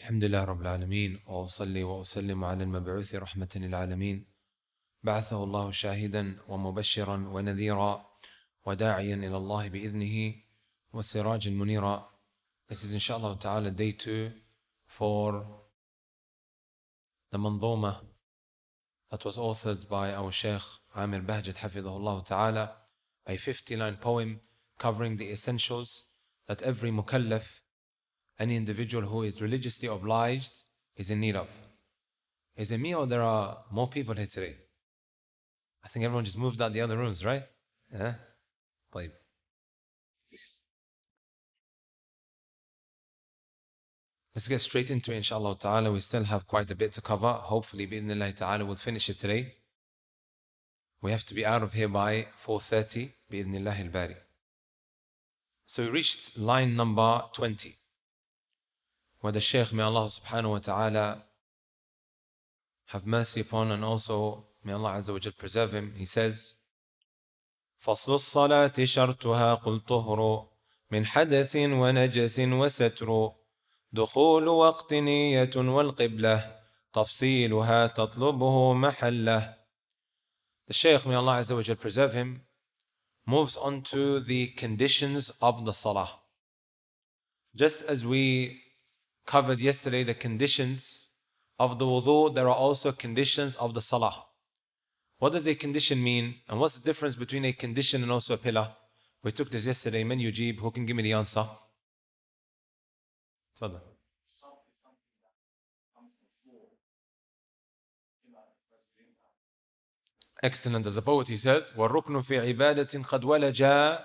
الحمد لله رب العالمين وأصلي وأسلم على المبعوث رحمة للعالمين بعثه الله شاهدا ومبشرا ونذيرا وداعيا إلى الله بإذنه وسراجا منيرا. This is inshallah ta'ala day 2 for the manzuma that was authored by our Shaykh Amir Bahjat Hafidhahullah ta'ala, a 50-line poem covering the essentials that every mukallaf, any individual who is religiously obliged, is in need of. Is it me or there are more people here today? I think everyone just moved out the other rooms, right? Yeah? طيب. Let's get straight into it, inshallah ta'ala. We still have quite a bit to cover. Hopefully, bi'idhnillahi ta'ala, we'll finish it today. We have to be out of here by 4:30, bi'idhnillahi al-bari. So we reached line number 20, where the Shaykh, may Allah subhanahu wa ta'ala have mercy upon, and also may Allah azza wa jal preserve him, he says, فصل الصلاة شرطها قل طهر من حدث ونجس وستر دخول وقت نية والقبلة تفصيلها تطلبه محله. The Shaykh, may Allah azza wa jal preserve him, moves on to the conditions of the salah. Just as we covered yesterday the conditions of the wudu, there are also conditions of the salah. What does a condition mean? And what's the difference between a condition and also a pillar? We took this yesterday. Man yujib, who can give me the answer? Tfadal. Excellent. As a poet, he said, وَالرُّكْنُ فِي عِبَادَةٍ قَدْ وَلَجَا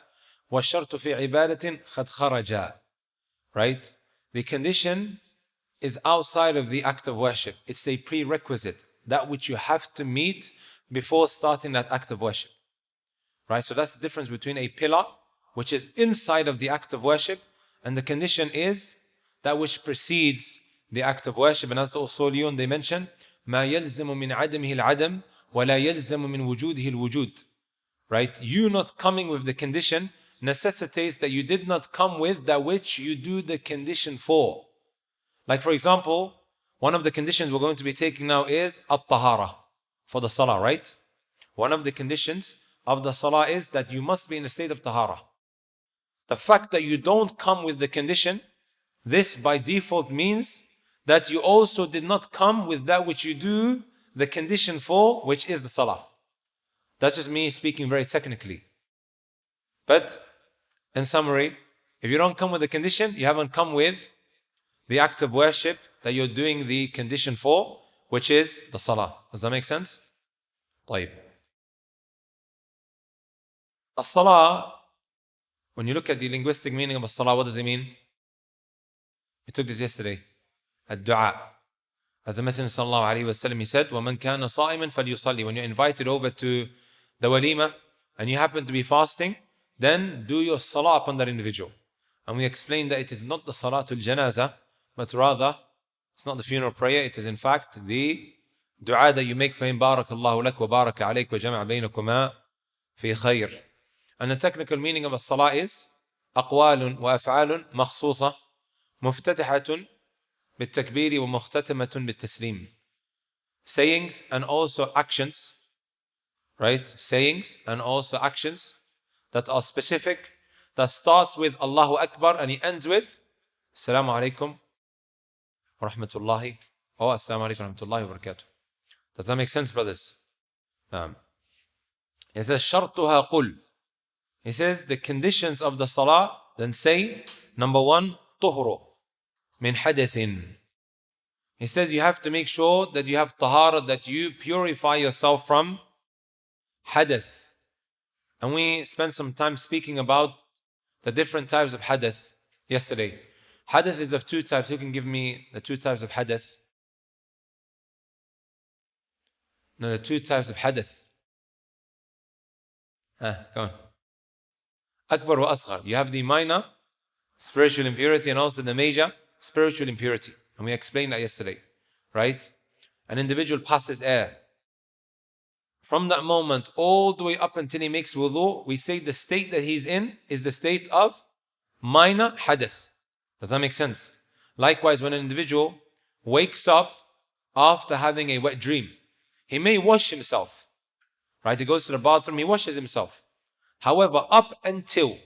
وَالشَّرْطُ فِي عِبَادَةٍ قَدْ خَرَجَا. Right? The condition is outside of the act of worship. It's a prerequisite, that which you have to meet before starting that act of worship. Right? So that's the difference between a pillar, which is inside of the act of worship, and the condition is that which precedes the act of worship. And as the usuliyun, they mention, مَا يَلْزَمُ مِنْ عَدَمِهِ الْعَدَمِ وَلَا يَلْزَمُ مِنْ وُجُودِهِ الْوُجُودِ. Right? You not coming with the condition necessitates that you did not come with that which you do the condition for. Like for example, one of the conditions we're going to be taking now is at-tahara for the salah, right? One of the conditions of the salah is that you must be in a state of tahara. The fact that you don't come with the condition, this by default means that you also did not come with that which you do the condition for, which is the salah. That's just me speaking very technically. But in summary, if you don't come with the condition, you haven't come with the act of worship that you're doing the condition for, which is the salah. Does that make sense? طيب. As-salah, when you look at the linguistic meaning of as-salah, what does it mean? We took this yesterday. Ad-du'a. As the Messenger sallallahu alayhi wa sallam, he said, وَمَنْ كَانَ صَائِمًا فَلْيُصَلِّ. When you're invited over to the walima and you happen to be fasting, then do your salah upon that individual. And we explained that it is not the salatul janazah, but rather, it's not the funeral prayer, it is in fact the dua that you make for him, barakallahu lak wa baraka alayk wa jama'a baynakuma fi khayr. And the technical meaning of as-salah is أقوال وأفعال مخصوصة مفتتحة بالتكبير ومختتمة بالتسليم. Sayings and also actions, right? Sayings and also actions that are specific, that starts with Allahu Akbar and he ends with Assalamu alaikum wa rahmatullahi or Assalamu alaikum wa rahmatullahi wa barakatuh. Does that make sense, brothers? It says شرطها قل. He says the conditions of the salah, then say number 1, طهر من حدث. He says you have to make sure that you have tahara, that you purify yourself from hadith. And we spent some time speaking about the different types of hadith yesterday. Hadith is of 2 types. Who can give me the 2 types of hadith? No, the 2 types of hadith. Go on. Akbar wa asghar. You have the minor spiritual impurity and also the major spiritual impurity. And we explained that yesterday. Right? An individual passes air. From that moment all the way up until he makes wudu, we say the state that he's in is the state of minor hadith. Does that make sense? Likewise, when an individual wakes up after having a wet dream, he may wash himself, right? He goes to the bathroom, he washes himself. However, up until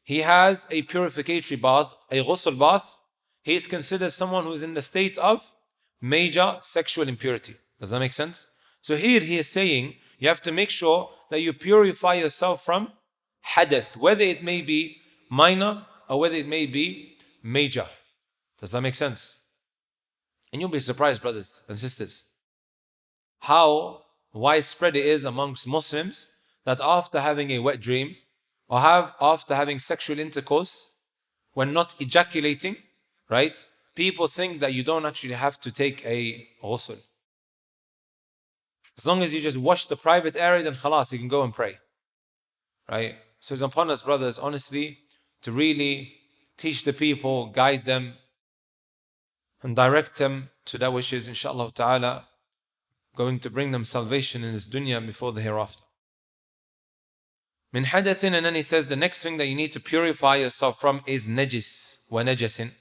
he has a purificatory bath, a ghusl bath, he is considered someone who is in the state of major sexual impurity. Does that make sense? So here he is saying, you have to make sure that you purify yourself from hadith, whether it may be minor or whether it may be major. Does that make sense? And you'll be surprised, brothers and sisters, how widespread it is amongst Muslims that after having a wet dream or after having sexual intercourse, when not ejaculating, right? People think that you don't actually have to take a ghusl. As long as you just wash the private area, then khalas, you can go and pray. Right? So it's upon us, brothers, honestly, to really teach the people, guide them, and direct them to that which is, inshallah ta'ala, going to bring them salvation in this dunya before the hereafter. Min hadathin, and then he says the next thing that you need to purify yourself from is najis, wa najasin.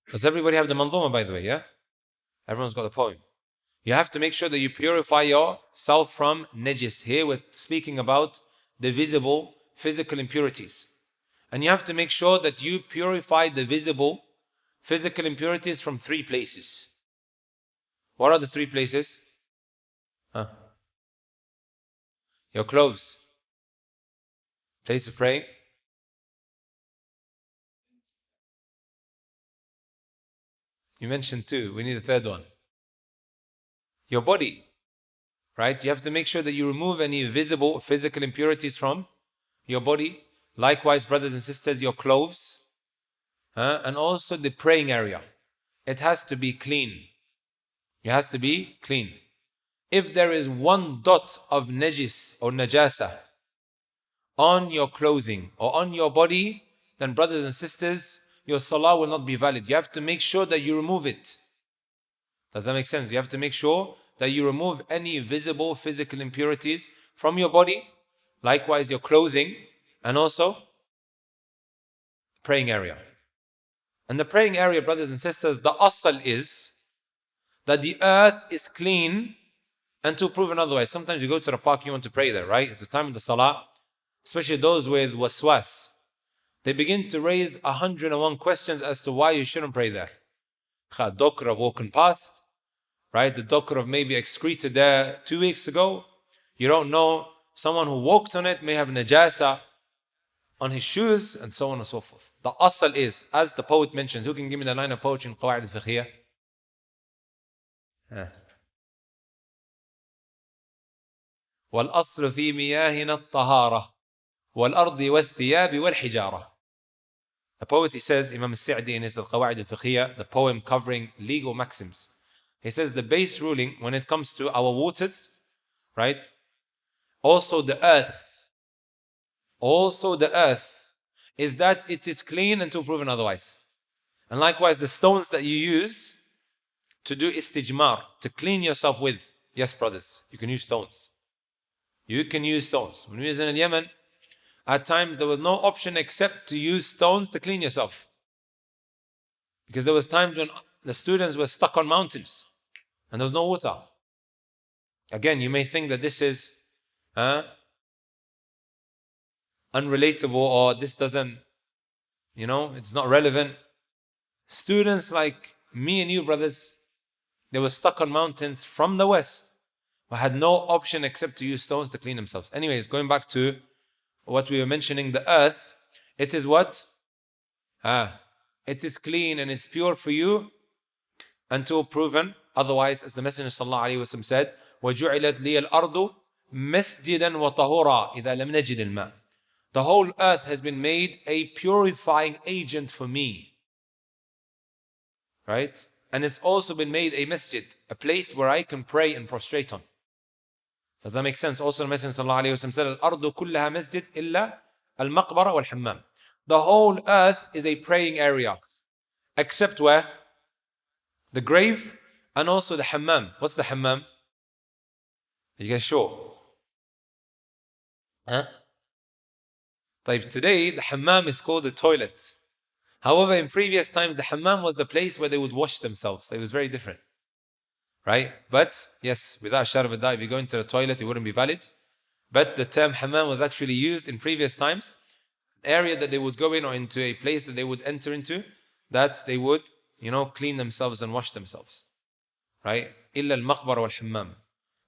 Does everybody have the manzuma, by the way, yeah? Everyone's got the poem. You have to make sure that you purify yourself from najis. Here we're speaking about the visible physical impurities. And you have to make sure that you purify the visible physical impurities from 3 places. What are the 3 places? Your clothes. Place of praying. You mentioned 2. We need a 3rd one. Your body. Right? You have to make sure that you remove any visible physical impurities from your body. Likewise, brothers and sisters, your clothes. And also the praying area. It has to be clean. It has to be clean. If there is 1 dot of najis or najasa on your clothing or on your body, then brothers and sisters, your salah will not be valid. You have to make sure that you remove it. Does that make sense? You have to make sure that you remove any visible physical impurities from your body, likewise your clothing, and also praying area. And the praying area, brothers and sisters, the asal is that the earth is clean until proven otherwise. Sometimes you go to the park, you want to pray there, right? It's the time of the salah, especially those with waswas. They begin to raise 101 questions as to why you shouldn't pray there. A doctor have walking past, right? The doctor have maybe excreted there 2 weeks ago. You don't know. Someone who walked on it may have najasa on his shoes, and so on and so forth. The asal is, as the poet mentions, who can give me the line of poetry in Qawaid al-Fiqhiyah? وَالْأَصْلُ فِي مِيَاهِنَا الطَّهَارَةِ وَالْأَرْضِ وَالثِّيَابِ وَالْحِجَارَةِ. The poet, he says, Imam al-Sa'di in his Qawaid al-Fiqhiyah, the poem covering legal maxims. He says the base ruling when it comes to our waters, right? Also the earth is that it is clean until proven otherwise. And likewise the stones that you use to do istijmar, to clean yourself with. Yes, brothers, you can use stones. You can use stones. When we was in Yemen, at times there was no option except to use stones to clean yourself. Because there was times when the students were stuck on mountains and there was no water. Again, you may think that this is unrelatable or this doesn't, it's not relevant. Students like me and you, brothers, they were stuck on mountains from the west, but had no option except to use stones to clean themselves. Anyways, going back to what we were mentioning, the earth, it is what? It is clean and it's pure for you until proven otherwise, as the Messenger ﷺ said, وَجُعِلَتْ لِيَ الْأَرْضُ مَسْجِدًا وَطَهُورًا إِذَا لَمْ نَجِدِ الْمَاءِ. The whole earth has been made a purifying agent for me. Right? And it's also been made a masjid, a place where I can pray and prostrate on. Does that make sense? Also the Messenger ﷺ said, الْأَرْضُ كُلَّهَا مَسْجِدْ إِلَّا الْمَقْبَرَ وَالْحَمَّامِ. The whole earth is a praying area. Except where? The grave and also the hammam. What's the hammam? Are you guys sure? Today the hammam is called the toilet. However, in previous times, the hammam was the place where they would wash themselves. So it was very different. Right? But yes, without a shadow of a doubt, if you go into the toilet, it wouldn't be valid. But the term hammam was actually used in previous times, area that they would go in or into a place that they would enter into, that they would, clean themselves and wash themselves. Right? إِلَّا الْمَقْبَرَ وَالْحَمَّامِ.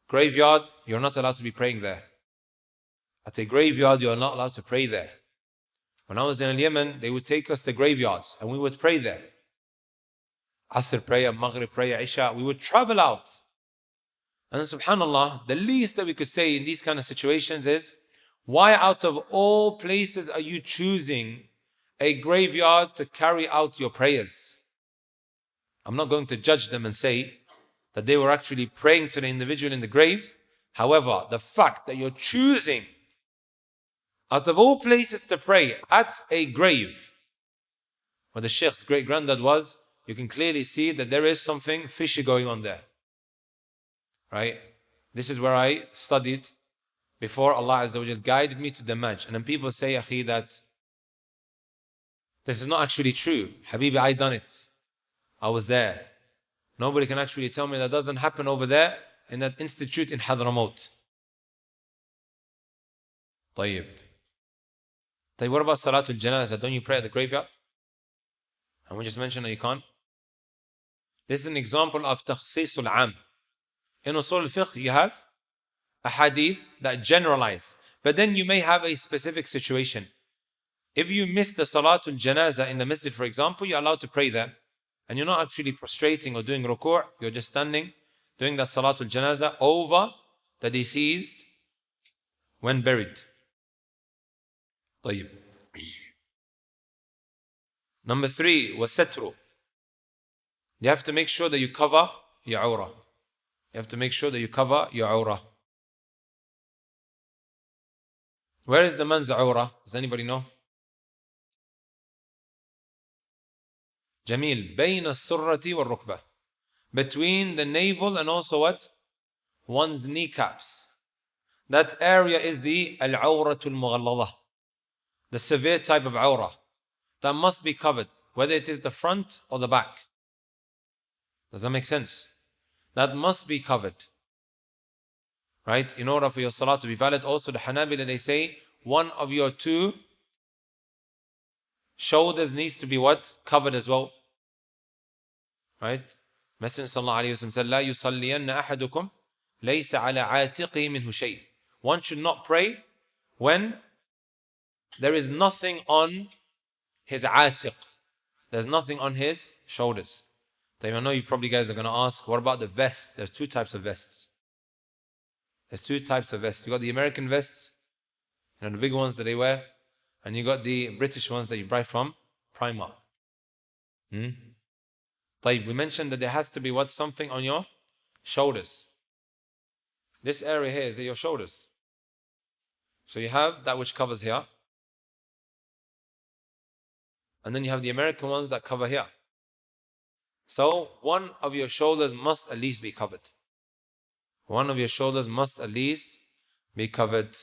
Graveyard, you're not allowed to be praying there. At a graveyard, you're not allowed to pray there. When I was in Yemen, they would take us to graveyards and we would pray there. Asr prayer, Maghrib prayer, Isha, we would travel out. And subhanAllah, the least that we could say in these kind of situations is, why out of all places are you choosing a graveyard to carry out your prayers? I'm not going to judge them and say that they were actually praying to the individual in the grave. However, the fact that you're choosing out of all places to pray at a grave, where the Sheikh's great granddad was, you can clearly see that there is something fishy going on there. Right? This is where I studied before Allah Azza wa Jal guided me to the Damaj. And then people say, Akhi, that this is not actually true. Habibi, I done it. I was there. Nobody can actually tell me that doesn't happen over there in that institute in Hadramaut. طيب. What about Salatul Janazah? Don't you pray at the graveyard? And we just mentioned that you can't. This is an example of takhsisul am. In Usul al-Fiqh, you have a hadith that generalize. But then you may have a specific situation. If you miss the Salatul Janazah in the masjid, for example, you're allowed to pray there. And you're not actually prostrating or doing ruku', you're just standing, doing that Salatul Janazah over the deceased when buried. طيب. Number 3, wasatru. You have to make sure that you cover your awrah. You have to make sure that you cover your awrah. Where is the man's awrah? Does anybody know? Jamil, بين السرة والركبة. Between the navel and also what? One's kneecaps. That area is the al-awratul mughalladha. The severe type of awrah. That must be covered, whether it is the front or the back. Does that make sense? That must be covered. Right? In order for your salah to be valid. Also the Hanabila, they say, one of your 2 shoulders needs to be what? Covered as well. Right? Messenger sallallahu alayhi wa sallam said, لا يصلين أحدكم ليس على عاتقه منه شيء. One should not pray when there is nothing on his atiq. There's nothing on his shoulders. I know you probably guys are going to ask, what about the vest? There's 2 types of vests. There's 2 types of vests. You got the American vests, the big ones that they wear, and you got the British ones that you buy from Primark. We mentioned that there has to be what? Something on your shoulders. This area here is your shoulders. So you have that which covers here. And then you have the American ones that cover here. So one of your shoulders must at least be covered. One of your shoulders must at least be covered,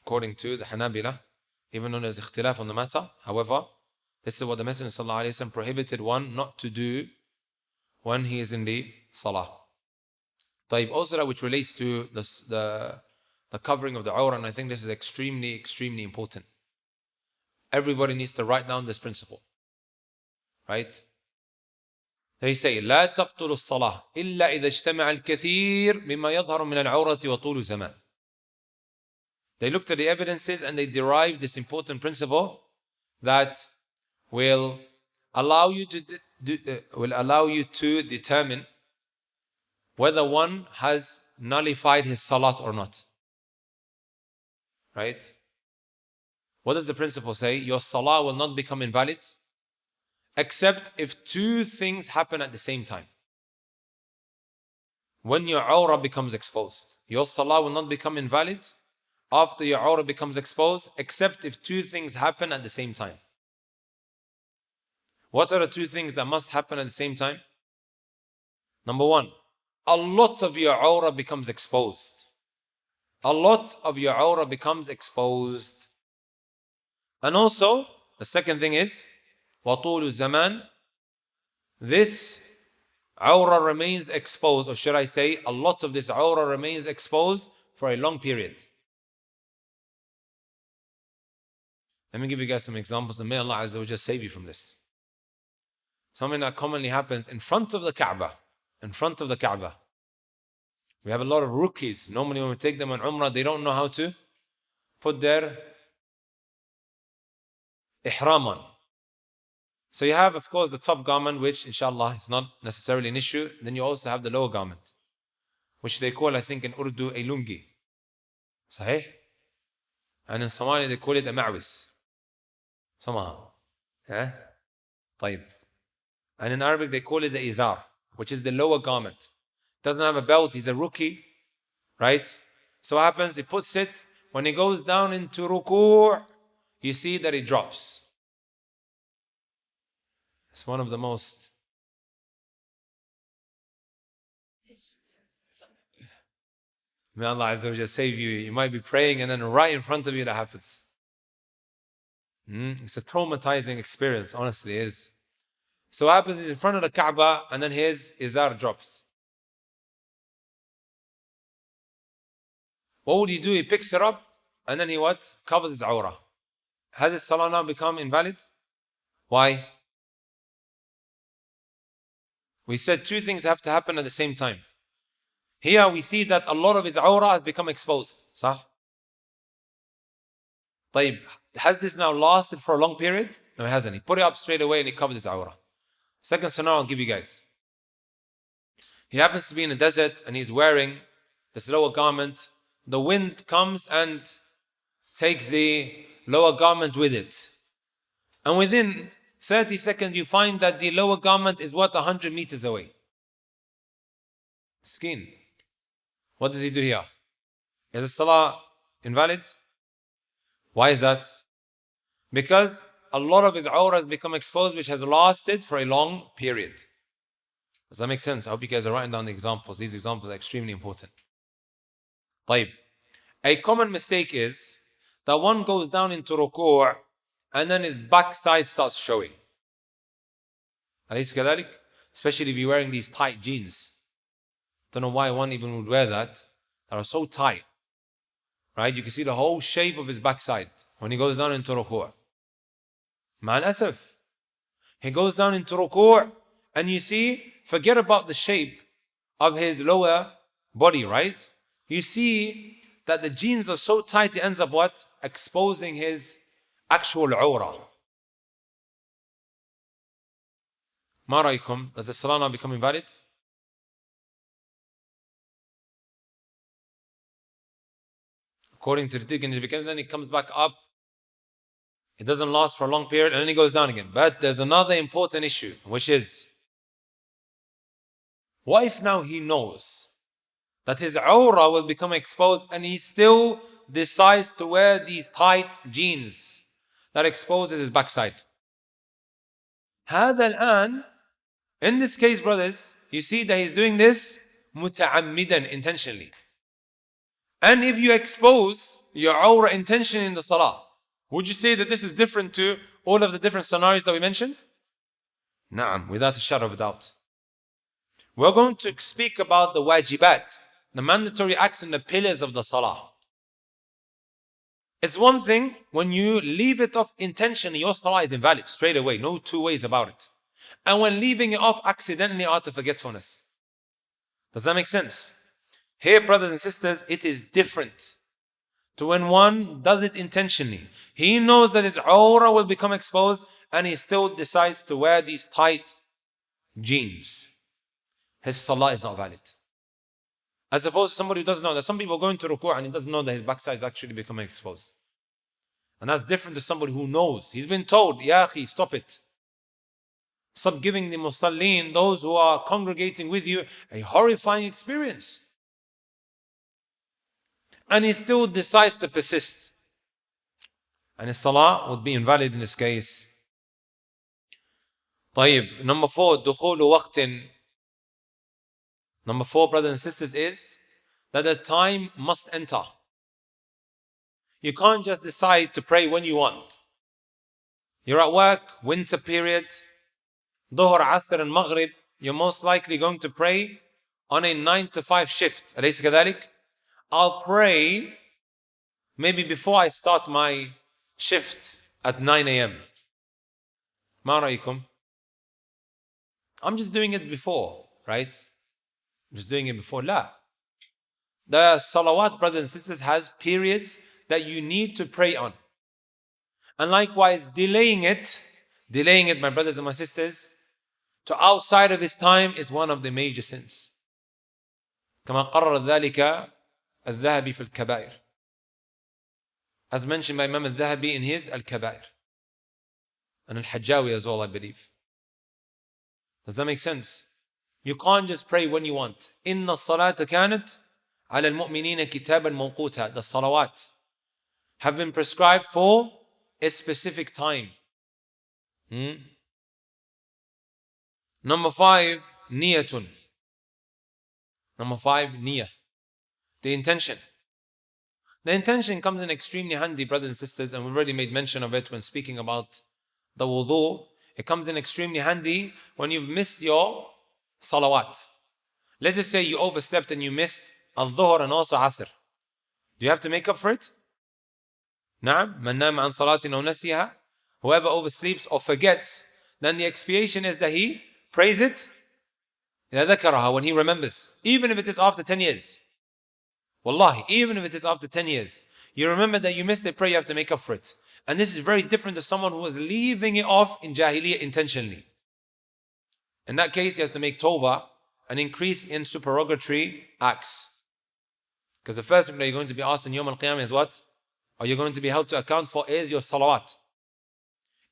according to the Hanabila, even though there's ikhtilaf on the matter. However, this is what the Messenger ﷺ prohibited one not to do when he is in the salah. Also that which relates to the covering of the awrah, and I think this is extremely, extremely important. Everybody needs to write down this principle. Right? They say, لا تبطل الصلاة إلا إذا اجتمع الكثير مما يظهر من العورة وطول الزمان. They looked at the evidences and they derived this important principle that will allow you to determine whether one has nullified his salat or not. Right? What does the principle say? Your salah will not become invalid except if 2 things happen at the same time. When your awrah becomes exposed, your salah will not become invalid after your awrah becomes exposed except if 2 things happen at the same time. What are the 2 things that must happen at the same time? Number 1, a lot of your awrah becomes exposed. A lot of your awrah becomes exposed. And also, the second thing is, وطول الزمان, this awrah remains exposed, or should I say, a lot of this awrah remains exposed for a long period. Let me give you guys some examples, and may Allah Azza wa Jalla save you from this. Something that commonly happens in front of the Kaaba. In front of the Kaaba. We have a lot of rookies. Normally when we take them on Umrah, they don't know how to put their ihram on. So you have, of course, the top garment, which inshallah is not necessarily an issue. Then you also have the lower garment, which they call, I think, in Urdu, a lungi. Sahih? And in Somali, they call it a ma'wis. Somehow. طيب. And in Arabic, they call it the izar, which is the lower garment. Doesn't have a belt, he's a rookie, right? So what happens? He puts it, when he goes down into ruku', you see that it drops. It's one of the most may Allah Azza wa Jalla save you. You might be praying and then right in front of you that happens. It's a traumatizing experience, honestly, it is. So what happens is in front of the Kaaba and then his izar drops. What would he do? He picks it up and then he what? Covers his awrah. Has his salah now become invalid? Why? We said two things have to happen at the same time. Here we see that a lot of his awrah has become exposed. صح? طيب, has this now lasted for a long period? No, it hasn't. He put it up straight away and he covered his awrah. Second scenario I'll give you guys. He happens to be in a desert and he's wearing this lower garment. The wind comes and takes the lower garment with it. And within 30 seconds you find that the lower garment is 100 meters away. Skin. What does he do here? Is the salah invalid? Why is that? Because a lot of his awrah has become exposed, which has lasted for a long period. Does that make sense? I hope you guys are writing down the examples. These examples are extremely important. طيب. A common mistake is that one goes down into ruku' and then his backside starts showing. أليس كذلك? Especially if you're wearing these tight jeans. Don't know why one even would wear that. That are so tight. Right? You can see the whole shape of his backside when he goes down into ruku'. مع الأسف. He goes down into ruku' and you see, forget about the shape of his lower body, right? You see that the jeans are so tight, it ends up what? Exposing his actual awrah. ما رأيكم? Does the salah now become invalid? According to the Fiqh, it becomes, then it comes back up. It doesn't last for a long period and then it goes down again. But there's another important issue, which is, what if now he knows that his awrah will become exposed and he still decides to wear these tight jeans that exposes his backside? هذا الآن, in this case, brothers, you see that he's doing this متعمدا, intentionally. And if you expose your awrah intentionally in the salah, would you say that this is different to all of the different scenarios that we mentioned? Naam, without a shadow of a doubt. We're going to speak about the wajibat, the mandatory acts and the pillars of the salah. It's one thing when you leave it off intentionally, your salah is invalid straight away, no two ways about it. And when leaving it off accidentally out of forgetfulness. Does that make sense? Here, brothers and sisters, it is different to when one does it intentionally. He knows that his awrah will become exposed and he still decides to wear these tight jeans. His salah is not valid. As opposed to somebody who doesn't know that. Some people go into ruku' and he doesn't know that his backside is actually becoming exposed. And that's different to somebody who knows. He's been told, Ya akhi, stop it. Stop giving the musallin, those who are congregating with you, a horrifying experience. And he still decides to persist. And his salah would be invalid in this case. طيب, number 4, دخول وقت. Number 4, brothers and sisters, is that the time must enter. You can't just decide to pray when you want. You're at work, winter period, Dhuhr, Asr and Maghrib, you're most likely going to pray on a 9 to 5 shift. أليس كذلك? I'll pray maybe before I start my shift at 9 a.m. ما رأيكم? I'm just doing it before, right? I'm just doing it before. لا. The salawat, brothers and sisters, has periods that you need to pray on. And likewise, delaying it, my brothers and my sisters, to outside of his time is one of the major sins. كما قرر ذلك الذهبي في الكبائر. As mentioned by Imam al-Dhahabi in his Al-Kabair. And Al-Hajjawi as well, I believe. Does that make sense? You can't just pray when you want. إِنَّ الصَّلَاةَ كَانَتْ عَلَى الْمُؤْمِنِينَ كِتَابًا مَوْقُوتًا. The salawat have been prescribed for a specific time. Number 5, niyatun. Number 5, niyah. The intention. The intention comes in extremely handy, brothers and sisters, and we've already made mention of it when speaking about the wudu. It comes in extremely handy when you've missed your salawat. Let's just say you overslept and you missed al-dhuhr and also asr. Do you have to make up for it? نعم. من نام عن صلاة أو نسيها. Whoever oversleeps or forgets, then the expiation is that he prays it إذا ذكرها, when he remembers. Even if it is after 10 years. Wallahi, even if it is after 10 years. You remember that you missed a prayer, you have to make up for it. And this is very different to someone who was leaving it off in Jahiliyyah intentionally. In that case, he has to make tawbah, an increase in supererogatory acts. Because the first thing that you're going to be asked in Yawm al-Qiyamah is what? Are you going to be held to account for is your salawat.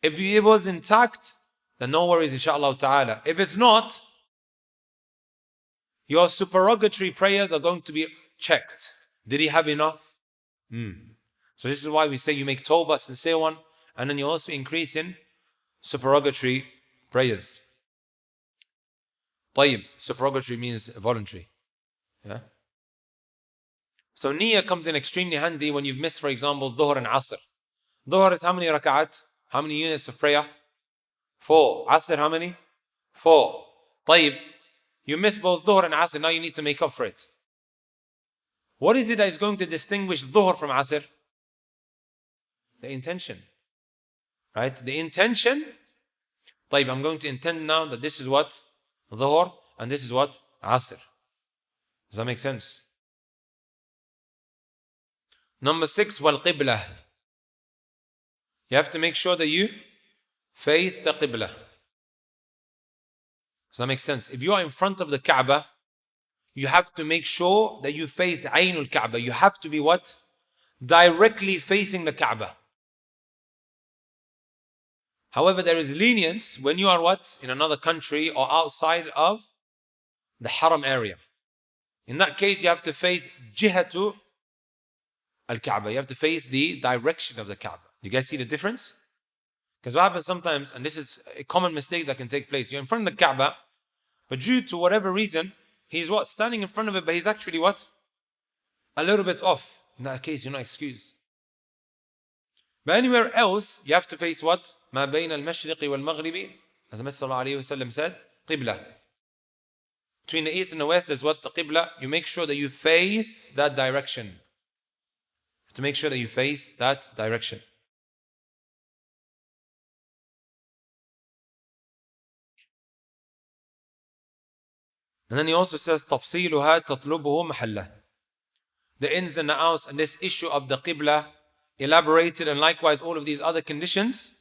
If it was intact, then no worries, inshaAllah ta'ala. If it's not, your supererogatory prayers are going to be checked. Did he have enough? So this is why we say you make tawbah, sincere one, and then you also increase in supererogatory prayers. طيب, supererogatory means voluntary. Yeah. So niyyah comes in extremely handy when you've missed, for example, dhuhr and asr. Dhuhr is how many raka'at? How many units of prayer? 4. Asr how many? 4. طيب, you missed both dhuhr and asr, now you need to make up for it. What is it that is going to distinguish dhuhr from asr? The intention. Right? The intention. طيب, I'm going to intend now that this is what? Dhuhr, and this is what? Asr. Does that make sense? Number 6, wal-qiblah. You have to make sure that you face the qiblah. Does that make sense? If you are in front of the Kaaba, you have to make sure that you face Aynul Kaaba. You have to be what? Directly facing the Kaaba. However, there is lenience when you are what? In another country or outside of the Haram area. In that case, you have to face Jihatu al-Kaaba. You have to face the direction of the Kaaba. You guys see the difference? Because what happens sometimes, and this is a common mistake that can take place, you're in front of the Kaaba, but due to whatever reason, he's what? Standing in front of it, but he's actually what? A little bit off. In that case, you're not excused. But anywhere else, you have to face what? ما بين المشرق والمغرب, as the Messenger ﷺ said, qibla. Between the east and the west, there's what? The qibla. You make sure that you face that direction. To make sure that you face that direction. And then he also says, تفصيلها تطلبه محله. The ins and the outs and this issue of the qibla elaborated, and likewise all of these other conditions,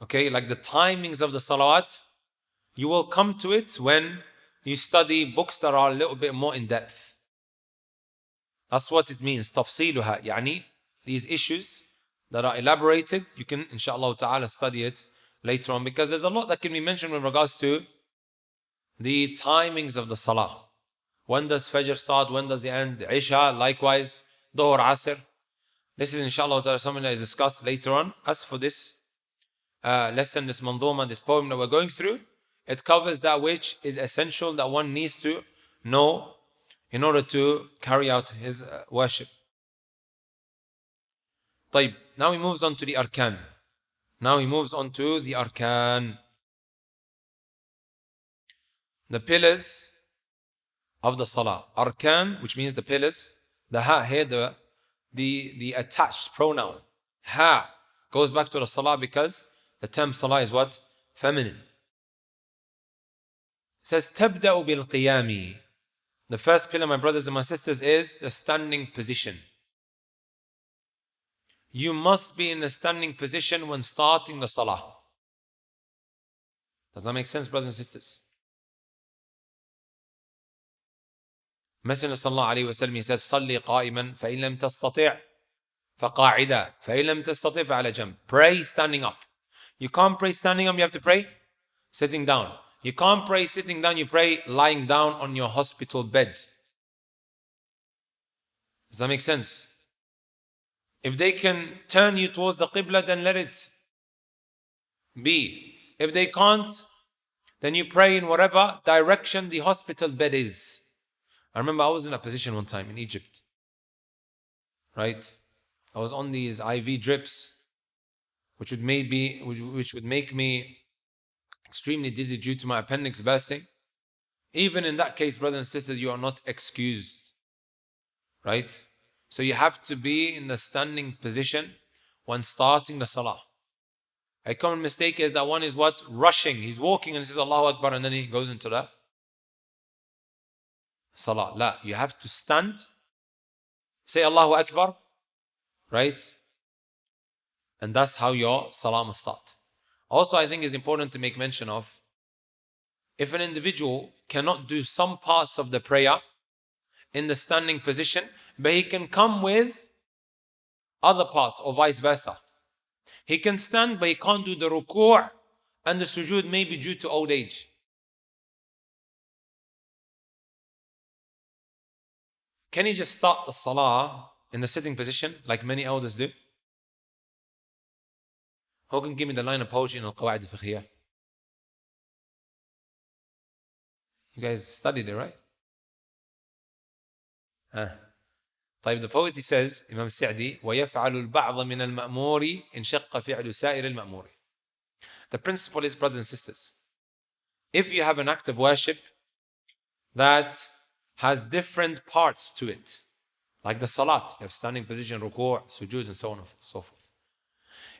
okay, like the timings of the salawat, you will come to it when you study books that are a little bit more in depth. That's what it means, تفصيلها, يعني these issues that are elaborated, you can inshallah ta'ala study it later on, because there's a lot that can be mentioned with regards to the timings of the salah. When does Fajr start? When does it end? Isha, likewise, Dhuhr, Asr. This is inshallah ta'ala something that is discussed later on. As for this lesson, this mandhuma, this poem that we're going through, it covers that which is essential that one needs to know in order to carry out his worship. طيب, now he moves on to the arkan. Now he moves on to the arkan. The pillars of the salah. Arkan, which means the pillars. The ha here, the attached pronoun. Ha goes back to the salah because the term salah is what? Feminine. It says, تبدأ بالقيام. The first pillar, my brothers and my sisters, is the standing position. You must be in a standing position when starting the salah. Does that make sense, brothers and sisters? Messenger sallallahu alayhi wa sallam, he said, صلي قائما فإن لم تستطع فقاعدا فإن لم تستطع فعلى جنب. Pray standing up. You can't pray standing up, you have to pray sitting down. You can't pray sitting down, you pray lying down on your hospital bed. Does that make sense? If they can turn you towards the Qibla, then let it be. If they can't, then you pray in whatever direction the hospital bed is. I remember I was in a position one time in Egypt. Right? I was on these IV drips, which would make me extremely dizzy due to my appendix bursting. Even in that case, brothers and sisters, you are not excused. Right? So you have to be in the standing position when starting the salah. A common mistake is that one is what? Rushing. He's walking and he says Allahu Akbar and then he goes into the salah. La, you have to stand, say Allahu Akbar, right? And that's how your salah must start. Also, I think it's important to make mention of, if an individual cannot do some parts of the prayer in the standing position, but he can come with other parts or vice versa. He can stand, but he can't do the ruku' and the sujood, maybe due to old age. Can he just start the salah in the sitting position like many elders do? Who can give me the line of poetry in Al-Qawaid al-Fiqhiyah? You guys studied it, right? طيب, the poet, he says, Imam Sa'di, وَيَفْعَلُ الْبَعْضَ مِنَ الْمَأْمُورِ إِنْ شَقَّ فِعْلُ سَائِرِ الْمَأْمُورِ. The principle is, brothers and sisters, if you have an act of worship that has different parts to it, like the salat, you have standing position, ruku', sujood, and so on and so forth.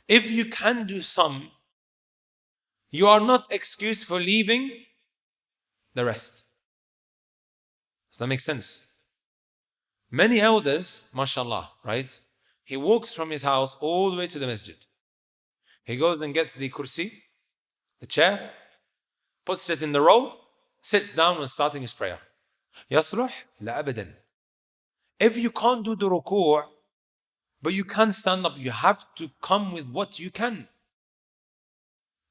If you can do some, you are not excused for leaving the rest. Does that make sense? Many elders, mashallah, right? He walks from his house all the way to the masjid. He goes and gets the kursi, the chair, puts it in the row, sits down when starting his prayer. يصلح؟ لا أبدا. If you can't do the ruku', but you can stand up, you have to come with what you can.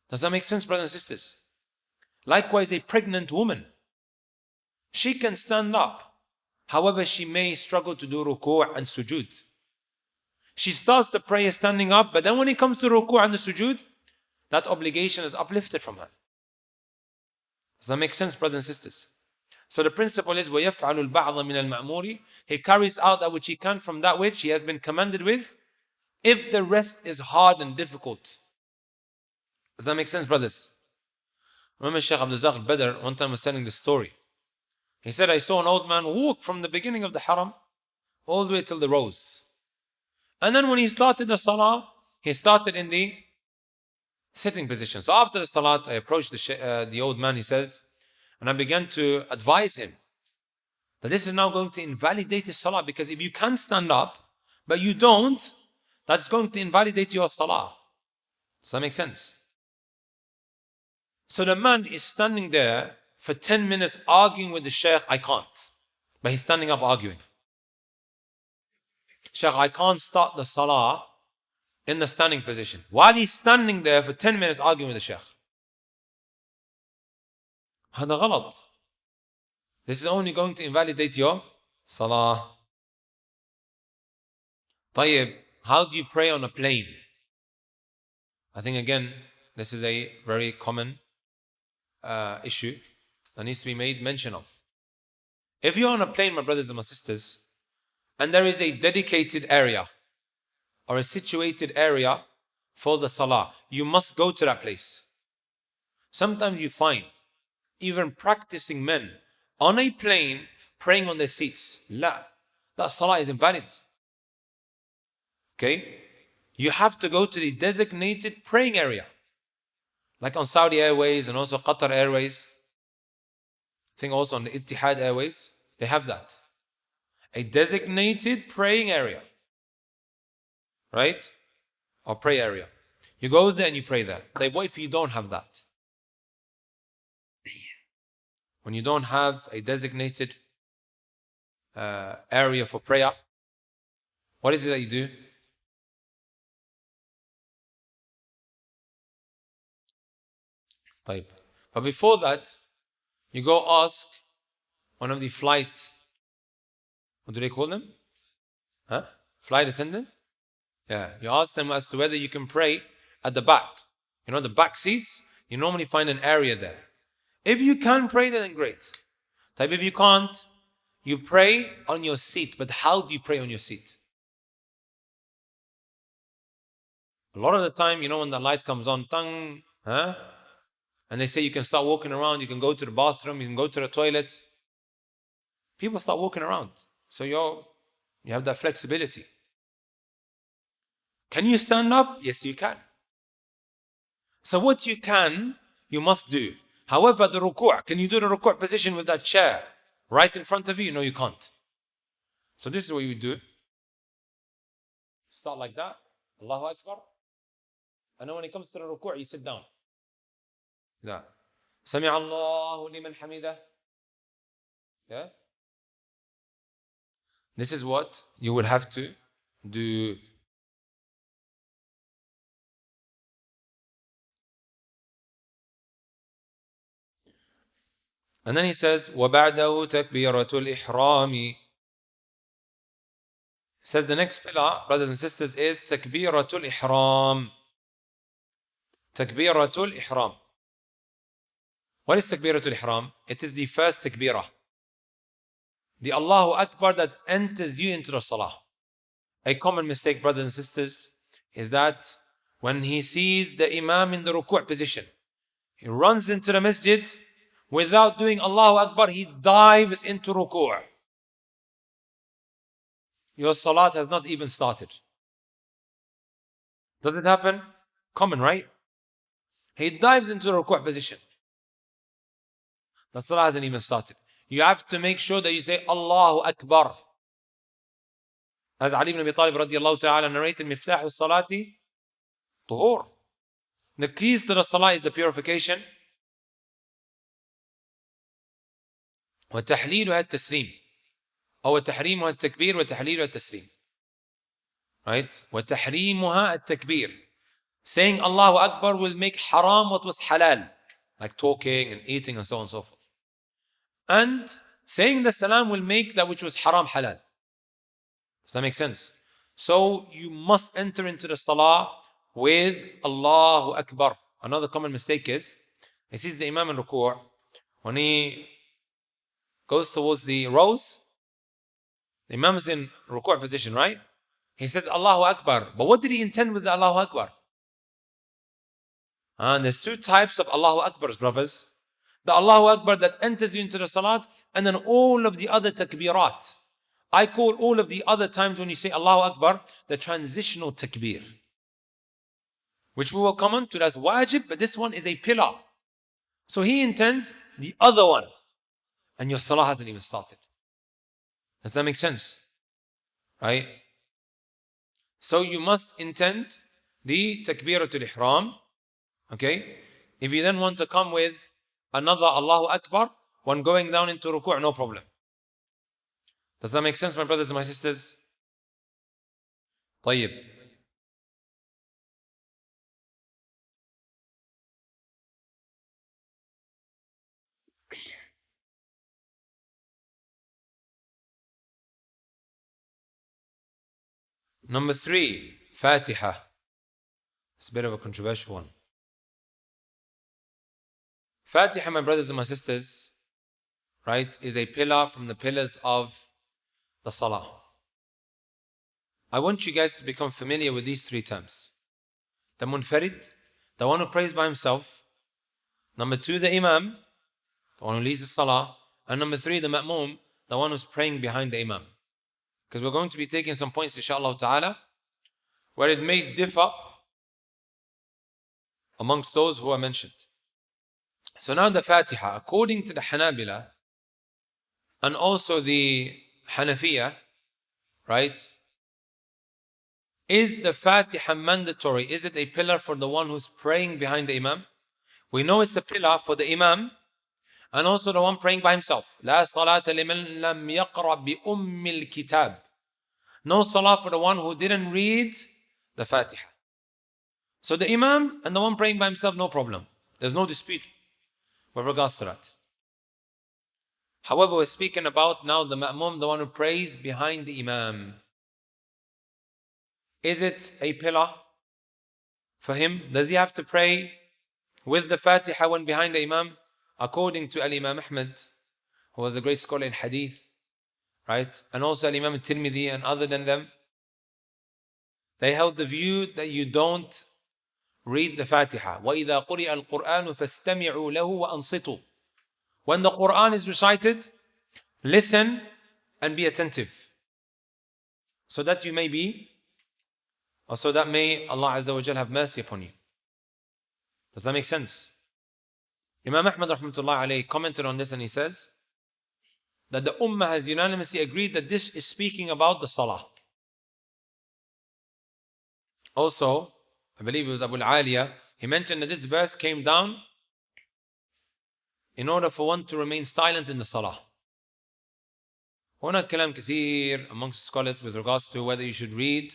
Does that make sense, brothers and sisters? Likewise, a pregnant woman, she can stand up. However, she may struggle to do ruku' and sujood. She starts the prayer standing up, but then when it comes to ruku' and the sujood, that obligation is uplifted from her. Does that make sense, brothers and sisters? So the principle is, وَيَفْعَلُ الْبَعْضَ مِنَ الْمَأْمُورِ. He carries out that which he can from that which he has been commanded with, if the rest is hard and difficult. Does that make sense, brothers? Remember Shaykh Abdul Razak al-Badr one time was telling this story. He said, I saw an old man walk from the beginning of the haram all the way till the rose. And then when he started the salah, he started in the sitting position. So after the salat, I approached the old man, he says, and I began to advise him that this is now going to invalidate his salah, because if you can stand up, but you don't, that's going to invalidate your salah. Does that make sense? So the man is standing there for 10 minutes arguing with the Shaykh, I can't. But he's standing up arguing. Shaykh, I can't start the salah in the standing position. While he's standing there for 10 minutes arguing with the Shaykh. هذا غلط. This is only going to invalidate your salah. طيب, how do you pray on a plane? I think again, this is a very common issue that needs to be made mention of. If you're on a plane, my brothers and my sisters, and there is a dedicated area or a situated area for the salah, you must go to that place. Sometimes you find even practicing men on a plane praying on their seats. La, that salah is invalid. Okay? You have to go to the designated praying area. Like on Saudi Airways and also Qatar Airways. I think also on the Ittihad Airways, they have that. A designated praying area. Right? Or pray area. You go there and you pray there. Like, what if you don't have that? When you don't have a designated area for prayer, what is it that you do? Type. But before that, you go ask one of the flight, what do they call them? Huh? Flight attendant? Yeah, you ask them as to whether you can pray at the back. You know, the back seats, you normally find an area there. If you can pray, then great. Type, if you can't, you pray on your seat. But how do you pray on your seat? A lot of the time, you know, when the light comes on, tang, huh? And they say you can start walking around, you can go to the bathroom, you can go to the toilet. People start walking around. So you have that flexibility. Can you stand up? Yes, you can. So what you can, you must do. However, the ruku', can you do the ruku' position with that chair right in front of you? No, you can't. So this is what you do. Start like that. Allahu Akbar. And then when it comes to the ruku', you sit down. Yeah. Sami' Allahu liman hamidah. Yeah. This is what you would have to do. And then he says, وَبَعْدَهُ تَكْبِيرَةُ الْإِحْرَامِ. He says the next pillar, brothers and sisters, is تَكْبِيرَةُ الْإِحْرَامِ. تَكْبِيرَةُ الْإِحْرَامِ. What is تَكْبِيرَةُ الْإِحْرَامِ? It is the first takbirah. The Allahu Akbar that enters you into the salah. A common mistake, brothers and sisters, is that when he sees the imam in the ruku' position, he runs into the masjid. Without doing Allahu Akbar, he dives into ruku'. Your salat has not even started. Does it happen? Common, right? He dives into the ruku' position. The salah hasn't even started. You have to make sure that you say Allahu Akbar. As Ali ibn Abi Talib radiallahu ta'ala narrated, Miftahu salati tuhur. The keys to the salah is the purification. وتحليلها التسليم أو تحريمها التكبير وتحليلها التسليم. Right? وتحريمها التكبير. Saying Allahu Akbar will make haram what was halal, like talking and eating and so on and so forth. And saying the salam will make that which was haram halal. Does that make sense? So you must enter into the salah with Allahu Akbar. Another common mistake is, he sees the imam in ruku', when he goes towards the rows, the imam is in ruku' position, right? He says Allahu Akbar. But what did he intend with the Allahu Akbar? And there's two types of Allahu Akbars, brothers. The Allahu Akbar that enters you into the salat, and then all of the other takbirat. I call all of the other times when you say Allahu Akbar, the transitional takbir. Which we will come on to, that's wajib, but this one is a pillar. So he intends the other one. And your salah hasn't even started. Does that make sense? Right? So you must intend the takbiratul ihram. Okay? If you then want to come with another Allahu Akbar when going down into ruku', no problem. Does that make sense, my brothers and my sisters? طيب. Number 3, Fatiha. It's a bit of a controversial one. Fatiha, my brothers and my sisters, right, is a pillar from the pillars of the Salah. I want you guys to become familiar with these 3 terms. the munfarid, the one who prays by himself. Number 2, the imam, the one who leads the salah. And number 3, the ma'mum, the one who's praying behind the imam. Because we're going to be taking some points, inshallah ta'ala, where it may differ amongst those who are mentioned. So now the Fatiha, according to the Hanabila and also the Hanafiya, right? Is the Fatiha mandatory? Is it a pillar for the one who's praying behind the imam? We know it's a pillar for the imam and also the one praying by himself. لا صلاة لمن لم يقرأ بأم الكتاب. No salah for the one who didn't read the Fatiha. So the imam and the one praying by himself, no problem. There's no dispute with regards to that. However, we're speaking about now the ma'mum, the one who prays behind the imam. Is it a pillar for him? Does he have to pray with the Fatiha when behind the imam? According to Al-Imam Ahmad, who was a great scholar in Hadith, right? And also Al-Imam Taymiyyah and other than them, they held the view that you don't read the Fatiha. وَإِذَا قُرِئَ الْقُرْآنُ فَاسْتَمِعُوا لَهُ وَأَنصِتُوا. When the Quran is recited, listen and be attentive, so that you may be, or so that may Allah Azza wa Jal have mercy upon you. Does that make sense? Imam Ahmad rahmatullah alayhi commented on this and he says that the Ummah has unanimously agreed that this is speaking about the Salah. Also, I believe it was Abu al-Aliyah, he mentioned that this verse came down in order for one to remain silent in the Salah. هناك كلام كثير amongst scholars with regards to whether you should read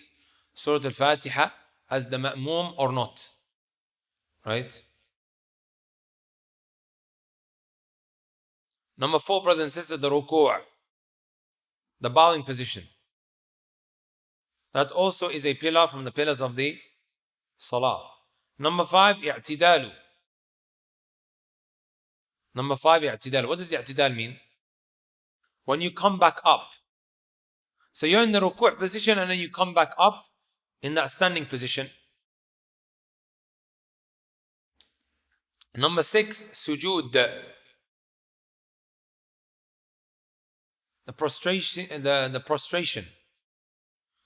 Surah Al-Fatiha as the ma'mum or not. Right? Number 4, brothers and sisters, the ruku', the bowing position. That also is a pillar from the pillars of the Salah. Number 5, i'tidalu. Number 5, i'tidal. What does i'tidal mean? When you come back up. So you're in the ruku' position and then you come back up in that standing position. Number 6, sujood. The prostration.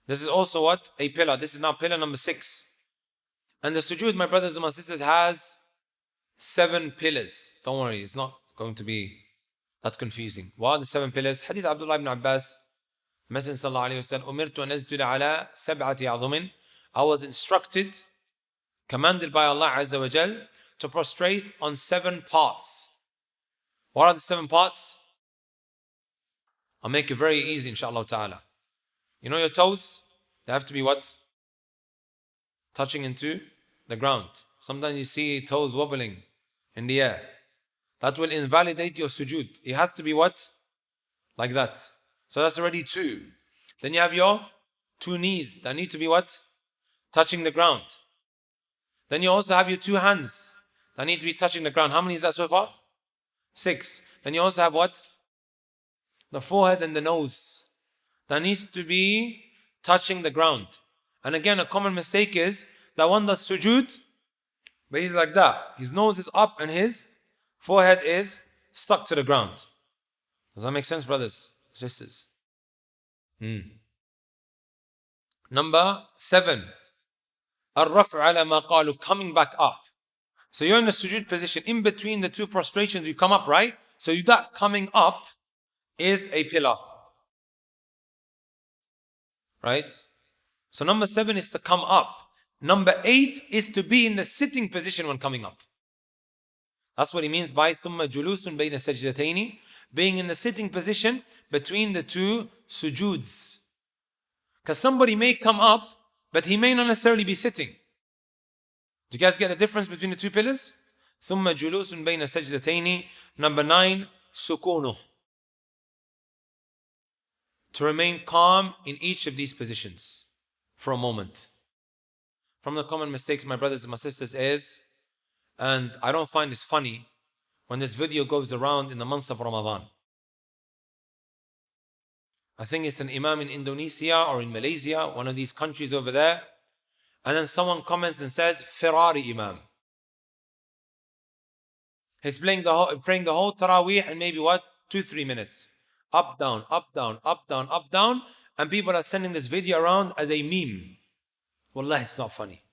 This is also what? A pillar. This is now pillar number 6. And the sujood, my brothers and my sisters, has 7 pillars. Don't worry, it's not going to be that confusing. What are the 7 pillars? Hadith Abdullah ibn Abbas, Messenger sallallahu alayhi wa sallam, umirtu an asjuda ala sab'ati a'dhumin. I was instructed, commanded by Allah Azza wa Jal, to prostrate on 7 parts. What are the 7 parts? I'll make it very easy, inshallah ta'ala. You know your toes? They have to be what? Touching into the ground. Sometimes you see toes wobbling in the air. That will invalidate your sujood. It has to be what? Like that. So that's already 2. Then you have your 2 knees that need to be what? Touching the ground. Then you also have your 2 hands that need to be touching the ground. How many is that so far? 6. Then you also have what? The forehead and the nose. That needs to be touching the ground. And again, a common mistake is that one does sujood, but he's like that. His nose is up and his forehead is stuck to the ground. Does that make sense, brothers, sisters? Number 7. الرفع على ما قالوا, coming back up. So you're in the sujood position. In between the 2 prostrations, you come up, right? So that coming up is a pillar. Right? So number 7 is to come up. Number 8 is to be in the sitting position when coming up. That's what he means by ثُمَّ جُلُوسٌ بَيْنَ سَجْدَتَيْنِ, being in the sitting position between the 2 sujoods. Because somebody may come up, but he may not necessarily be sitting. Do you guys get the difference between the 2 pillars? ثُمَّ جُلُوسٌ بَيْنَ سَجْدَتَيْنِ. Number 9, سُكُونُهُ, to remain calm in each of these positions for a moment. From the common mistakes, my brothers and my sisters, is, and I don't find this funny, when this video goes around in the month of Ramadan. I think it's an imam in Indonesia or in Malaysia, one of these countries over there, And then someone comments and says, Ferrari Imam. He's praying the whole Taraweeh in maybe what? 2-3 minutes. Up, down, up, down, up, down, up, down. And people are sending this video around as a meme. Wallah, it's not funny.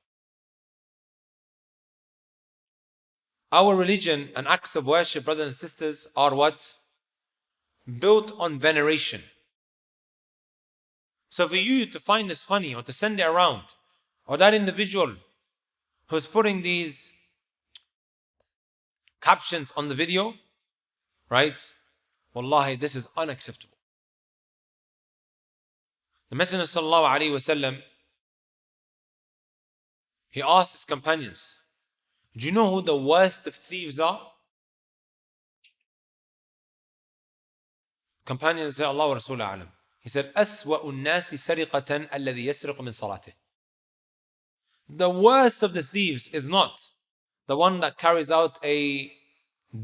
Our religion and acts of worship, brothers and sisters, are what? Built on veneration. So for you to find this funny or to send it around, or that individual who's putting these captions on the video, right? Wallahi, this is unacceptable. The Messenger sallallahu alaihi wasallam, he asked his companions, do you know who the worst of thieves are? Companions said, Allah wa Rasulullah alam. He said, أسوأ الناس سرقة الذي يسرق من صلاته. The worst of the thieves is not the one that carries out a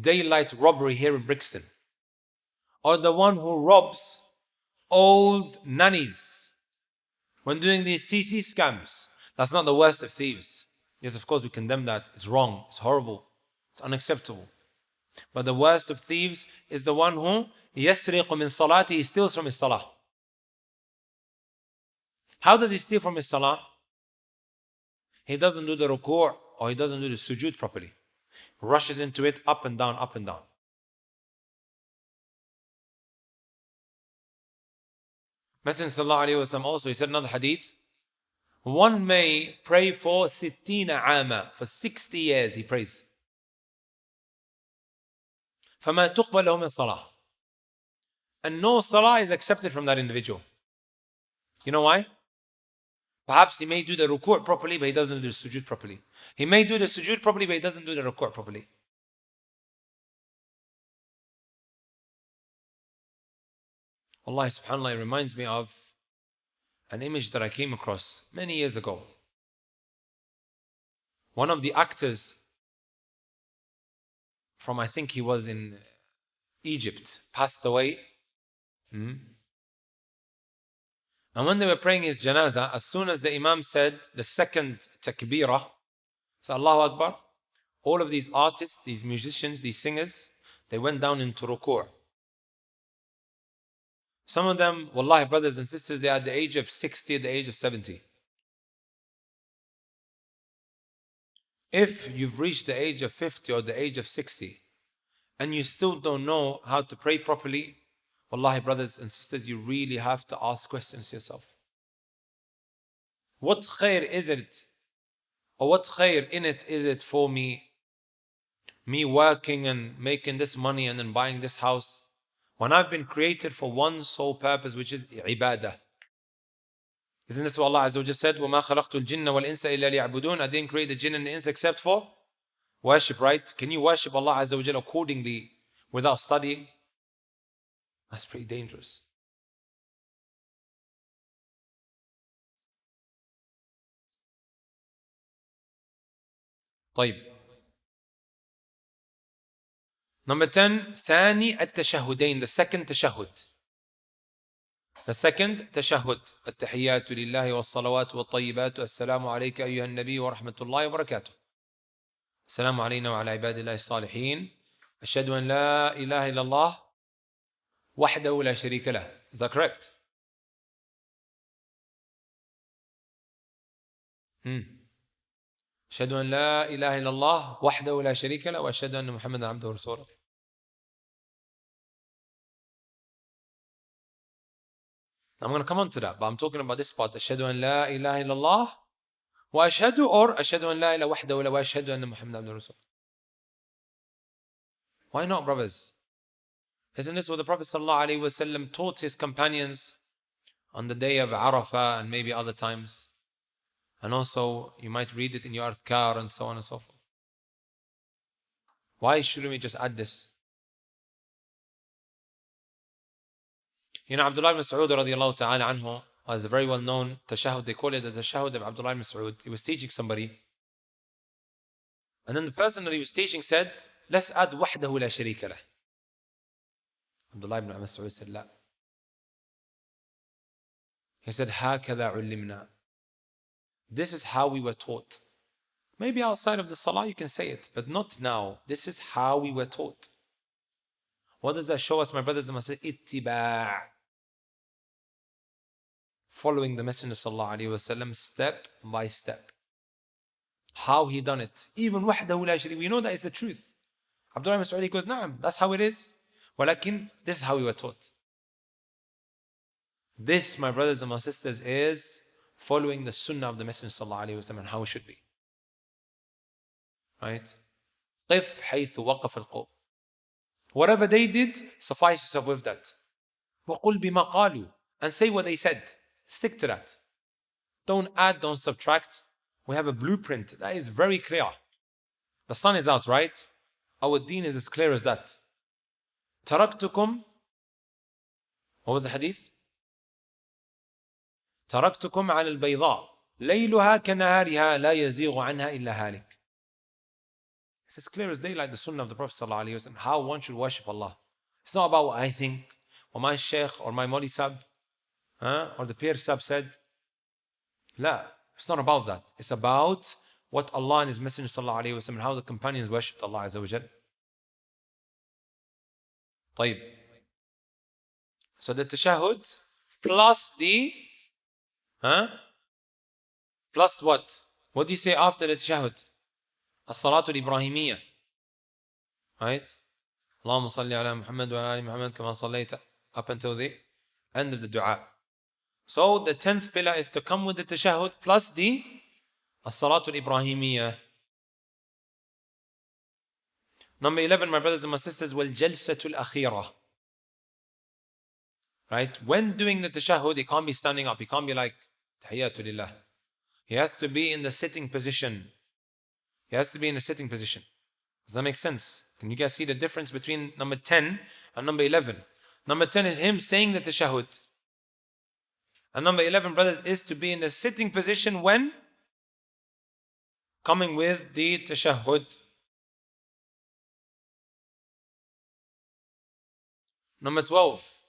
daylight robbery here in Brixton, or the one who robs old nannies when doing these CC scams. That's not the worst of thieves. Yes, of course we condemn that. It's wrong, it's horrible, it's unacceptable. But the worst of thieves is the one who يسرق من صلاته, he steals from his salah. How does he steal from his salah? He doesn't do the ruku' or he doesn't do the sujood properly. Rushes into it up and down, up and down. Messenger sallallahu alayhi wa sallam also, he said another hadith, one may pray for 60 عاما, for 60 years he prays. فما تقبل له من صلاة. And no salah is accepted from that individual. You know why? Perhaps he may do the ruku' properly, but he doesn't do the sujood properly. He may do the sujood properly, but he doesn't do the ruku' properly. Allah subhanAllah, it reminds me of an image that I came across many years ago. One of the actors from, I think he was in Egypt, passed away. And when they were praying his janazah, as soon as the Imam said the second takbirah, so Allahu Akbar, all of these artists, these musicians, these singers, they went down into ruku'. Some of them, wallahi, brothers and sisters, they are at the age of 60, at the age of 70. If you've reached the age of 50 or the age of 60, and you still don't know how to pray properly, wallahi, brothers and sisters, you really have to ask questions to yourself. What khair is it? Or what khair in it is it for me working and making this money and then buying this house, when I've been created for one sole purpose, which is ibadah? Isn't this what Allah Azza wa Jalla said? وَمَا خَلَقْتُ الْجِنَّ وَالْإِنسَ إِلَّا لِيَعْبُدُونَ. I didn't create the jinn and the ins except for worship, right? Can you worship Allah Azza wa Jalla accordingly without studying? That's pretty dangerous. طيب. Number 10, ثاني التشهدين, the second tashahhud. The second tashahhud. التحيات لله والصلوات والطيبات السلام عليك أيها النبي ورحمة الله وبركاته. السلام علينا وعلى عباد الله الصالحين. أشهد أن لا إله إلا الله وحده لا شريك له. Is that correct? أشهد أن لا إله إلا الله وحده لا شريك له وأشهد أن محمدا عبده ورسوله. I'm going to come on to that, but I'm talking about this part. أشهد أن لا إله إلا الله وأشهد, or أشهد أن لا إله وحده لا وأشهد أن محمدا عبده ورسوله. Why not, brothers? Isn't this what the Prophet ﷺ taught his companions on the day of Arafah and maybe other times? And also, you might read it in your adhkar and so on and so forth. Why shouldn't we just add this? You know, Abdullah ibn Mas'ud radiallahu ta'ala anhu was a very well known tashahhud. They call it the tashahhud of Abdullah ibn Mas'ud. He was teaching somebody. And then the person that he was teaching said, let's add wahdahu la sharika lah. Abdullah ibn Mas'ud said, لا. He said, هكذا علمنا. This is how we were taught. Maybe outside of the salah you can say it, but not now. This is how we were taught. What does that show us, my brothers and my sisters? Ittiba'. Following the Messenger sallallahu alaihi wasallam step by step. How he done it. Even wahdahu la sharika. We know that is the truth. Abdullah ibn Mas'ud goes, Naam, that's how it is. Walakin, this is how we were taught. This, my brothers and my sisters, is following the sunnah of the Messenger sallallahu alaihi wasallam and how it should be. Right? قف حيث وقف القوم. Whatever they did, suffice yourself with that. وقل بما قالوا. And say what they said. Stick to that. Don't add, don't subtract. We have a blueprint that is very clear. The sun is out, right? Our deen is as clear as that. تركتكم. What was the hadith? تركتكم على البيضاء ليلها كنهارها لا يزيغ عنها إلا هالك. It's as clear as day, like the sunnah of the Prophet ﷺ, how one should worship Allah. It's not about what I think, or my sheikh, or my Mawli Sab, or the Pir Sab said. La, it's not about that. It's about what Allah and His Messenger ﷺ, and how the companions worshipped Allah Azza wa Jal. طيب. So the tashahud plus the plus what? What do you say after the tashahud? الصلاة الإبراهيمية. Right? اللهم صل على محمد وعلى آل محمد كما صليت, up until the end of the dua. So the 10th pillar is to come with the tashahud plus the الصلاة الإبراهيمية. Number 11, my brothers and my sisters, والجلسة الأخيرة. Right? When doing the tashahud, he can't be standing up. He can't be like تحياتُ لله. He has to be in the sitting position. He has to be in a sitting position. Does that make sense? Can you guys see the difference between number 10 and number 11? Number 10 is him saying the tashahud. And number 11, brothers, is to be in the sitting position when coming with the tashahud. Number 12,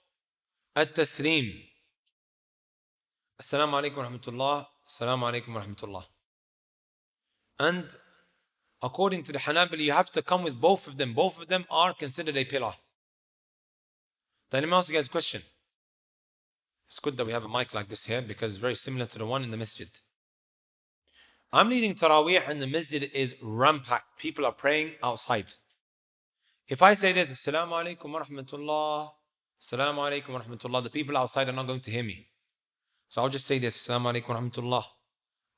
at-taslim. Assalamu alaikum wa rahmatullah. Assalamu alaikum wa rahmatullah. And according to the Hanabali, you have to come with both of them. Both of them are considered a pillar. Then let me ask you guys a question. It's good that we have a mic like this here because it's very similar to the one in the masjid. I'm leading Taraweeh and the masjid is rampacked. People are praying outside. If I say this, Assalamu alaikum wa rahmatullah, Assalamu alaikum wa rahmatullah, the people outside are not going to hear me. So I'll just say this, Assalamu alaikum wa rahmatullah,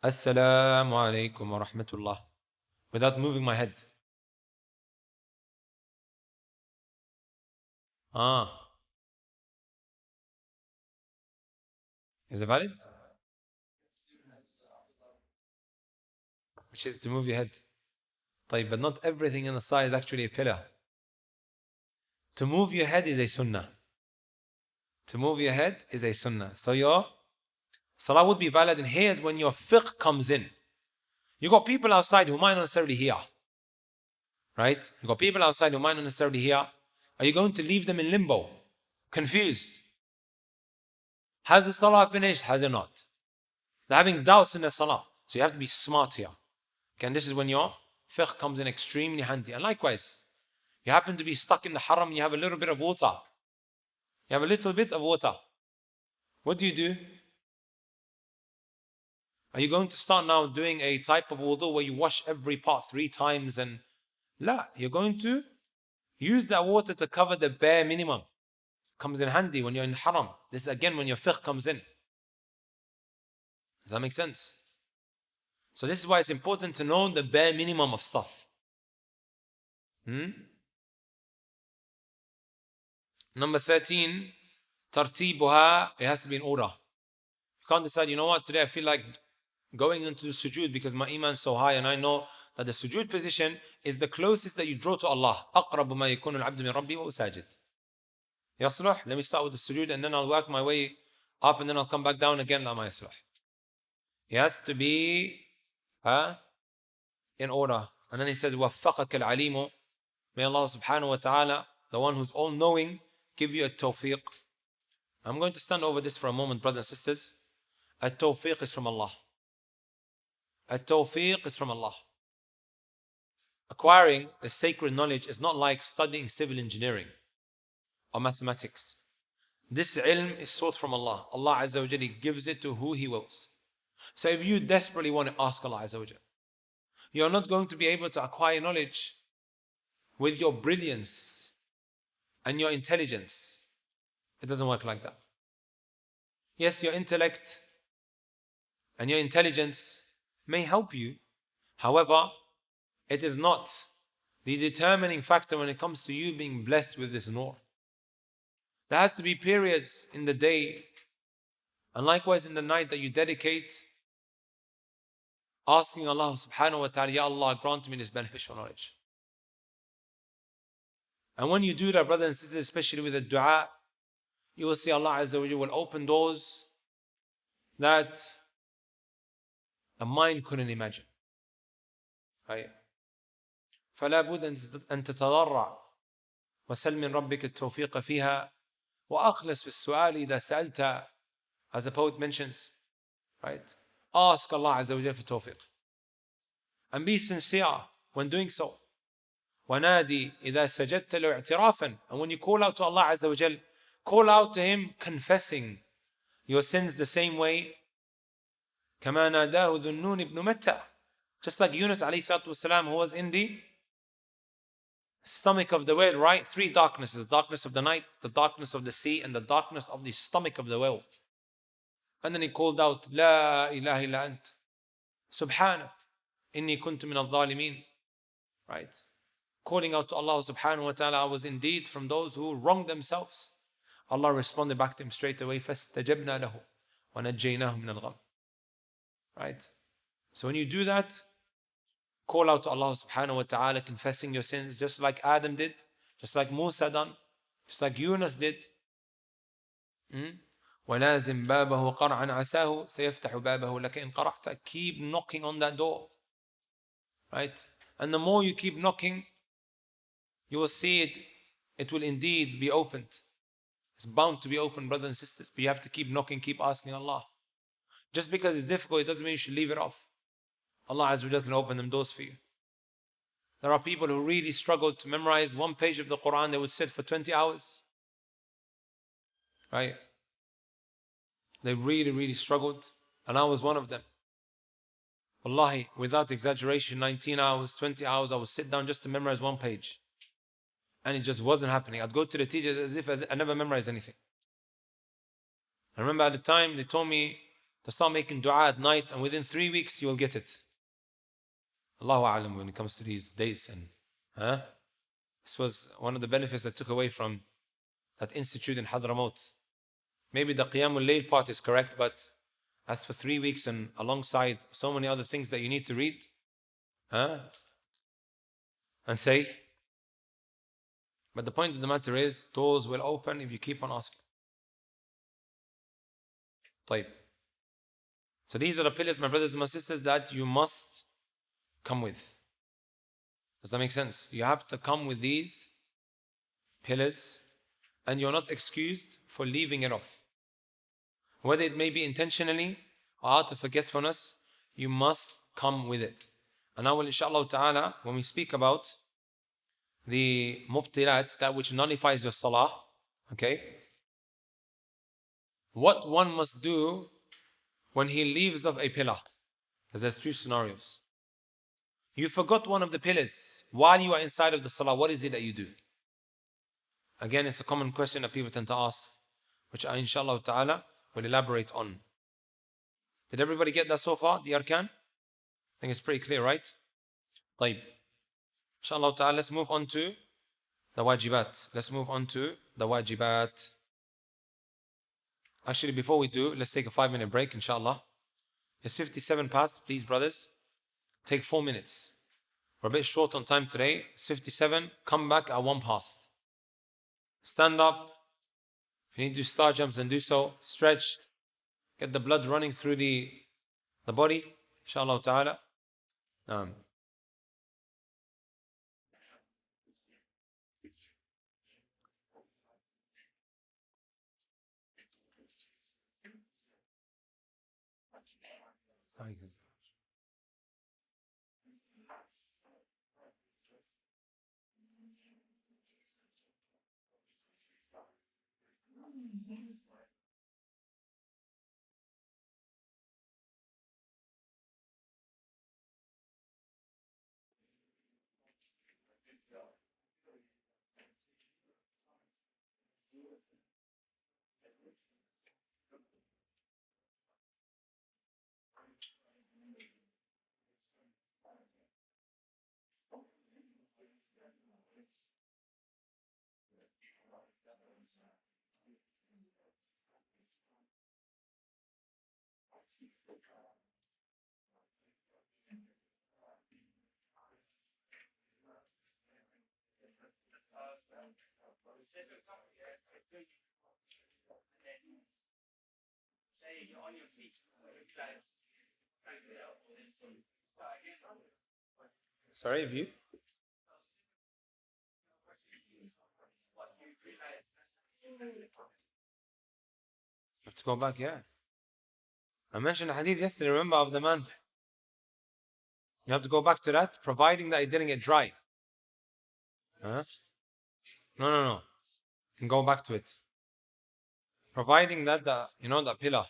Assalamu alaikum wa rahmatullah, without moving my head. Is it valid? Which is to move your head. But not everything in the salah is actually a pillar. To move your head is a sunnah. To move your head is a sunnah. So your salah would be valid, and here's when your fiqh comes in. You got people outside who might not necessarily hear. Right? You got people outside who might not necessarily hear. Are you going to leave them in limbo? Confused? Has the salah finished? Has it not? They're having doubts in the salah. So you have to be smart here. Okay, and this is when your fiqh comes in extremely handy. And likewise, you happen to be stuck in the haram and you have a little bit of water. You have a little bit of water. What do? Are you going to start now doing a type of wudu where you wash every part 3 times and la, you're going to use that water to cover the bare minimum. Comes in handy when you're in haram. This is again when your fiqh comes in. Does that make sense? So this is why it's important to know the bare minimum of stuff. Number 13, tartibuha, it has to be in order. You can't decide, you know what, today I feel like going into the sujood because my iman is so high and I know that the sujood position is the closest that you draw to Allah. أقرب ما يكون العبد من ربي وهو ساجد. يصلح? Let me start with the sujood and then I'll work my way up and then I'll come back down again. لا ما يصلح. It has to be in order. And then he says, وَفَّقَكَ الْعَلِيمُ. May Allah subhanahu wa ta'ala, the one who's all-knowing, give you a tawfiq. I'm going to stand over this for a moment, brothers and sisters. A tawfiq is from Allah. At-tawfiq is from Allah. Acquiring the sacred knowledge is not like studying civil engineering or mathematics. This ilm is sought from Allah. Allah Azza wa Jalla gives it to who He wills. So if you desperately want to ask Allah Azza wa Jalla, you're not going to be able to acquire knowledge with your brilliance and your intelligence. It doesn't work like that. Yes, your intellect and your intelligence may help you. However, it is not the determining factor when it comes to you being blessed with this nur. There has to be periods in the day and likewise in the night that you dedicate asking Allah subhanahu wa ta'ala, Ya Allah, grant me this beneficial knowledge. And when you do that, brothers and sisters, especially with the dua, you will see Allah Azza wa Jalla will open doors that the mind couldn't imagine. Right? فلا بد أن تتضرع وسل من ربك التوفيق فيها وأخلص في السؤال إذا سألت, as the poet mentions, right? Ask Allah Azza wa Jalla for tawfiq and be sincere when doing so. ونادي إذا سجدت له اعترافا, and when you call out to Allah Azza wa Jalla, call out to Him confessing your sins the same way. كما ناداه ذو النون ابن متى, just like Yunus alayhi salatu wasalam, who was in the stomach of the whale, right? Three darknesses: the darkness of the night, the darkness of the sea, and the darkness of the stomach of the whale. And then he called out, لا إله إلا أنت سبحانك إني كنت من الظالمين. Right? Calling out to Allah subhanahu wa ta'ala, I was indeed from those who wronged themselves. Allah responded back to him straight away, فَاسْتَجَبْنَا لَهُ وَنَجَّيْنَاهُ مِنَ الْغَمِّ. Right? So when you do that, call out to Allah subhanahu wa ta'ala, confessing your sins, just like Adam did, just like Musa done, just like Yunus did. وَلَازِمْ بَابَهُ قَرْعًا عَسَاهُ سَيَفْتَحُ بَابَهُ لَكَ إِنْ قَرَعْتَ. Keep knocking on that door. Right? And the more you keep knocking, you will see it will indeed be opened. It's bound to be open, brothers and sisters. But you have to keep knocking, keep asking Allah. Just because it's difficult, it doesn't mean you should leave it off. Allah Azza wa Jalla can open them doors for you. There are people who really struggled to memorize one page of the Quran. They would sit for 20 hours. Right? They really, really struggled. And I was one of them. Wallahi, without exaggeration, 19 hours, 20 hours, I would sit down just to memorize one page. And it just wasn't happening. I'd go to the teachers as if I never memorized anything. I remember at the time, they told me to start making dua at night, and within 3 weeks, you will get it. Allahu A'lam when it comes to these dates. And this was one of the benefits I took away from that institute in Hadramaut. Maybe the Qiyamul Layl part is correct, but as for 3 weeks and alongside so many other things that you need to read and say. But the point of the matter is, doors will open if you keep on asking. طيب. So these are the pillars, my brothers and my sisters, that you must come with. Does that make sense? You have to come with these pillars, and you're not excused for leaving it off. Whether it may be intentionally or out of forgetfulness, you must come with it. And I will, inshallah ta'ala, when we speak about the mubtilat, that which nullifies your salah, okay, what one must do when he leaves off a pillar. Because there's two scenarios. You forgot one of the pillars while you are inside of the salah. What is it that you do? Again, it's a common question that people tend to ask, which I, inshallah ta'ala, will elaborate on. Did everybody get that so far? The arkan? I think it's pretty clear, right? طيب. Inshallah ta'ala, let's move on to the wajibat. Let's move on to the wajibat. Actually, before we do, let's take a 5-minute break, inshallah. It's 57 past. Please, brothers, take 4 minutes. We're a bit short on time today. It's 57. Come back at 1 past. Stand up. If you need to do star jumps, then do so. Stretch. Get the blood running through the body. Inshallah ta'ala. Sorry, if you have to go back, yeah. I mentioned a hadith yesterday, remember, of the man. You have to go back to that, providing that it didn't get dry. Huh? No. You can go back to it. Providing that that pillar.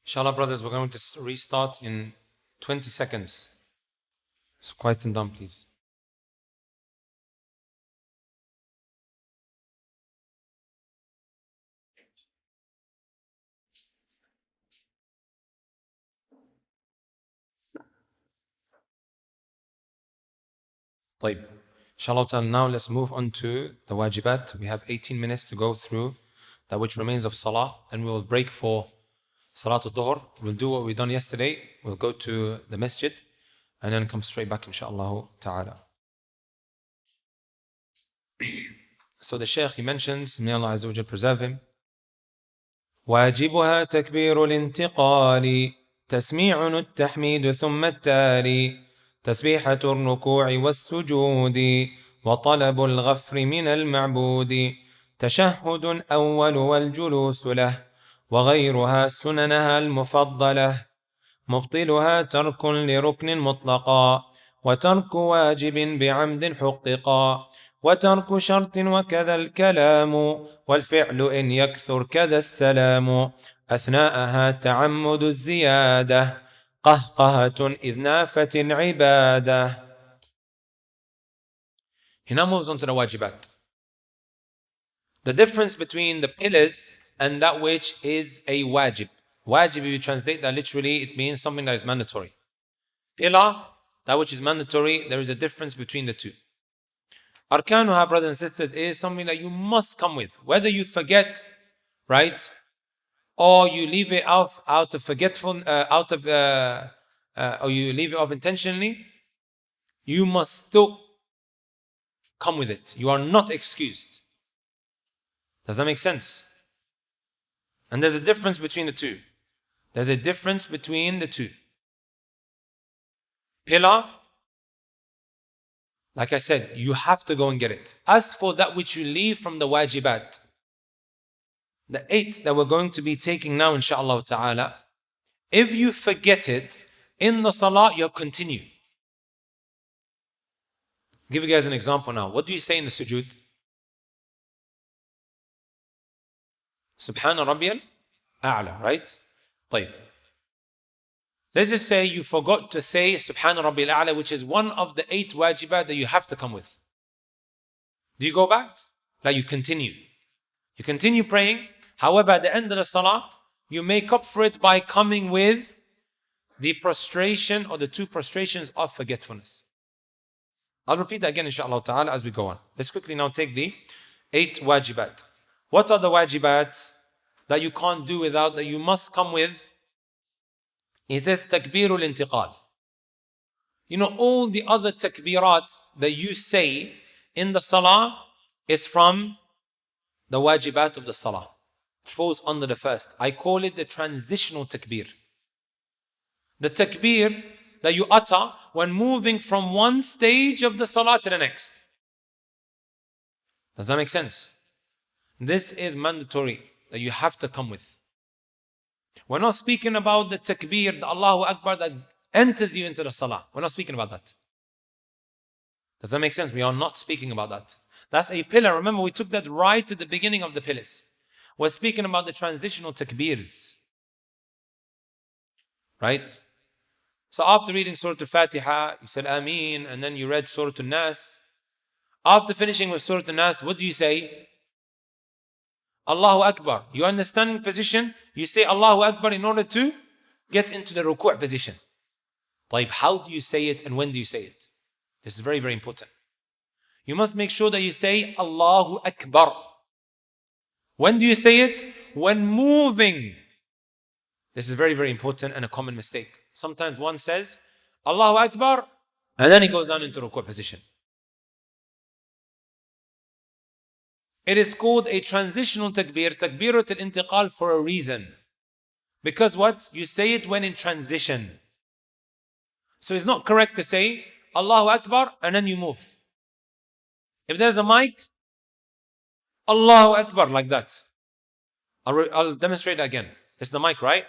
Inshallah, brothers, we're going to restart in 20 seconds. So quieten down, please. طيب. Inshallah, now let's move on to the wajibat. We have 18 minutes to go through that which remains of salah, and we will break for Salatul Dhuhr. We'll do what we done yesterday. We'll go to the masjid and then come straight back, inshallah ta'ala. So the Shaykh, he mentions, may Allah Azza wa Jal preserve him, واجبها تكبير الانتقال تسميع التحميد ثم التالي تسبيحة الركوع والسجود وطلب الغفر من المعبود تشهد أول والجلوس له وغيرها سننها المفضلة مبطلها ترك لركن مطلقا وترك واجب بعمد حققا وترك شرط وكذا الكلام والفعل إن يكثر كذا السلام أثناءها تعمد الزيادة قهقهة إذ نافت العبادة. He now moves on to the wajibat. The difference between the pillars and that which is a wajib. Wajib, if you translate that literally, it means something that is mandatory. Pillar, that which is mandatory, there is a difference between the two. Arkanuha, brothers and sisters, is something that you must come with. Whether you forget, right, or you leave it off out of forgetful, or you leave it off intentionally, you must still come with it. You are not excused. Does that make sense? And there's a difference between the two. There's a difference between the two. Pillar, like I said, you have to go and get it. As for that which you leave from the wajibat, the 8 that we're going to be taking now, inshaAllah ta'ala, if you forget it in the salah, you continue. I'll give you guys an example now. What do you say in the sujood? Subhana Rabbiyal A'la, right? طيب. Let's just say you forgot to say Subhana Rabbiyal A'la, which is one of the 8 wajibat that you have to come with. Do you go back? Like you continue. You continue praying. However, at the end of the salah, you make up for it by coming with the prostration or the 2 prostrations of forgetfulness. I'll repeat that again, inshaAllah ta'ala, as we go on. Let's quickly now take the 8 wajibat. What are the wajibat that you can't do without, that you must come with? He says, takbirul intiqal. You know, all the other takbirat that you say in the salah is from the wajibat of the salah. It falls under the first. I call it the transitional takbir. The takbir that you utter when moving from one stage of the salah to the next. Does that make sense? This is mandatory that you have to come with. We're not speaking about the takbir, the Allahu Akbar that enters you into the salah. We're not speaking about that. Does that make sense? We are not speaking about that. That's a pillar. Remember, we took that right at the beginning of the pillars. We're speaking about the transitional takbirs. Right? So after reading Surah Al-Fatiha, you said Ameen, and then you read Surah Al-Nas. After finishing with Surah Al-Nas, what do you say? Allahu Akbar. You are in the standing position, you say Allahu Akbar in order to get into the ruku' position. طيب, how do you say it and when do you say it? This is very, very important. You must make sure that you say Allahu Akbar. When do you say it? When moving. This is very, very important and a common mistake. Sometimes one says Allahu Akbar and then he goes down into ruku' position. It is called a transitional takbir, takbirat al-intiqal, for a reason. Because what? You say it when in transition. So it's not correct to say Allahu Akbar and then you move. If there's a mic, Allahu Akbar, like that. I'll demonstrate that again. It's the mic, right?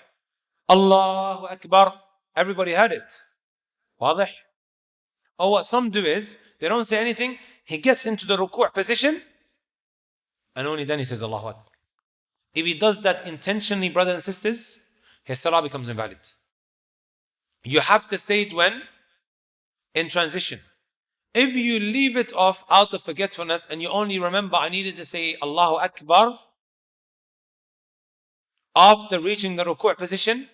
Allahu Akbar. Everybody heard it. واضح? Or what some do is, they don't say anything. He gets into the ruku' position and only then he says Allahu Akbar. If he does that intentionally, brothers and sisters, his salah becomes invalid. You have to say it when? In transition. If you leave it off out of forgetfulness and you only remember, I needed to say Allahu Akbar after reaching the ruku' position,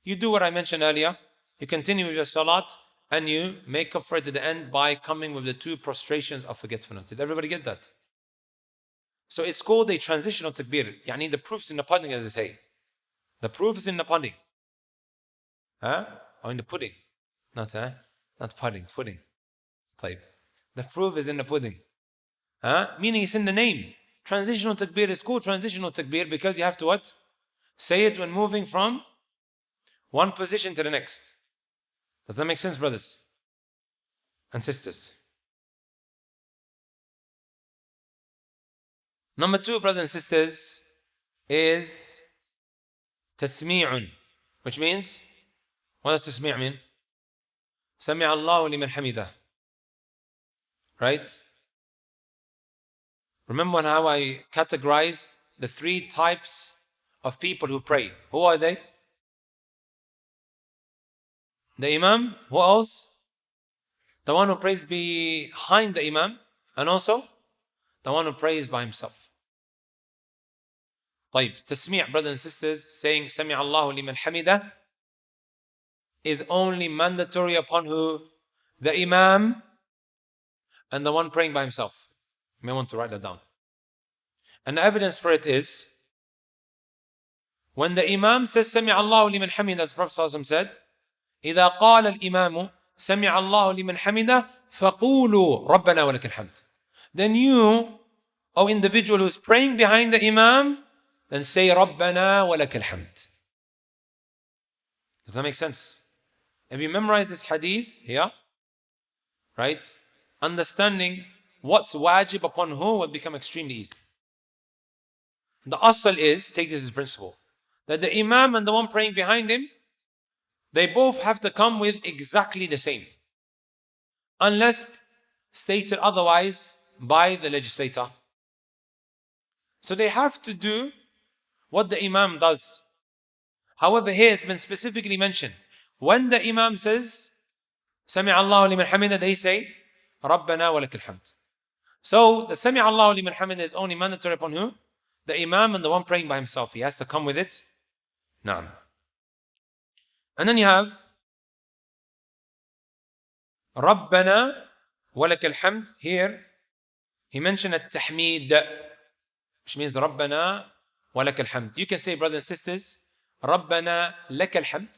you do what I mentioned earlier. You continue with your salat and you make up for it at the end by coming with the 2 prostrations of forgetfulness. Did everybody get that? So it's called a transitional takbir. Yani the proof's in the pudding, as they say. The proof is in the pudding. Huh? Or in the pudding. Not pudding, pudding. Type. The proof is in the pudding. Meaning it's in the name. Transitional takbir is called transitional takbir because you have to what? Say it when moving from one position to the next. Does that make sense, brothers and sisters? Number 2, brothers and sisters, is tasmi'un, which means, what does tasmi' mean? Sami' Allahu liman hamidah. Right? Remember how I categorized the 3 types of people who pray? Who are they? The Imam. Who else? The one who prays behind the Imam, and also the one who prays by himself. طيب, tasmi', brothers and sisters, saying Sami' Allahu liman hamidah is only mandatory upon who? The Imam and the one praying by himself. You may want to write that down. And the evidence for it is when the Imam says Sami' Allahu liman hamidah, as Prophet ﷺ said, إذا قال الإمام سمع الله لمن حمده فقولوا ربنا ولك الحمد. Then you, O individual who's praying behind the Imam, then say ربنا ولك الحمد. Does that make sense? If you memorize this hadith here, right, understanding what's wajib upon who will become extremely easy. The asl is, take this as principle, that the Imam and the one praying behind him, they both have to come with exactly the same, unless stated otherwise by the legislator. So they have to do what the Imam does. However, here it's been specifically mentioned, when the Imam says Sami' Allahu liman hamidah, they say Rabbana wa lakal hamd. So the Sami' Allahu liman hamidah is only mandatory upon who? The Imam and the one praying by himself. He has to come with it. Naam. And then you have Rabbana wa lakal hamd. Here he mentioned at-tahmeed, which means Rabbana wa lakal hamd. You can say, brothers and sisters, Rabbana lakal hamd,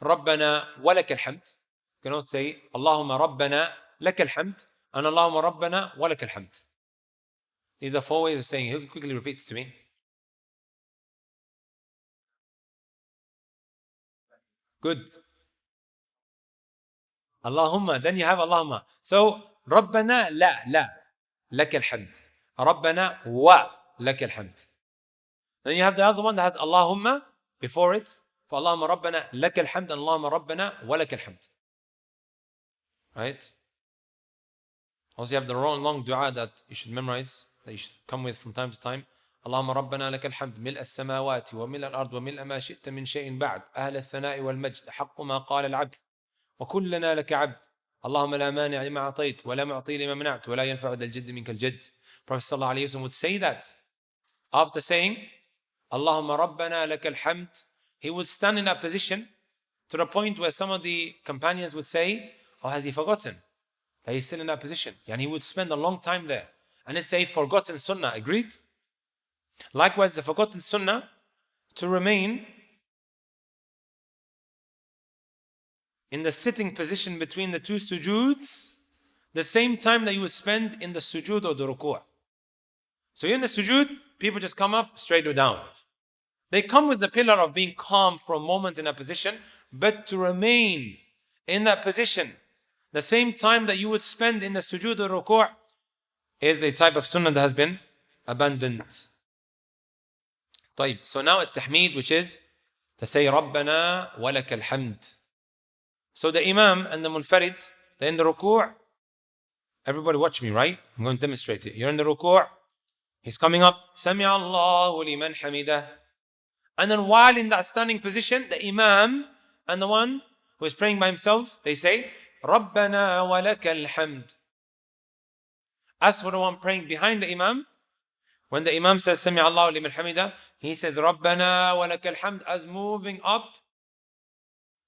Rabbana wa lakal hamd. You can also say Allahumma Rabbana lakal hamd and Allahumma Rabbana wa lakal hamd. These are 4 ways of saying it. Quickly repeat it to me. Good. Allahumma. Then you have Allahumma. So Rabbana la lakal hamd. Rabbana wa lakal hamd. Then you have the other one that has Allahumma before it. For Allahumma Rabbana lakal hamd and Allahumma Rabbana wa lakal hamd. Right? Also you have the long dua that you should memorize, that you should come with from time to time. اللهم ربنا لك الحمد ملء السماوات وملء الأرض وملء ما شئت من شيء بعد أهل الثناء والمجد حق ما قال العبد وكلنا لك عبد اللهم لا مانع لما أعطيت ولا معطي لما منعت ولا ينفع ذا الجد منك الجد. Prophet صلى الله عليه وسلم would say that after saying اللهم ربنا لك الحمد, he would stand in that position to the point where some of the companions would say, oh, has he forgotten that he's still in that position? And he would spend a long time there. And it's a forgotten sunnah. Agreed? Likewise, the forgotten sunnah to remain in the sitting position between the 2 sujoods the same time that you would spend in the sujood or the ruku'. So in the sujood, people just come up straight or down. They come with the pillar of being calm for a moment in a position, but to remain in that position the same time that you would spend in the sujood or ruku' is a type of sunnah that has been abandoned. طيب, so now at-tahmeed, which is to say Rabbana wa lakal hamd. So the Imam and the Munfarid, they're in the ruku'. Everybody watch me, right? I'm going to demonstrate it. You're in the ruku'. He's coming up. Sami' Allahu liman hamidah. And then while in that standing position, the Imam and the one who is praying by himself, they say Rabbana wa lakal hamd. As for the one praying behind the Imam, when the Imam says Sami' Allahu liman hamidah, he says Rabbana wa lakal hamd as moving up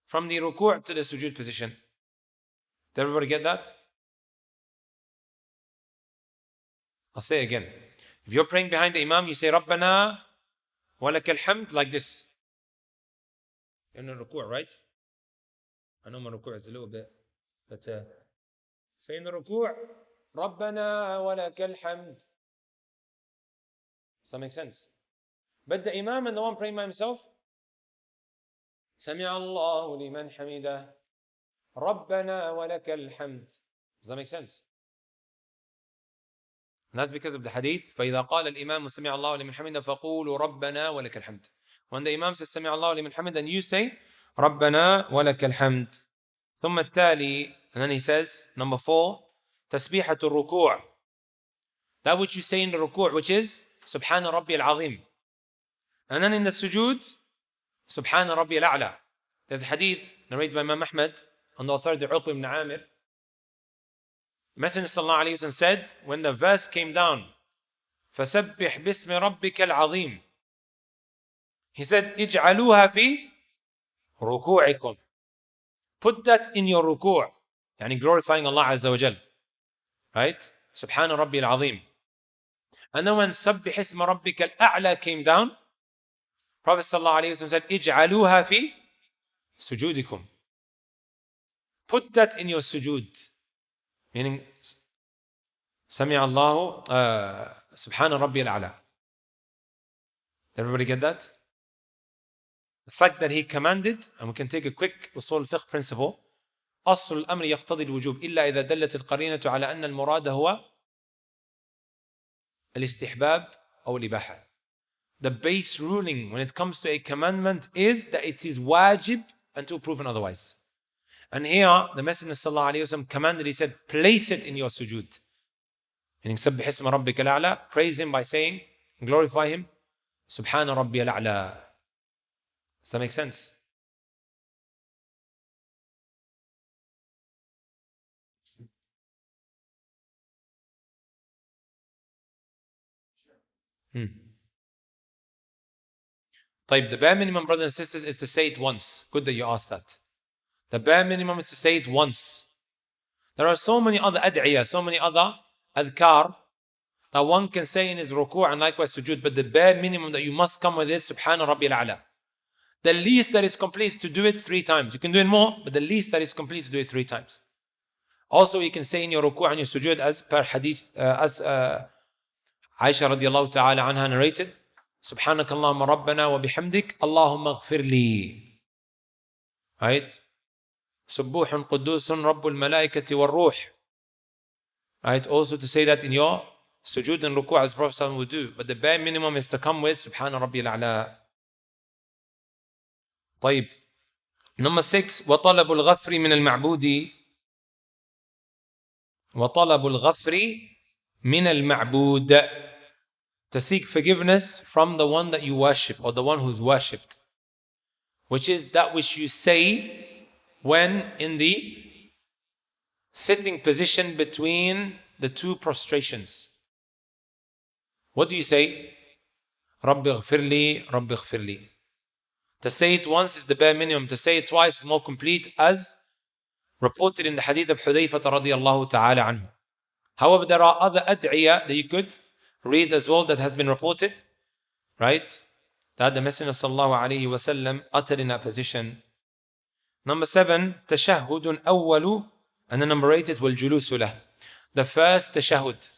from the ruku' to the sujood position. Did everybody get that? I'll say it again. If you're praying behind the Imam, you say Rabbana wa lakal hamd like this. You're in the ruku', right? I know my ruku' is a little bit, but say in the ruku', ربنا ولك الحمد. Does that make sense? But the Imam and the one praying by himself, سمع الله لمن حمده ربنا ولك الحمد. Does that make sense? And that's because of the hadith. فإذا قال الإمام سمع الله لمن حمده فقولوا ربنا ولك الحمد. When the Imam says سمع الله لمن حمده, then you say ربنا ولك الحمد. ثم التالي, and then he says, number 4, تسبيحة الركوع. That which you say in the ruku', which is سبحان ربي العظيم. And then in the sujood, سبحان ربي الأعلى. There's a hadith narrated by Imam Ahmad on the authority of Uqba ibn Amir. Messenger sallallahu alayhi wa sallam said, when the verse came down, فَسَبِّحْ بِاسْمِ رَبِّكَ الْعَظِيمِ, he said, اجعلوها في ركوعكم. Put that in your ruku', يعني glorifying Allah Azza wa Jal. Right? سبحان ربي العظيم. And then when سبح اسم ربك الأعلى came down, Prophet sallallahu alayhi wa sallam said, اجعلوها في سجودكم. Put that in your sujood. Meaning, سمع الله سبحان ربي الأعلى. Everybody get that? The fact that he commanded, and we can take a quick usul fiqh principle, أصل الأمر يقتضي الوجوب إلا إذا دلت القرينة على أن المراد هو الاستحباب أو الإباحة. The base ruling when it comes to a commandment is that it is wajib until proven otherwise. And here the Messenger sallallahu alayhi wa sallam commanded, he said, place it in your sujood. Meaning, سبح اسم ربك الأعلى, praise him by saying, glorify him, سبحان ربي الأعلى. Does that make sense? The bare minimum, brothers and sisters, is to say it once. Good that you asked that. The bare minimum is to say it once. There are so many other ad'iyah, so many other adhkar that one can say in his ruku' and likewise sujood, but the bare minimum that you must come with is Subhana Rabbil A'la. The least that is complete is to do it 3 times. You can do it more, but the least that is complete is to do it 3 times. Also, you can say in your ruku' and your sujood as per hadith, as Aisha radiallahu ta'ala anha narrated, سبحانك اللهم ربنا وبحمدك اللهم اغفر لي. Right? سبوح قدوس رب الملائكة والروح. Right? Also to say that in your sujood and ruku' as Prophet ﷺ would do. But the bare minimum is to come with سبحان ربي الأعلى. Number 6, وطلب الغفر من المعبود. وطلب الغفر من المعبود. To seek forgiveness from the one that you worship or the one who's worshipped, which is that which you say when in the sitting position between the 2 prostrations. What do you say? رَبِّ اغْفِرْ لِي رَبِّ اغْفِرْ لِي. To say it once is the bare minimum. To say it twice is more complete, as reported in the hadith of Hudayfah radiyallahu ta'ala anhu. However, there are other ad'iyah that you could read as well that has been reported, right? That the Messenger sallallahu alayhi wa sallam uttered in that position. Number 7, تشهد أول, and then number 8 is والجلوس له. The first tashahud.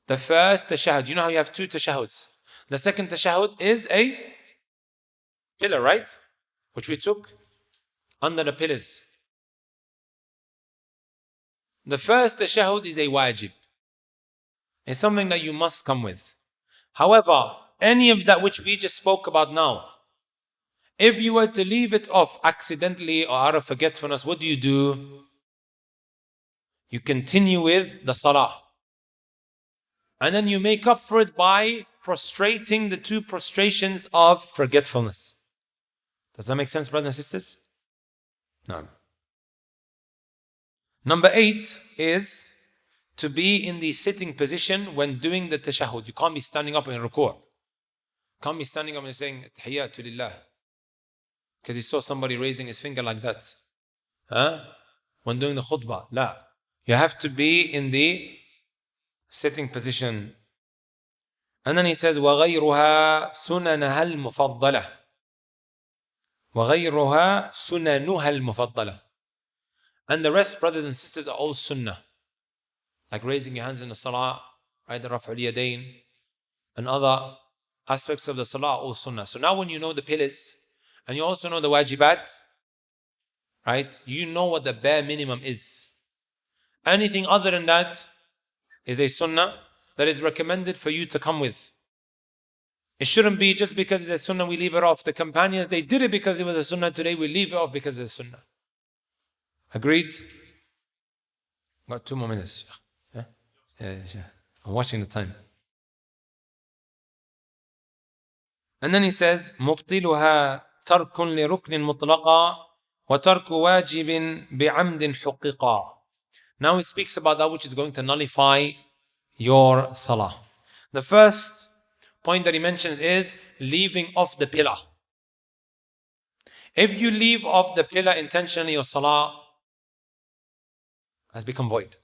The first tashahud. You know how you have 2 tashahuds. The second tashahud is a pillar, right? Which we took under the pillars. The first tashahud is a wajib. It's something that you must come with. However, any of that which we just spoke about now, if you were to leave it off accidentally or out of forgetfulness, what do? You continue with the salah. And then you make up for it by prostrating the 2 prostrations of forgetfulness. Does that make sense, brothers and sisters? No. Number 8 is to be in the sitting position when doing the tashahud. You can't be standing up in ruku'. Can't be standing up and saying tahiyyatu lillah, because he saw somebody raising his finger like that. When doing the khutbah. La. You have to be in the sitting position. And then he says وَغَيْرُهَا سُنَنَهَا الْمُفَضَّلَةِ. وَغَيْرُهَا سُنَنُهَا الْمُفَضَّلَةِ. And the rest, brothers and sisters, are all sunnah. like raising your hands in the salah, right, the raf'ul yadayn, and other aspects of the salah, all sunnah. So now when you know the pillars, and you also know the wajibat, right, you know what the bare minimum is. Anything other than that is a sunnah that is recommended for you to come with. It shouldn't be just because it's a sunnah we leave it off. The companions, they did it because it was a sunnah. Today we leave it off because it's a sunnah. Agreed? Got 2 more minutes. Yeah? Yeah. I'm watching the time. And then he says, مبطلها ترك لركن مطلقا وترك واجب بعمد حققا. Now he speaks about that which is going to nullify your salah. The first point that he mentions is leaving off the pillar. If you leave off the pillar intentionally, your salah has become void.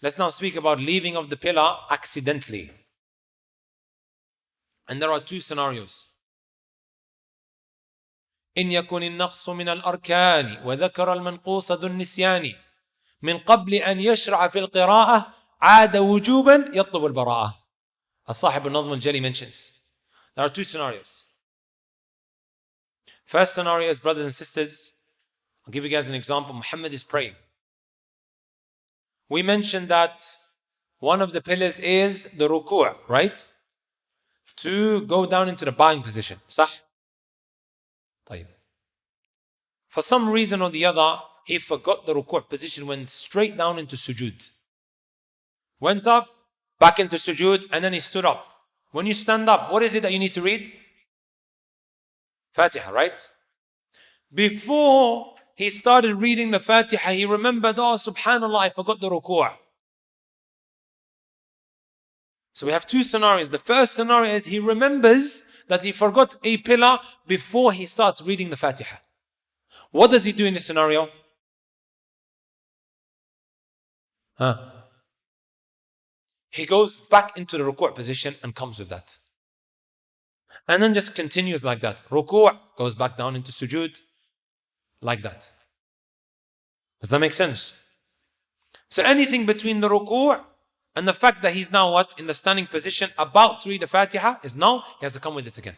Let's now speak about leaving off the pillar accidentally. And there are 2 scenarios. إن يكن النقص من الأركان وذكر المنقوص ذو النسيان من قبل أن يشرع في القراءة عاد وجوبا يطلب البراءة. الصاحب النظم الجلي mentions there are 2 scenarios. First scenario is, brothers and sisters, I'll give you guys an example. Muhammad is praying. We mentioned that one of the pillars is the ruku', right? To go down into the bowing position. صح? طيب. For some reason or the other, he forgot the ruku' position, went straight down into sujood. Went up, back into sujood, and then he stood up. When you stand up, what is it that you need to read? Fatiha, right? Before he started reading the Fatiha, he remembered, oh, subhanallah, I forgot the ruku'. So we have 2 scenarios. The first scenario is he remembers that he forgot a pillar before he starts reading the Fatiha. What does he do in this scenario? He goes back into the ruku' position and comes with that. And then just continues like that. Ruku' goes back down into sujood, like that. Does that make sense? So anything between the ruku' and the fact that he's now what? In the standing position, about to read the Fatiha, is now, he has to come with it again.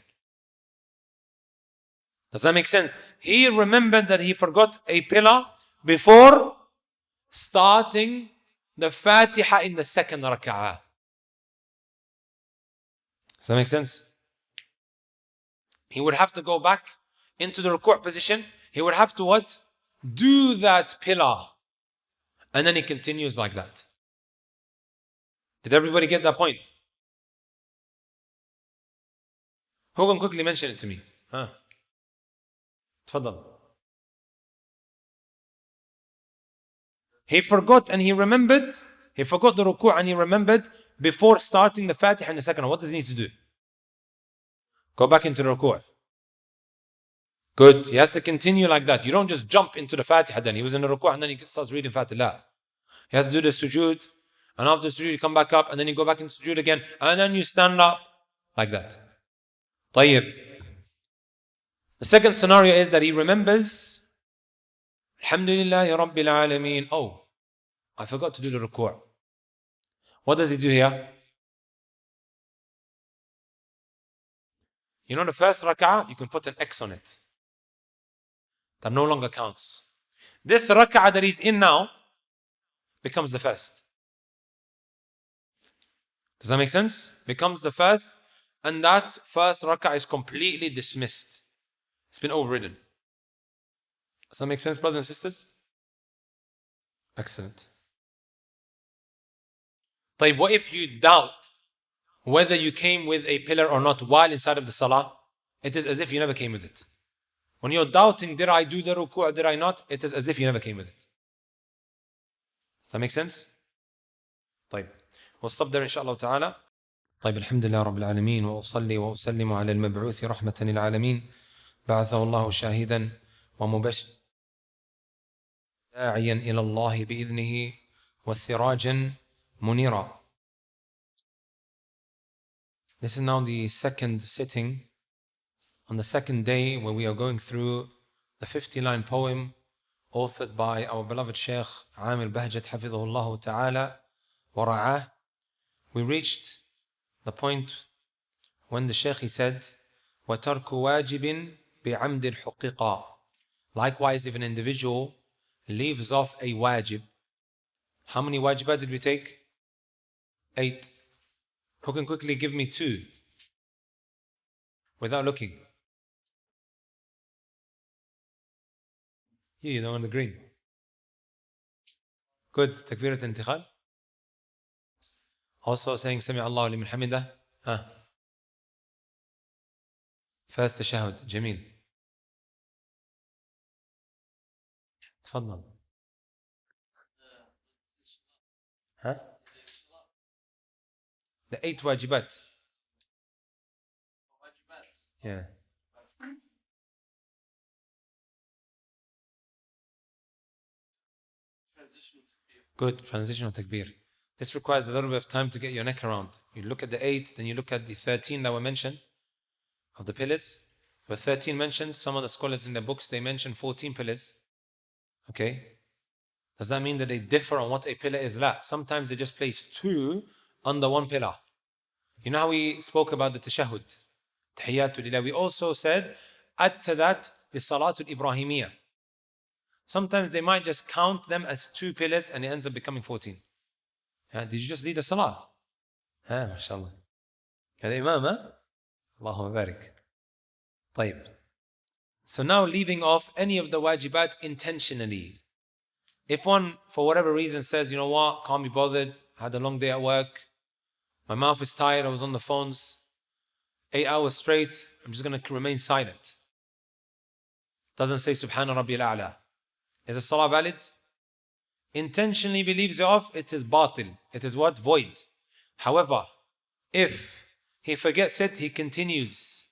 Does that make sense? He remembered that he forgot a pillar before starting the Fatiha in the second rak'ah. Does that make sense? He would have to go back into the ruku' position. He would have to what? Do that pillar. And then he continues like that. Did everybody get that point? Who can quickly mention it to me? تفضل. He forgot and he remembered. He forgot the ruku' and he remembered before starting the Fatiha in the second. What does he need to do? Go back into the ruku'. Good. He has to continue like that. You don't just jump into the Fatiha then. He was in the ruku' and then he starts reading Fatiha. He has to do the sujood. And after the sujood you come back up and then you go back into sujood again. And then you stand up like that. طيب. The second scenario is that he remembers, Alhamdulillahi Rabbil Alameen. Oh, I forgot to do the ruku'. What does he do here? You know the first rak'ah, you can put an X on it. That no longer counts. This rak'ah that he's in now becomes the first. Does that make sense? Becomes the first, and that first rak'ah is completely dismissed. It's been overridden. Does that make sense, brothers and sisters? Excellent. طيب, what if you doubt whether you came with a pillar or not while inside of the salah? It is as if you never came with it. When you're doubting, did I do the ruku' or did I not? It is as if you never came with it. Does that make sense? طيب, we'll stop there inshallah ta'ala. طيب, الحمد لله رب العالمين وأصلي وأسلم على المبعوث رحمة للعالمين بعثه الله شاهدا ومبشرا داعيا إلى الله بإذنه وسراجا منيرا. This is now the second sitting on the second day where we are going through the 50-line poem authored by our beloved Shaykh Amir Bahjat Hafidhahullah Ta'ala ورعاه. We reached the point when the Shaykh he said, وَتَرْكُ وَاجِبٍ بِعَمْدِ الْحُقِّقَى. Likewise, if an individual leaves off a wajib. How many wajibat did we take? 8. Who can quickly give me 2? Without looking. You know, on the green. Good. Takbirat intikhal. Also saying Sami Allahu liman hamidah. First tashahhud. Jameel. تفضل. The 8 wajibat. Yeah. Good. Transitional takbir. This requires a little bit of time to get your neck around. You look at the 8, then you look at the 13 that were mentioned of the pillars. There were 13 mentioned. Some of the scholars in their books, they mention 14 pillars. Okay. Does that mean that they differ on what a pillar is? La. Sometimes they just place 2 under 1 pillar. You know how we spoke about the tashahhud? Tahiyyatu lillah. We also said, add to that the salatul Ibrahimiyya. Sometimes they might just count them as 2 pillars and it ends up becoming 14. Did you just lead the salah? MashaAllah. Ya the Imam, Allahumma barik. طيب. So now leaving off any of the wajibat intentionally. If one, for whatever reason, says, you know what, can't be bothered, had a long day at work, my mouth is tired, I was on the phones, 8 hours straight, I'm just going to remain silent. Doesn't say Subhana Rabbil A'la. Is the salah valid? Intentionally if he leaves it off, it is batil. It is what? Void. However, if he forgets it, he continues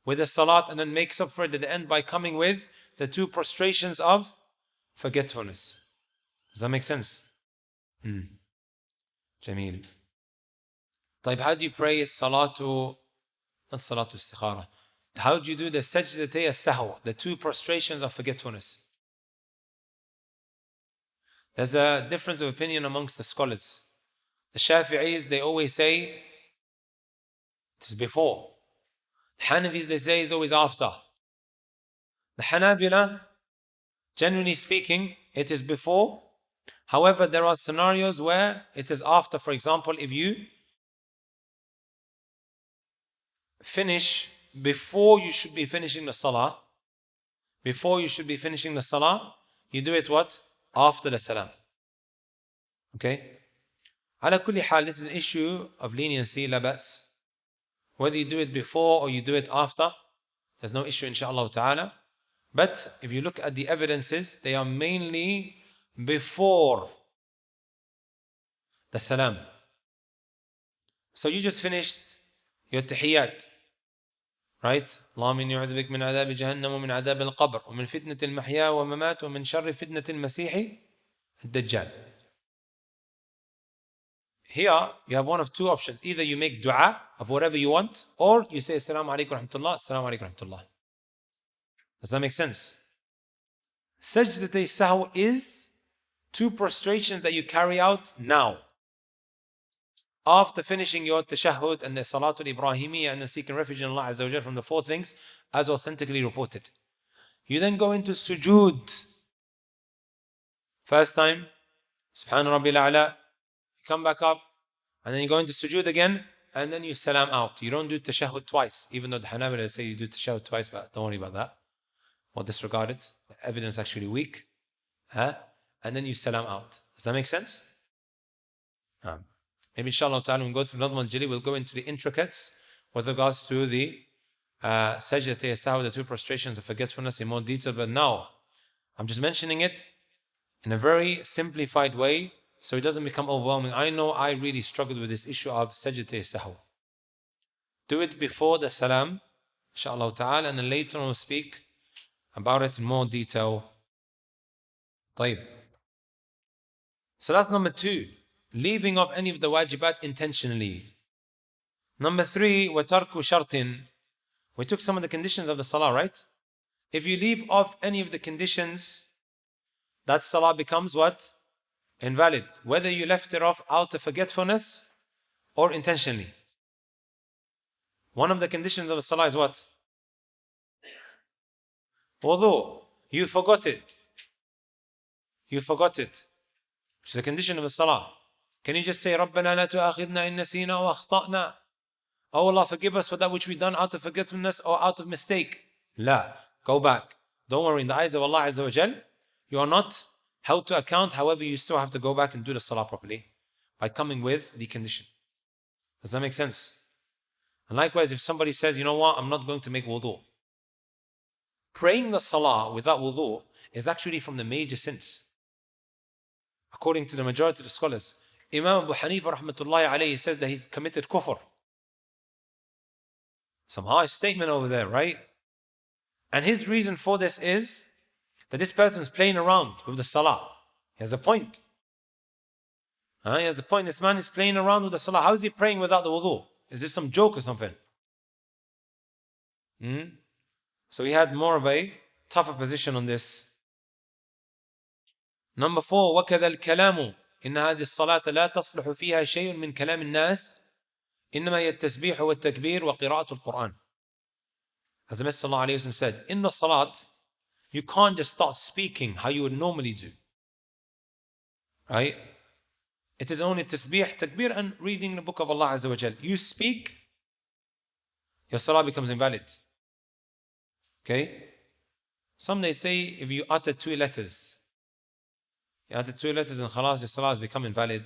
with the salat and then makes up for it at the end by coming with the 2 prostrations of forgetfulness. Does that make sense? Jameel. طيب, how do you pray salatu, not salatu istikhara? How do you do the sajdatay as-sahw, the 2 prostrations of forgetfulness? There's a difference of opinion amongst the scholars. The Shafi'is, they always say it is before. The Hanafis, they say it's always after. The Hanabila, generally speaking, it is before. However, there are scenarios where it is after. For example, if you finish before you should be finishing the salah, you do it what? After the salam. Okay? Ala kulli hal, this is an issue of leniency, la ba's. Whether you do it before or you do it after, there's no issue inshaAllah ta'ala. But if you look at the evidences, they are mainly before the salam. So you just finished your tahiyyat. Right? اللهم إني أعوذ بك من عذاب جهنم ومن عذاب القبر ومن فتنة المحيا والممات ومن شر فتنة المسيح الدجال. Here you have one of 2 options. Either you make dua of whatever you want, or you say Assalamu alaikum wa rahmatullah, Assalamu alaikum wa rahmatullah. Does that make sense? Sajdatay sahw is 2 prostrations that you carry out now. After finishing your tashahhud and the salatul Ibrahimiyya and then seeking refuge in Allah Azza wa Jal from the 4 things as authentically reported. You then go into sujood. First time, Subhana Rabbil A'la, you come back up, and then you go into sujood again, and then you salam out. You don't do tashahhud twice, even though the Hanabila say you do tashahhud twice, but don't worry about that. Or disregard it. The evidence is actually weak. And then you salam out. Does that make sense? Maybe inshallah ta'ala, when we go through Nadm al-Jali, we'll go into the intricates with regards to the sajdatay as-sahw, the 2 prostrations of forgetfulness in more detail. But now, I'm just mentioning it in a very simplified way so it doesn't become overwhelming. I know I really struggled with this issue of sajdatay as-sahw. Do it before the salam, inshallah ta'ala, and then later on we'll speak about it in more detail. طيب. So that's number 2. Leaving of any of the wajibat intentionally. Number 3, وَتَرْكُ شَرْطٍ. We took some of the conditions of the salah, right? If you leave off any of the conditions, that salah becomes what? invalid, whether you left it off out of forgetfulness or intentionally. One of the conditions of the salah is what? Wudu. You forgot it. You forgot it. Which is a condition of the salah. Can you just say, رَبَّنَا لَا تُؤَاخِذْنَا إِن نَسِينَا وَأَخْطَأْنَا? Oh Allah, forgive us for that which we done out of forgetfulness or out of mistake. La. Go back. Don't worry, in the eyes of Allah Azza wa Jal, you are not held to account. However, you still have to go back and do the salah properly by coming with the condition. Does that make sense? And likewise, if somebody says, you know what, I'm not going to make wudu. Praying the salah without wudu is actually from the major sins. According to the majority of the scholars, Imam Abu Hanifa rahmatullahi alayhi says that he's committed kufr. Some high statement over there, right? And his reason for this is that this person's playing around with the salah. He has a point. He has a point. This man is playing around with the salah. How is he praying without the wudu? Is this some joke or something? So he had more of a tougher position on this. Number 4, وَكَذَا الْكَلَامُ إِنَّ هَذِهِ الصَّلَاةَ لَا تَصْلُحُ فِيهَا شَيْءٌ مِنْ كَلَامِ النَّاسِ إِنَّمَا هِيَ التَّسْبِيحُ وَالتَّكْبِيرُ وَقِرَاءَةُ الْقُرْآنِ. As the Messenger ﷺ said, in the salat, you can't just start speaking how you would normally do. Right? It is only tasbih, takbir, and reading the book of Allah Azza wa Jal. You speak, your salah becomes invalid. Okay? Some they say if you utter 2 letters, you utter 2 letters and khalas, your salah has become invalid.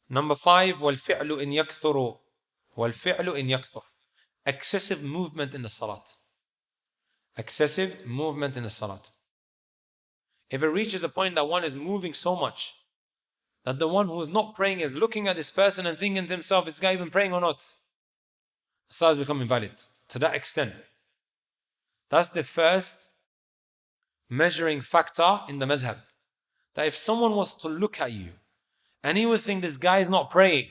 Number 5, وَالْفِعْلُ إِنْ يَكْثُرُ وَالْفِعْلُ إِنْ يَكْثُرُ. Excessive movement in the salat. Excessive movement in the salat. If it reaches a point that one is moving so much that the one who is not praying is looking at this person and thinking to himself, is this guy even praying or not? The salah has become invalid to that extent. That's the first measuring factor in the madhab. That if someone was to look at you and he would think this guy is not praying,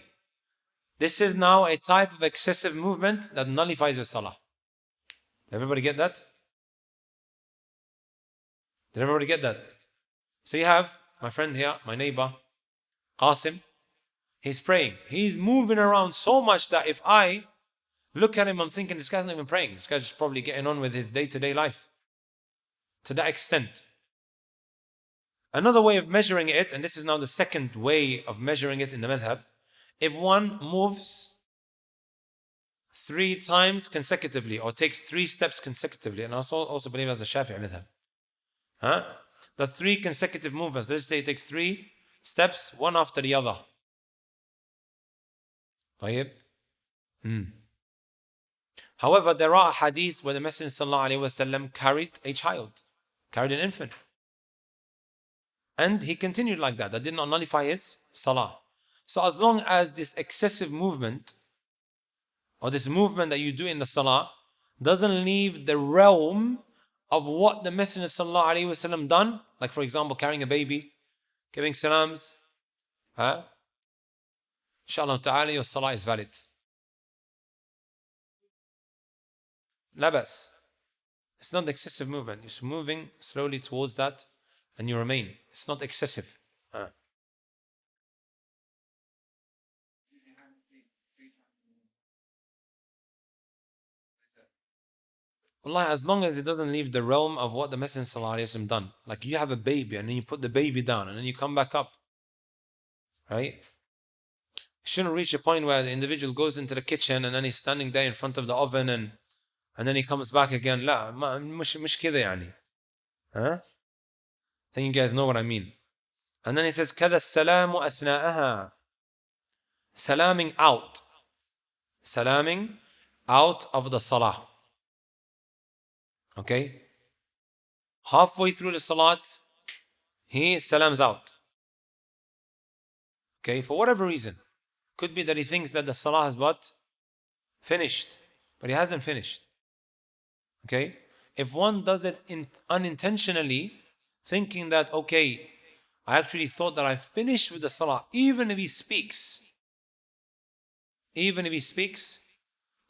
this is now a type of excessive movement that nullifies your salah. Did everybody get that? Did everybody get that? So you have my friend here, my neighbor, Qasim. He's praying. He's moving around so much that if I look at him, I'm thinking this guy's not even praying. This guy's just probably getting on with his day-to-day life. To that extent. Another way of measuring it, and this is now the second way of measuring it in the madhab, if one moves 3 times consecutively or takes 3 steps consecutively, and I also believe as a Shafi'i madhab, that's 3 consecutive movements. Let's say it takes 3 steps, one after the other. طيب. However, there are hadith where the Messenger ﷺ carried a child, carried an infant. And he continued like that. That did not nullify his salah. So as long as this excessive movement or this movement that you do in the salah doesn't leave the realm of what the Messenger ﷺ done, like for example carrying a baby, giving salams, inshallah ta'ala your salah is valid. Labas. It's not excessive movement. You're moving slowly towards that and you remain. It's not excessive. Allah, as long as it doesn't leave the realm of what the Messenger ﷺ done. Like you have a baby and then you put the baby down and then you come back up. Right? It shouldn't reach a point where the individual goes into the kitchen and then he's standing there in front of the oven and then he comes back again. لا, مش كذا يعني. I think you guys know what I mean. And then he says, كذا السلام أثناءها. Salaming out. Salaming out of the salah. Okay? Halfway through the salat, he salams out. Okay? For whatever reason. Could be that he thinks that the salah has what? Finished. But he hasn't finished. Okay? If one does it unintentionally, thinking that, okay, I actually thought that I finished with the salah, even if he speaks,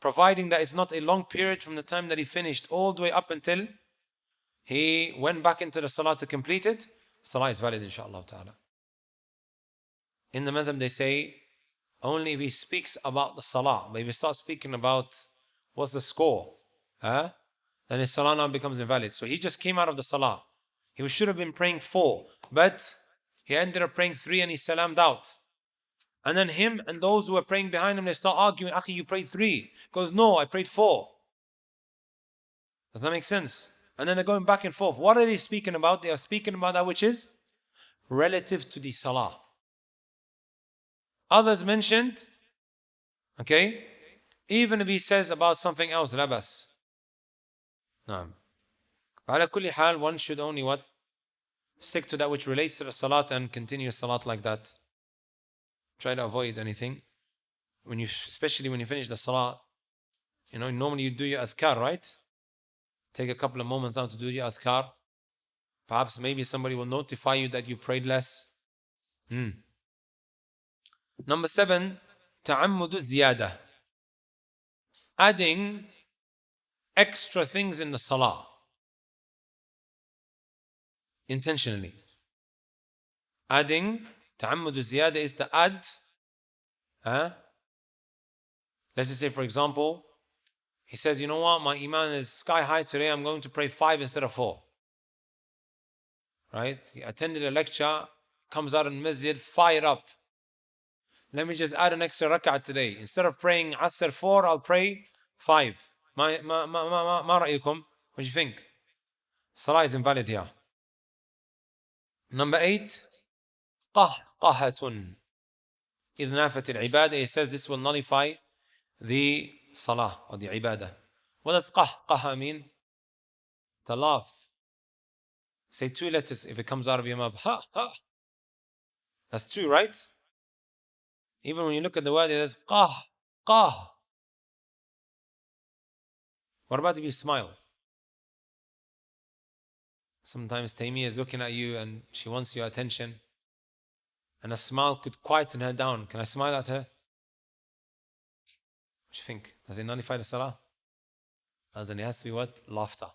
providing that it's not a long period from the time that he finished all the way up until he went back into the salah to complete it, salah is valid inshaAllah ta'ala. In the madhab they say, only if he speaks about the salah, but if he starts speaking about what's the score, then his salah now becomes invalid. So he just came out of the salah. He should have been praying 4, but he ended up praying 3 and he salamed out. And then him and those who were praying behind him, they start arguing, Akhi, you prayed 3. He goes, no, I prayed 4. Does that make sense? And then they're going back and forth. What are they speaking about? They are speaking about that which is relative to the salah. Others mentioned, okay, even if he says about something else, labas. No. Ala kulli hal, one should only what? Stick to that which relates to the salat and continue salat like that. Try to avoid anything. Especially when you finish the salah, normally you do your adhkar, right? Take a couple of moments now to do your adhkar. Perhaps maybe somebody will notify you that you prayed less. Number 7, ta'ammudu ziyada. Adding extra things in the salah. Intentionally. Adding, ta'ammudu ziyada is to add. Let's just say, for example, he says, you know what, my iman is sky high today, I'm going to pray 5 instead of 4. Right? He attended a lecture, comes out in masjid, fired up. Let me just add an extra rak'ah today. Instead of praying Asr 4, I'll pray 5. Ma ra'yikum? What do you think? Salah is invalid here. Number 8, qahqahatun. إذ نافت العبادة. He says this will nullify the salah or the ibadah. What does qahqaha mean? To laugh. Say 2 letters if it comes out of your mouth. Ha, ha. That's 2, right? Even when you look at the word, it says qah. What about if you smile? Sometimes Taymiyyah is looking at you and she wants your attention. And a smile could quieten her down. Can I smile at her? What do you think? Does it nullify the salah? As in it has to be what? Laughter.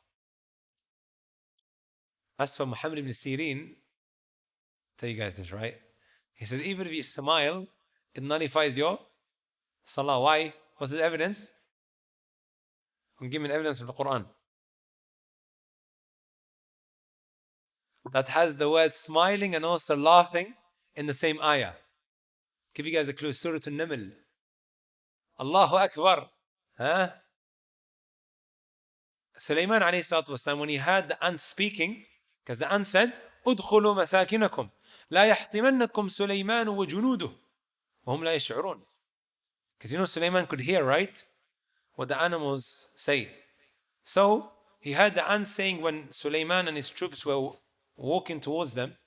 As for Muhammad ibn Sirin, tell you guys this, right? He says even if you smile, it nullifies your salah. Why? What's the evidence? I'm giving evidence from the Quran. That has the word smiling and also laughing in the same ayah. Give you guys a clue. Surah An-Naml. Allahu Akbar. Sulaiman alayhi salatu wasalam, when he heard the ant speaking, because the ant said, "Udkhulu masakinakum, la yahtimannakum Sulaiman wa junuduh, wa hum la yash'urun." Because Sulaiman could hear, right? What the animals say. So he heard the ant saying when Sulaiman and his troops were walking towards them,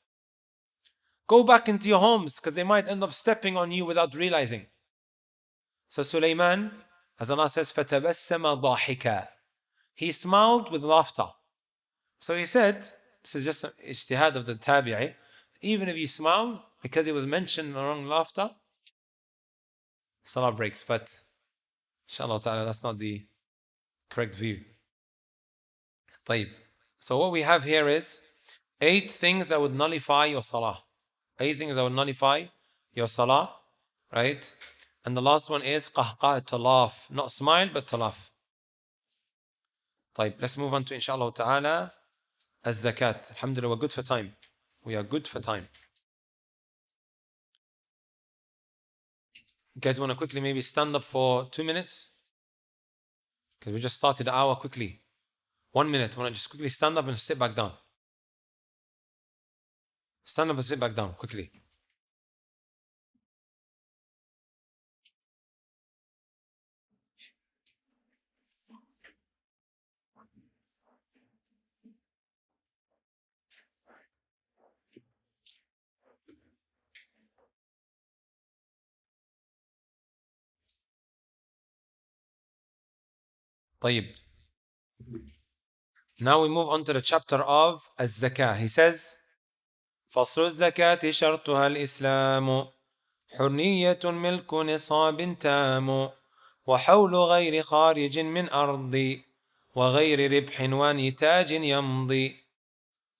go back into your homes because they might end up stepping on you without realizing. So Sulaiman, as Allah says, فَتَبَسَّمَ ضَاحِكًا. He smiled with laughter. So he said, this is just an ijtihad of the tabi'i, even if you smile, because it was mentioned around laughter, salah breaks. But inshallah ta'ala, that's not the correct view. طيب. So what we have here is 8 things that would nullify your salah. 8 things that would nullify your salah, right? And the last one is qahqah, to laugh. Not smile, but to laugh. طيب, let's move on to inshallah ta'ala az-zakat. Alhamdulillah, we're good for time. We are good for time. You guys want to quickly maybe stand up for 2 minutes? Because we just started the hour quickly. 1 minute. Want to just quickly stand up and sit back down? Stand up and sit back down quickly. طيب. Now we move on to the chapter of az-zakah. He says, فصل الزكاة شرطها الإسلام حرية ملك نصاب تام وحول غير خارج من أرض وغير ربح ونتاج يمضي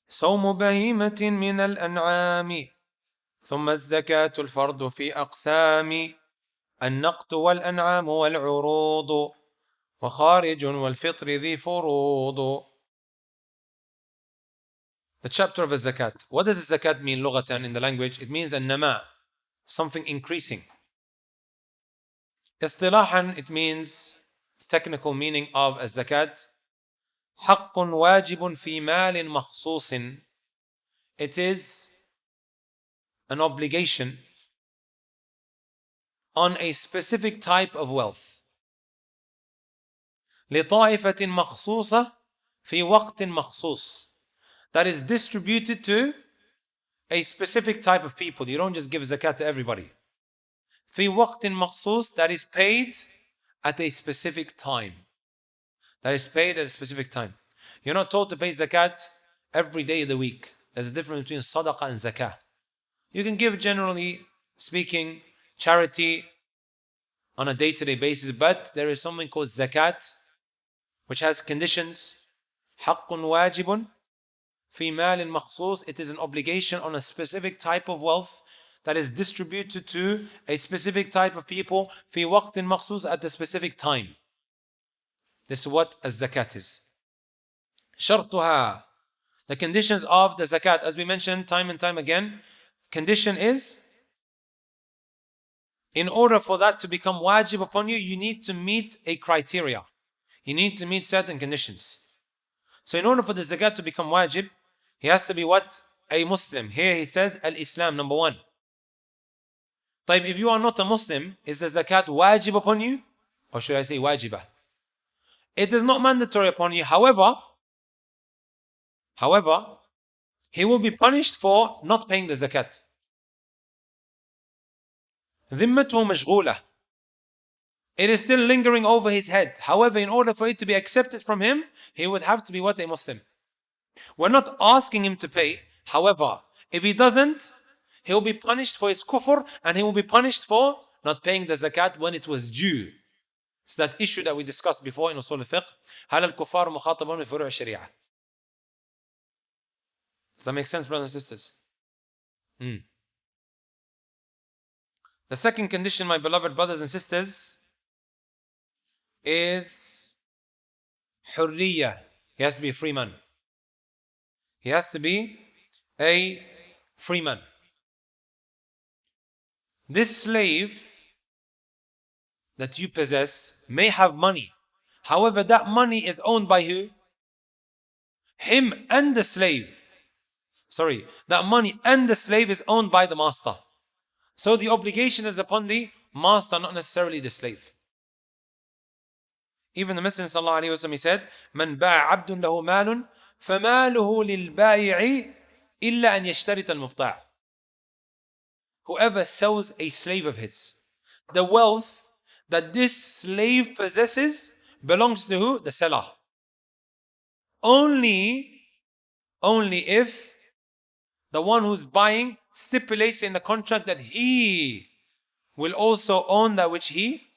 صوم بهيمة من الأنعام ثم الزكاة الفرض في أقسام النقد والأنعام والعروض وخارج والفطر ذي فروض. The chapter of zakat. What does zakat mean لغة in the language? It means النماء, something increasing. اصطلاحا it means, technical meaning of الزكاة, حق واجب في مال مخصوص. It is an obligation on a specific type of wealth. لطائفة مخصوصة في وقت مخصوص. That is distributed to a specific type of people. You don't just give zakat to everybody. في وقت مخصوص, that is paid at a specific time. That is paid at a specific time. You're not told to pay zakat every day of the week. There's a difference between sadaqah and zakah. You can give, generally speaking, charity on a day-to-day basis, but there is something called zakat, which has conditions. حق واجب في مال مخصوص. It is an obligation on a specific type of wealth that is distributed to a specific type of people في وقت مخصوص, at a specific time. This is what الزكاة is. شرطها, the conditions of the zakat, as we mentioned time and time again, condition is, in order for that to become wajib upon you, you need to meet a criteria. You need to meet certain conditions. So in order for the zakat to become wajib, he has to be what? A Muslim. Here he says al-Islam, number one. طيب, if you are not a Muslim, is the zakat wajib upon you? Or should I say wajibah? It is not mandatory upon you. However, he will be punished for not paying the zakat. ذمته مشغولة. It is still lingering over his head. However, in order for it to be accepted from him, he would have to be what? A Muslim. We're not asking him to pay. However, if he doesn't, he will be punished for his kufr, and he will be punished for not paying the zakat when it was due. It's that issue that we discussed before in Usul al-Fiqh. هل الكفار مخاطبون بفروع الشريعة? Does that make sense, brothers and sisters? The second condition, my beloved brothers and sisters, is حرية. He has to be a free man. He has to be a free man. This slave that you possess may have money. However, that money is owned by who? Him and the slave. Sorry, that money and the slave is owned by the master. So the obligation is upon the master, not necessarily the slave. Even the Messenger sallallahu alaihi wasallam, he said, "Man ba'a abdun lahu malun, famaluhu lil ba'i'i illa an yashtarita al-mubta'." Whoever sells a slave of his, the wealth that this slave possesses belongs to who? The seller. Only if the one who's buying stipulates in the contract that he will also own that which he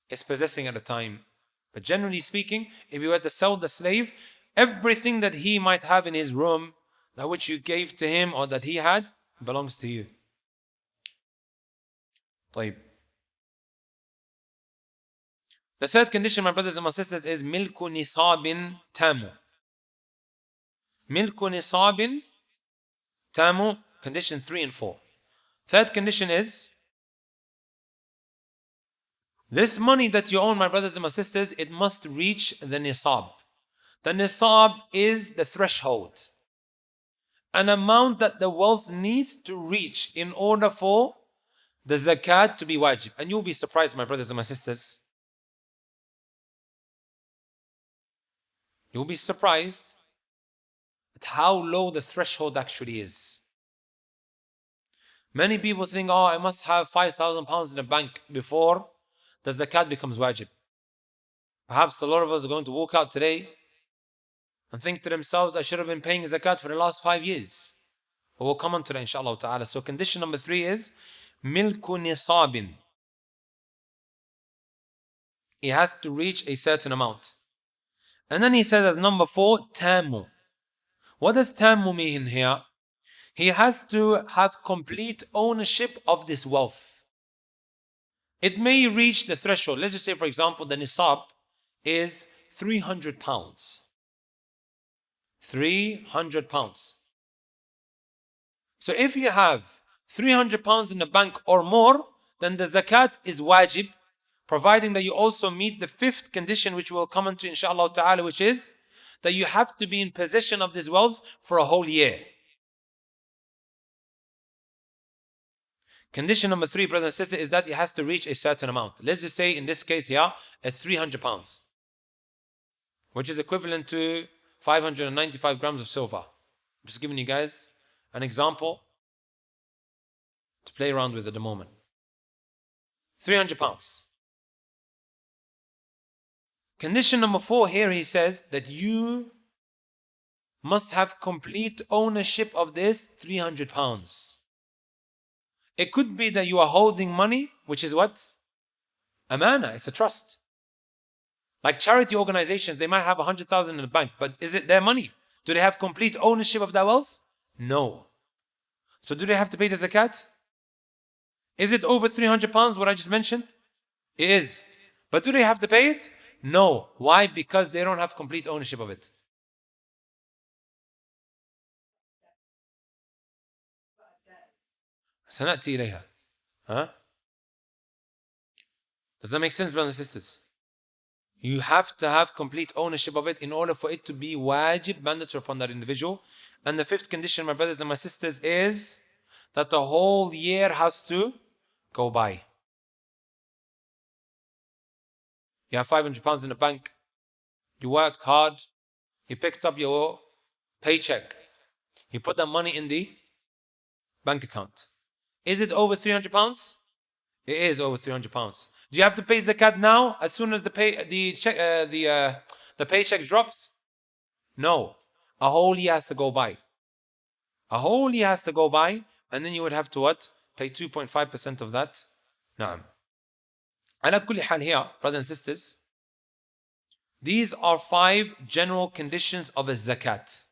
is possessing at the time. But generally speaking, if you were to sell the slave, everything that he might have in his room, that which you gave to him or that he had, belongs to you. طيب. The third condition, my brothers and my sisters, is ملك نصاب تام. ملك نصاب تام, condition 3 and 4. Third condition is, this money that you own, my brothers and my sisters, it must reach the nisab. The nisab is the threshold, an amount that the wealth needs to reach in order for the zakat to be wajib. And you'll be surprised, my brothers and my sisters. You'll be surprised at how low the threshold actually is. Many people think, oh, I must have 5,000 pounds in the bank before the zakat becomes wajib. Perhaps a lot of us are going to walk out today and think to themselves, I should have been paying zakat for the last 5 years. But we'll come on to that, inshallah ta'ala. So condition number 3 is milku nisabin. It has to reach a certain amount. And then he says as number 4, tamu. What does tamu mean here? He has to have complete ownership of this wealth. It may reach the threshold. Let's just say, for example, the nisab is 300 pounds. 300 pounds. So if you have 300 pounds in the bank or more, then the zakat is wajib, providing that you also meet the 5th condition, which we'll come into inshallah ta'ala, which is that you have to be in possession of this wealth for a whole year. Condition number 3, brother and sister, is that it has to reach a certain amount. Let's just say in this case here, at 300 pounds, which is equivalent to 595 grams of silver. I'm just giving you guys an example to play around with at the moment. 300 pounds. Condition number 4 here, he says that you must have complete ownership of this 300 pounds. It could be that you are holding money, which is what? Amana, it's a trust. Like charity organizations, they might have 100,000 in the bank, but is it their money? Do they have complete ownership of that wealth? No. So do they have to pay the zakat? Is it over 300 pounds, what I just mentioned? It is. But do they have to pay it? No. Why? Because they don't have complete ownership of it. سنأتي إليها. Huh? Does that make sense, brothers and sisters? You have to have complete ownership of it in order for it to be wajib, mandatory upon that individual. And the 5th condition, my brothers and my sisters, is that the whole year has to go by. You have 500 pounds in the bank. You worked hard. You picked up your paycheck. You put that money in the bank account. Is it over 300 pounds? It is over 300 pounds. Do you have to pay zakat now as soon as the paycheck drops? No. A whole year has to go by. A whole year has to go by, and then you would have to what? Pay 2.5% of that. Naam. Ala kulli hal here, brothers and sisters, these are 5 general conditions of a zakat.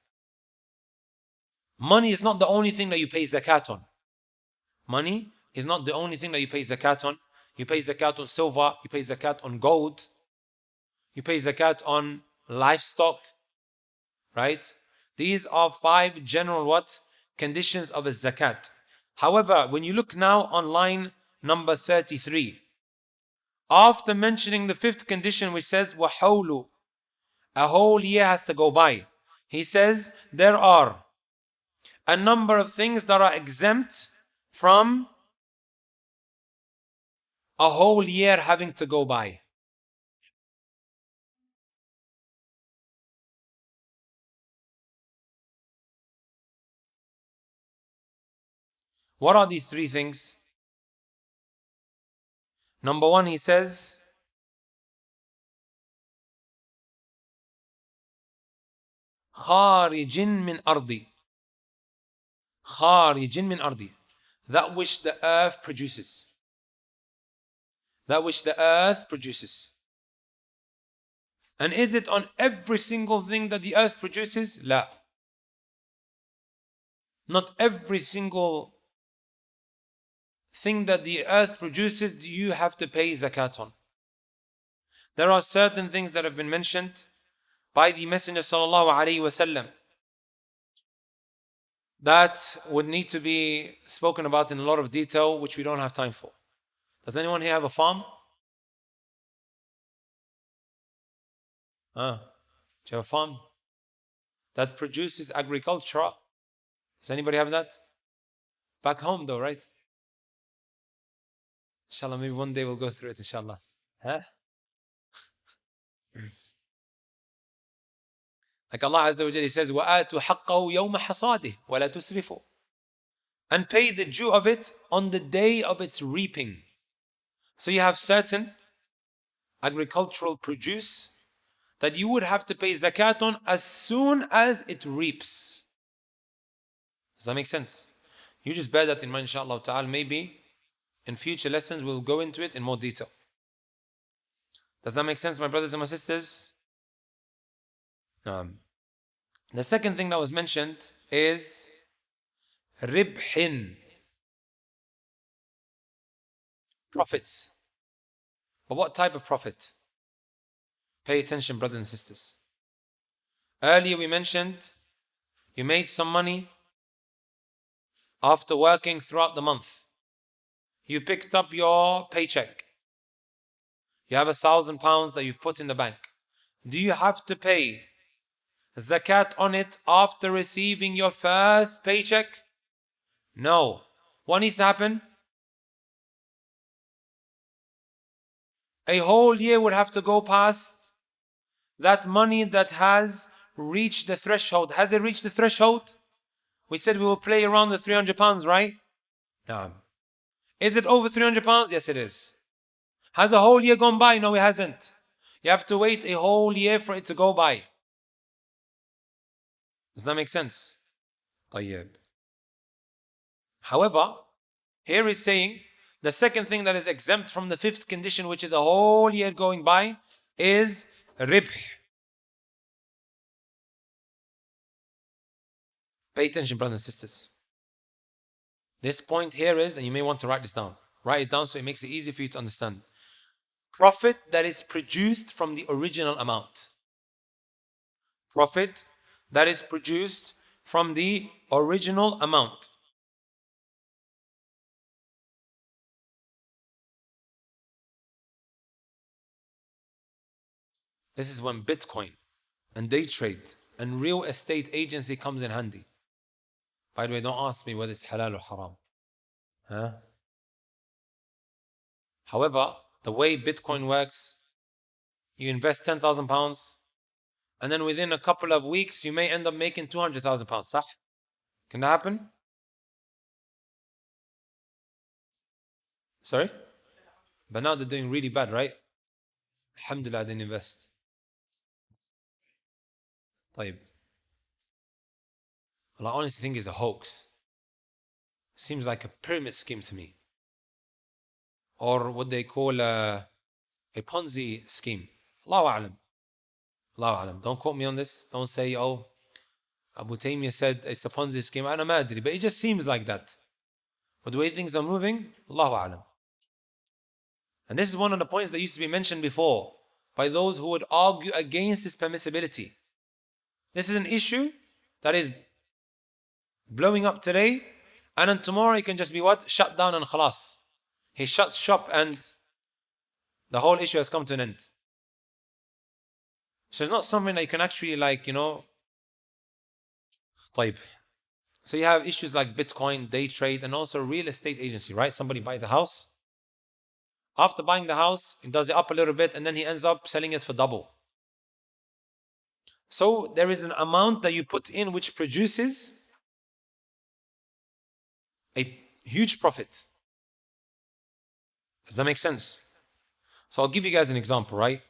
Money is not the only thing that you pay zakat on. Money is not the only thing that you pay zakat on. You pay zakat on silver, you pay zakat on gold, you pay zakat on livestock, right? These are 5 general what? Conditions of a zakat. However, when you look now on line number 33, after mentioning the 5th condition which says وَحَوْلُ, a whole year has to go by, he says there are a number of things that are exempt from a whole year having to go by. What are these 3 things? Number 1, he says, خارج من أرضي. خارج من أرضي. That which the earth produces. That which the earth produces. And is it on every single thing that the earth produces? لا. Not every single thing that the earth produces do you have to pay zakat on. There are certain things that have been mentioned by the Messenger sallallahu alaihi wasallam that would need to be spoken about in a lot of detail, which we don't have time for. Does anyone here have a farm? Do you have a farm that produces agriculture? Does anybody have that? Back home though, right? Inshallah, maybe one day we'll go through it, inshallah. Like Allah Azza wa Jalla, He says, وَآتُوا حَقَّهُ يَوْمَ حَصَادِهِ وَلَا تُسْرِفُوا. And pay the due of it on the day of its reaping. So you have certain agricultural produce that you would have to pay zakat on as soon as it reaps. Does that make sense? You just bear that in mind, inshallah ta'ala. Maybe in future lessons we'll go into it in more detail. Does that make sense, my brothers and my sisters? The second thing that was mentioned is ribhin, profits. But what type of profit? Pay attention, brothers and sisters. Earlier we mentioned you made some money after working throughout the month. You picked up your paycheck. You have £1,000 that you've put in the bank. Do you have to pay zakat on it after receiving your first paycheck? No. What needs to happen? A whole year would have to go past that money that has reached the threshold. Has it reached the threshold? We said we will play around the £300, right? No. Is it over £300? Yes, it is. Has a whole year gone by? No, it hasn't. You have to wait a whole year for it to go by. Does that make sense? طيب. However, here it's saying the second thing that is exempt from the fifth condition, which is a whole year going by, is ribh. Pay attention, brothers and sisters. This point here is, and you may want to write this down. Write it down so it makes it easy for you to understand. Profit that is produced from the original amount. Profit that is produced from the original amount. This is when Bitcoin and day trade and real estate agency comes in handy. By the way, don't ask me whether it's halal or haram. Huh? However, the way Bitcoin works, you invest £10,000 and then within a couple of weeks you may end up making £200,000. صح? Can that happen? Sorry? But now they're doing really bad, right? Alhamdulillah, I didn't invest. طيب. Well, I honestly think it's a hoax. Seems like a pyramid scheme to me. Or what they call a Ponzi scheme. Allahu A'lam. Allahu A'lam. Don't quote me on this. Don't say, oh, Abu Taymiyyah said it's a Ponzi scheme. أنا ما أدري. But it just seems like that. But the way things are moving, Allahu A'lam. And this is one of the points that used to be mentioned before by those who would argue against its permissibility. This is an issue that is blowing up today, and then tomorrow it can just be what? Shut down and khalas. He shuts shop and the whole issue has come to an end. So it's not something that you can actually طيب. So you have issues like Bitcoin, day trade, and also real estate agency, right? Somebody buys a house. After buying the house, he does it up a little bit and then he ends up selling it for double. So there is an amount that you put in which produces a huge profit. Does that make sense? So I'll give you guys an example, right?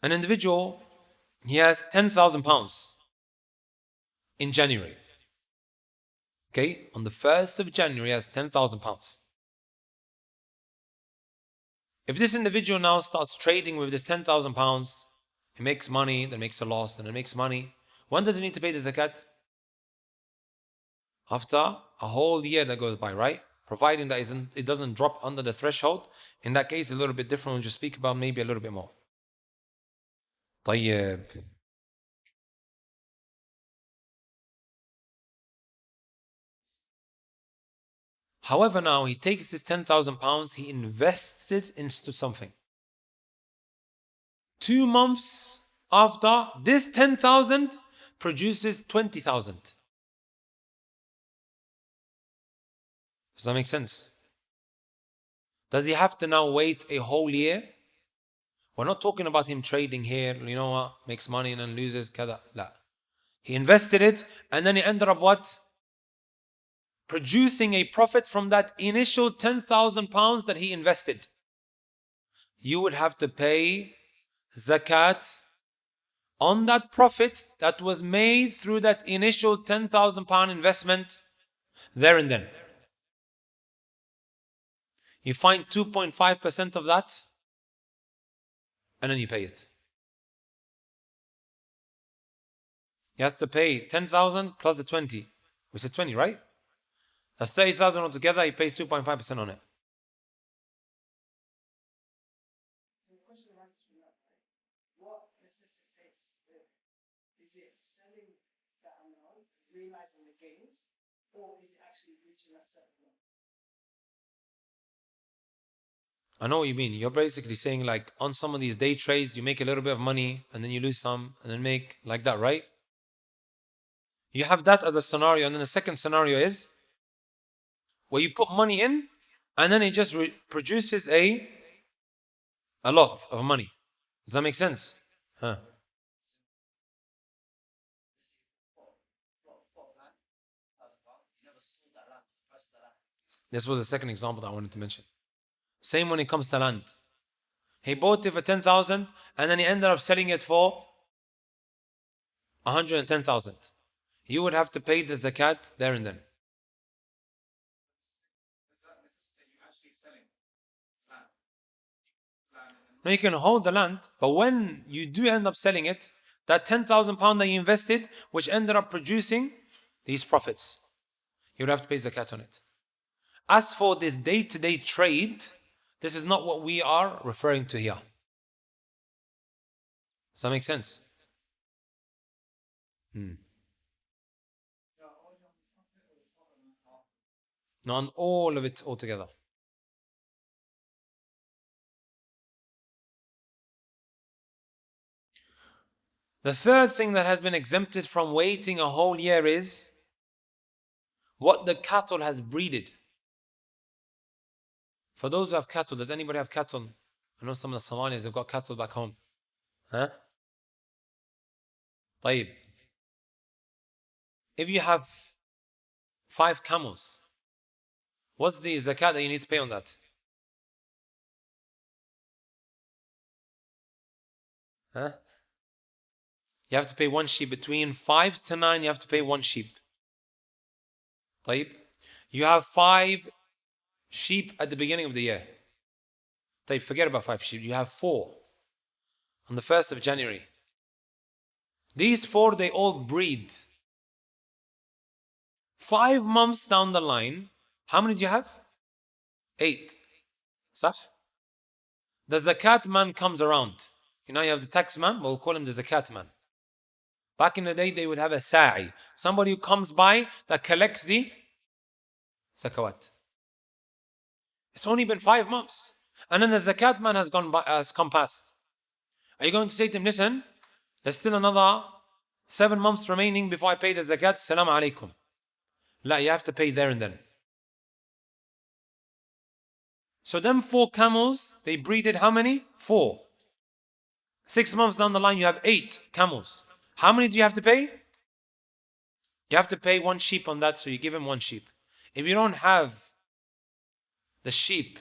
An individual, he has £10,000 in January. Okay, on the 1st of January, he has £10,000. If this individual now starts trading with this £10,000, he makes money, then makes a loss, then he makes money. When does he need to pay the zakat? After a whole year that goes by, right? Providing that it doesn't drop under the threshold. In that case, a little bit different. We'll just speak about maybe a little bit more. طيب. However, now he takes this £10,000, he invests it into something. 2 months after, this 10,000 produces 20,000. Does that make sense? Does he have to now wait a whole year? We're not talking about him trading here, you know what, makes money and then loses, kada. La. He invested it and then he ended up what? Producing a profit from that initial £10,000 that he invested. You would have to pay zakat on that profit that was made through that initial £10,000 investment there and then. You find 2.5% of that, and then you pay it. He has to pay 10,000 plus the 20. We said 20, right? That's 30,000 altogether. He pays 2.5% on it. What necessitates it? Is it selling that amount, realizing the gains, or is it actually reaching that certain amount? I know what you mean. You're basically saying like on some of these day trades, you make a little bit of money and then you lose some and then make like that, right? You have that as a scenario. And then the second scenario is where you put money in and then it just produces a lot of money. Does that make sense? Huh? This was the second example that I wanted to mention. Same when it comes to land. He bought it for 10,000 and then he ended up selling it for 110,000. You would have to pay the zakat there and then. Now you can hold the land, but when you do end up selling it, that £10,000 that you invested, which ended up producing these profits, you would have to pay zakat on it. As for this day-to-day trade, this is not what we are referring to here. Does that make sense? Not on all of it altogether. The third thing that has been exempted from waiting a whole year is what the cattle has breeded. For those who have cattle, does anybody have cattle? I know some of the Somalis have got cattle back home. Huh? طيب. If you have 5 camels, what's the zakat that you need to pay on that? Huh? You have to pay 1 sheep. Between 5 to 9, you have to pay 1 sheep. طيب. You have 5 sheep at the beginning of the year. طيب, forget about 5 sheep. You have 4 on the 1st of January. These 4, they all breed. 5 months down the line, how many do you have? 8. صح? The zakat man comes around. You know, you have the tax man, but we'll call him the zakat man. Back in the day, they would have a sa'i, somebody who comes by that collects the zakawat. It's only been 5 months. And then the zakat man has come past. Are you going to say to him, listen, there's still another 7 months remaining before I pay the zakat, salam alaikum. La, you have to pay there and then. So them 4 camels, they breeded how many? 4. 6 months down the line, you have 8 camels. How many do you have to pay? You have to pay 1 sheep on that, so you give him 1 sheep. If you don't have the sheep,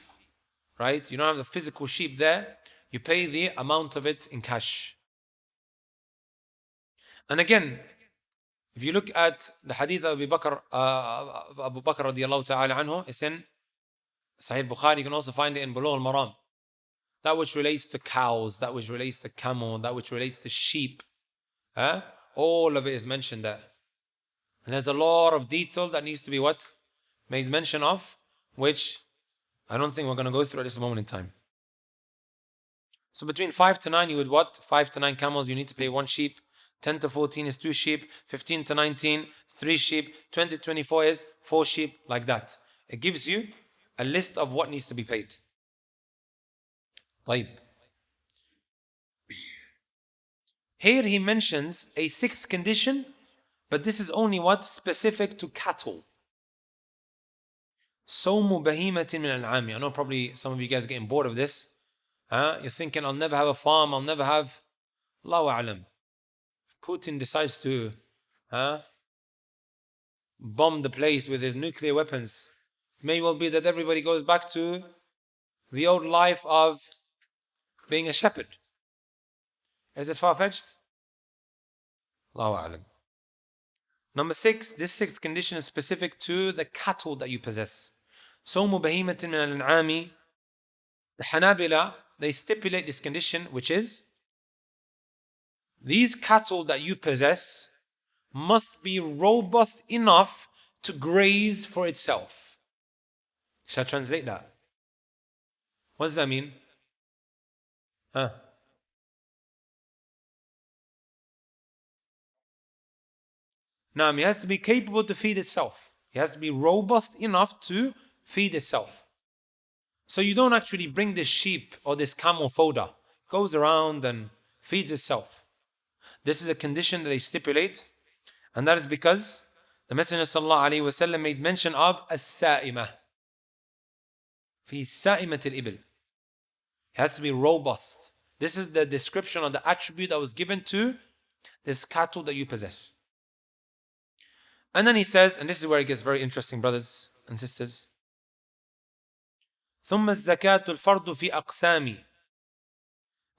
right? You don't have the physical sheep there, you pay the amount of it in cash. And again, if you look at the hadith of Abu Bakr radiallahu ta'ala anhu, it's in Sahih Bukhari. You can also find it in Bulugh al-Maram. That which relates to cows, that which relates to camel, that which relates to sheep. All of it is mentioned there. And there's a lot of detail that needs to be what? Made mention of, which I don't think we're going to go through at this moment in time. So between 5 to 9, you would what? 5 to 9 camels, you need to pay 1 sheep. 10 to 14 is 2 sheep. 15 to 19, 3 sheep. 20 to 24 is 4 sheep, like that. It gives you a list of what needs to be paid. طيب. Here he mentions a 6th condition, but this is only what? Specific to cattle. صوم بهيمة من العام. I know probably some of you guys are getting bored of this. You're thinking, I'll never have a farm, I'll never have... Allahu a'lam. Putin decides to bomb the place with his nuclear weapons. It may well be that everybody goes back to the old life of being a shepherd. Is it far-fetched? Allahu a'lam. Number 6, this 6th condition is specific to the cattle that you possess. صوم بهيمة من الأنعام. The Hanabila, they stipulate this condition, which is these cattle that you possess must be robust enough to graze for itself. Shall I translate that? What does that mean? Now, it has to be capable to feed itself. It has to be robust enough to feed itself. So you don't actually bring this sheep or this camel fodder. It goes around and feeds itself. This is a condition that they stipulate, and that is because the Messenger ﷺ made mention of as-sa'imah. في سائمة الإبل. It has to be robust. This is the description of the attribute that was given to this cattle that you possess. And then he says, and this is where it gets very interesting, brothers and sisters. ثم الزكاة الفرض في أقسام.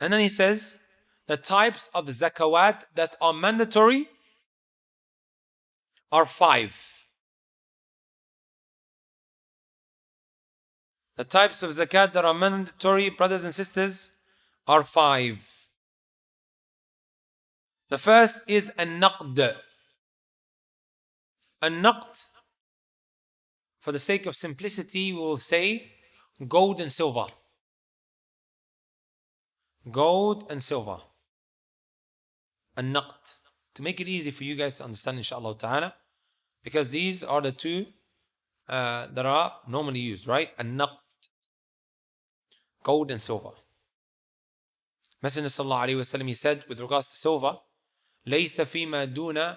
And then he says, the types of zakawat that are mandatory are 5. The types of zakat that are mandatory, brothers and sisters, are 5. The first is an-naqd. An-naqd, for the sake of simplicity, we will say gold and silver. Gold and silver. An-naqd. To make it easy for you guys to understand, inshaAllah ta'ala, because these are the two that are normally used, right? An-naqd. Gold and silver. Messenger sallallahu alayhi wa sallam, he said with regards to silver, لَيْسَ فِي مَا دُونَ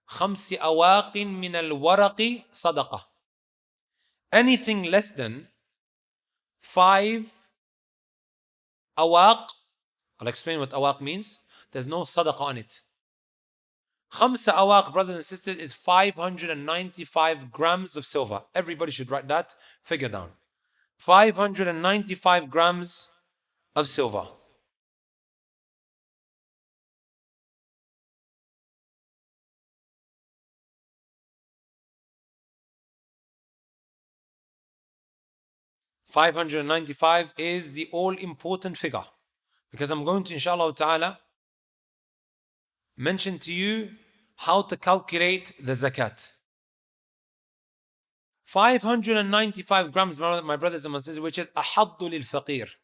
خَمْسِ أَوَاقٍ مِنَ الْوَرَقِ صَدَقَةٍ. Anything less than 5 awaq, I'll explain what awaq means. There's no sadaqah on it. Khamsa awaq, brothers and sisters, is 595 grams of silver. Everybody should write that figure down. 595 grams of silver. $595 is the all-important figure, because I'm going to, inshallah ta'ala, mention to you how to calculate the zakat. 595 grams, my brothers and my sisters, which is ahaddu lil faqir.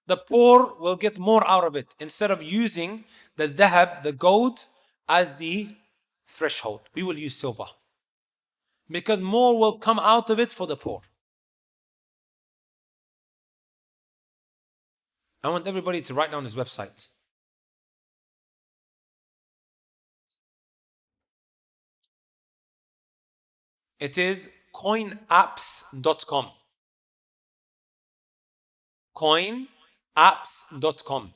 The poor will get more out of it instead of using the dhahab, the gold, as the threshold. We will use silver, because more will come out of it for the poor. I want everybody to write down his website. It is coinapps.com. Coinapps.com.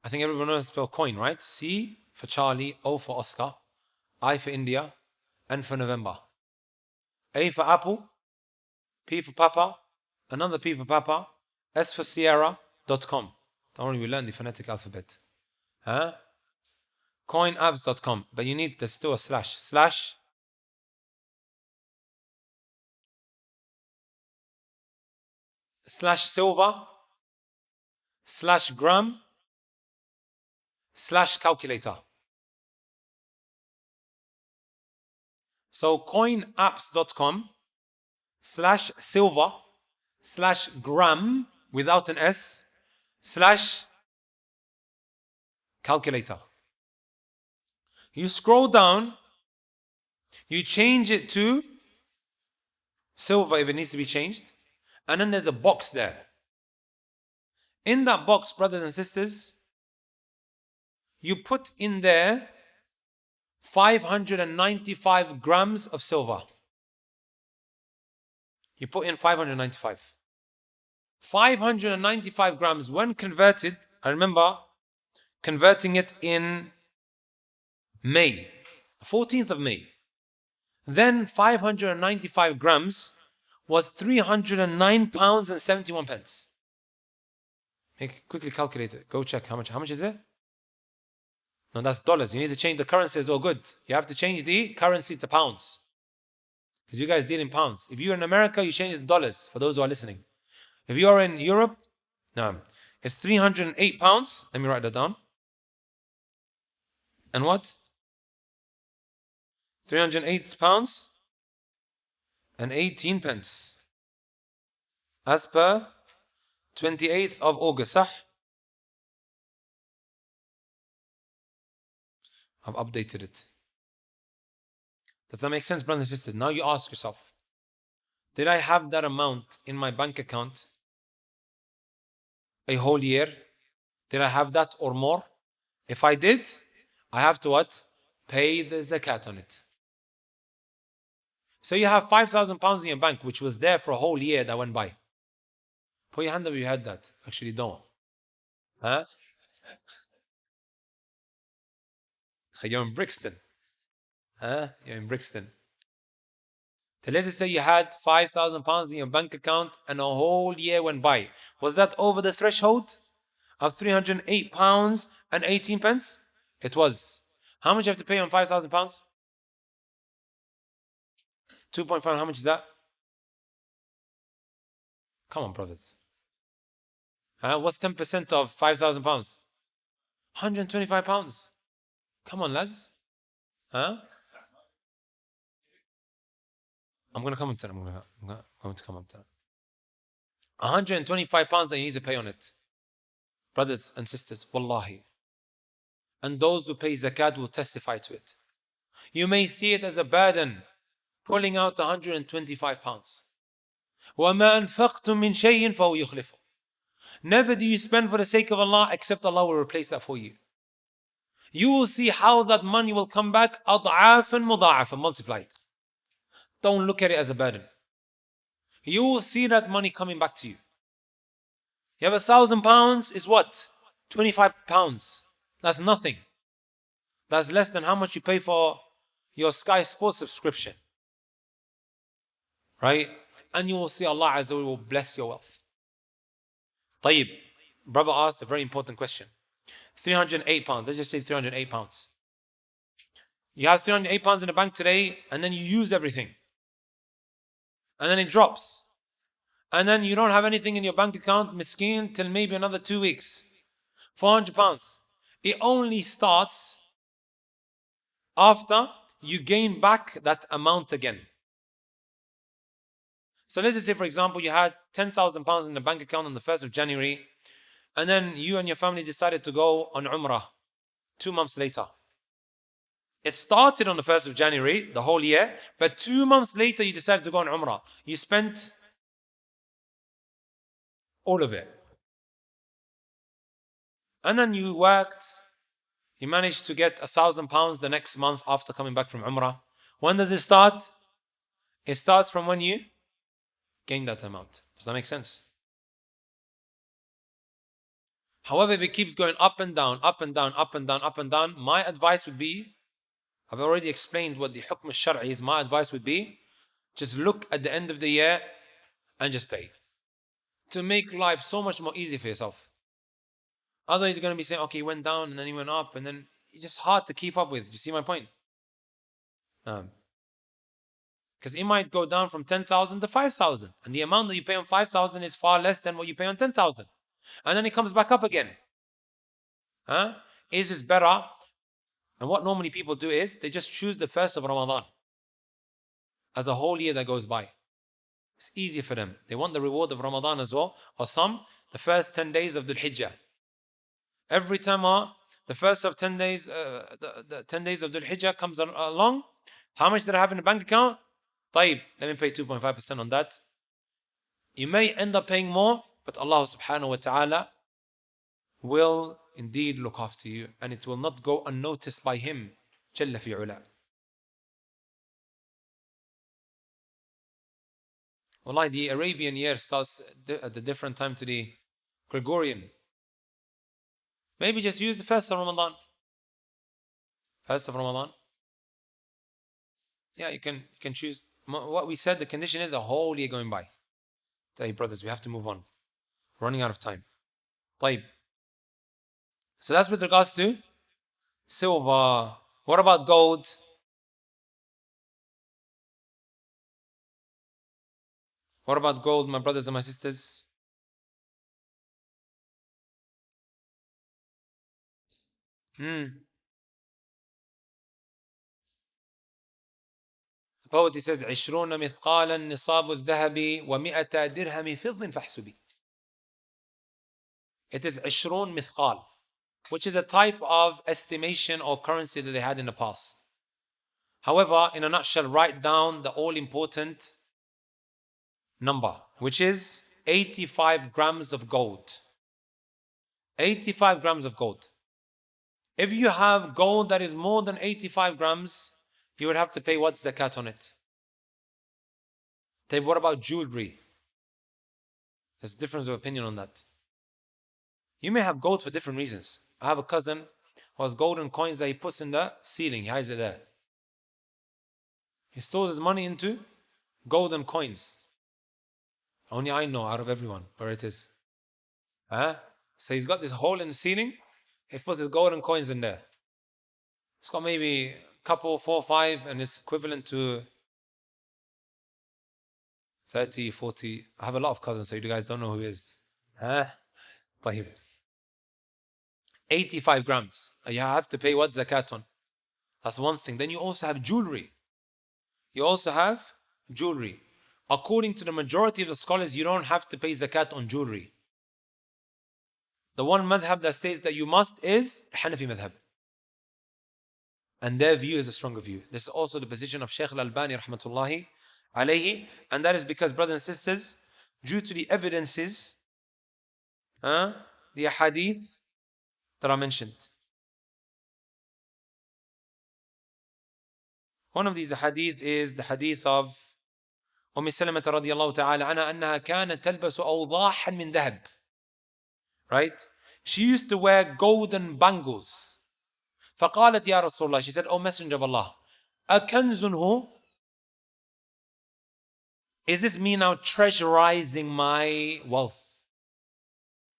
I think everyone knows how to spell coin, right? C for Charlie, O for Oscar, I for India, N for November. A for Apple, P for Papa, another P for Papa, S for Sierra.com. Don't worry, we learned the phonetic alphabet. Coinapps.com. But you need, there's still a slash. Slash silver, slash gram, slash calculator. So coinapps.com slash silver slash gram without an S slash calculator. You scroll down, you change it to silver if it needs to be changed, and then there's a box there. In that box, brothers and sisters, you put in there 595 grams of silver. You put in 595. 595 grams, when converted, I remember converting it in May, 14th of May. Then 595 grams was 309 pounds and 71 pence. Quickly calculate it. Go check how much is it? No, that's dollars. You need to change the currency as well. Good. You have to change the currency to pounds. Because you guys deal in pounds. If you're in America, you change it to dollars, for those who are listening. If you're in Europe, no, it's 308 pounds. Let me write that down. And what? 308 pounds and 18 pence. As per 28th of August, صح? I've updated it. Does that make sense, brothers and sisters? Now you ask yourself, did I have that amount in my bank account a whole year? Did I have that or more? If I did, I have to what? Pay the zakat on it. So you have 5,000 pounds in your bank, which was there for a whole year that went by. Put your hand up if you had that. Actually, don't. Huh? You're in Brixton. Huh? You're in Brixton. So let's say you had 5,000 pounds in your bank account and a whole year went by. Was that over the threshold of 308 pounds and 18 pence? It was. How much you have to pay on 5,000 pounds? 2.5. How much is that? Come on, brothers. What's 10% of 5,000 pounds? 125 pounds. Come on, lads. Huh? I'm going to comment on it. I'm going to comment on it. 125 pounds that you need to pay on it. Brothers and sisters, wallahi. And those who pay zakat will testify to it. You may see it as a burden, pulling out 125 pounds. وَمَا أَنفَقْتُم مِّن شَيْءٍ فَهُوَ يُخْلِفُهُ. Never do you spend for the sake of Allah except Allah will replace that for you. You will see how that money will come back أضعافا مضاعفا, multiplied. Don't look at it as a burden. You will see that money coming back to you. You have 1,000 pounds is what? 25 pounds. That's nothing. That's less than how much you pay for your Sky Sports subscription. Right? And you will see Allah Azza wa Jalla will bless your wealth. Tayyib. Brother asked a very important question. 308 pounds. Let's just say 308 pounds. You have 308 pounds in the bank today and then you use everything. And then it drops. And then you don't have anything in your bank account, miskeen, till maybe another 2 weeks. 400 pounds. It only starts after you gain back that amount again. So let's just say, for example, you had 10,000 pounds in the bank account on the 1st of January, and then you and your family decided to go on Umrah 2 months later. It started on the 1st of January, the whole year, but 2 months later you decided to go on Umrah. You spent all of it. And then you worked, you managed to get 1,000 pounds the next month after coming back from Umrah. When does it start? It starts from when you gain that amount. Does that make sense? However, if it keeps going up and down, up and down, up and down, up and down, my advice would be, I've already explained what the hukm al-shar'i is, my advice would be, just look at the end of the year and just pay. To make life so much more easy for yourself. Otherwise you're going to be saying, okay, he went down and then he went up and then it's just hard to keep up with. Do you see my point? Because it might go down from 10,000 to 5,000. And the amount that you pay on 5,000 is far less than what you pay on 10,000. And then it comes back up again. Is it better? And what normally people do is they just choose the 1st of Ramadan as a whole year that goes by. It's easier for them. They want the reward of Ramadan as well. Or some, the first 10 days of Dhul Hijjah. Every time the first of 10 days, the 10 days of Dhul Hijjah comes along, how much did I have in the bank account? Tayyib, let me pay 2.5% on that. You may end up paying more, but Allah subhanahu wa ta'ala will indeed look after you and it will not go unnoticed by Him. Jalla fi ula. Wallahi, the Arabian year starts at a different time to the Gregorian. Maybe just use the 1st of Ramadan. 1st of Ramadan. Yeah, you can choose. What we said, the condition is a whole year going by. Tell you brothers, we have to move on. We're running out of time. طيب. So that's with regards to silver. What about gold? What about gold, my brothers and my sisters? The poet, he says, 20 مثقالا نصاب الذهب و100 درهم فضة فاحسبي. It is 20 مثقال, which is a type of estimation or currency that they had in the past. However, in a nutshell, write down the all-important number, which is 85 grams of gold. 85 grams of gold. If you have gold that is more than 85 grams, you would have to pay what zakat on it. Then what about jewelry? There's a difference of opinion on that. You may have gold for different reasons. I have a cousin who has golden coins that he puts in the ceiling. He hides it there. He stores his money into golden coins. Only I know out of everyone where it is. So he's got this hole in the ceiling. He puts his golden coins in there. It's got maybe a couple, 4, 5, and it's equivalent to 30, 40. I have a lot of cousins, so you guys don't know who he is. 85 grams. You have to pay what zakat on. That's one thing. Then you also have jewelry. According to the majority of the scholars, you don't have to pay zakat on jewelry. The one madhab that says that you must is Hanafi madhab. And their view is a stronger view. This is also the position of Shaykh al-Albani rahmatullahi alayhi. And that is because, brothers and sisters, due to the evidences, the hadith that are mentioned. One of these hadith is the hadith of سلمة رضي الله تعالى عنها أنها كانت تلبس أوضاحا من ذهب. Right? She used to wear golden bangles. فقالت يا رسول الله, she said, O Messenger of Allah, أكنز هو? Is this me now treasurizing my wealth?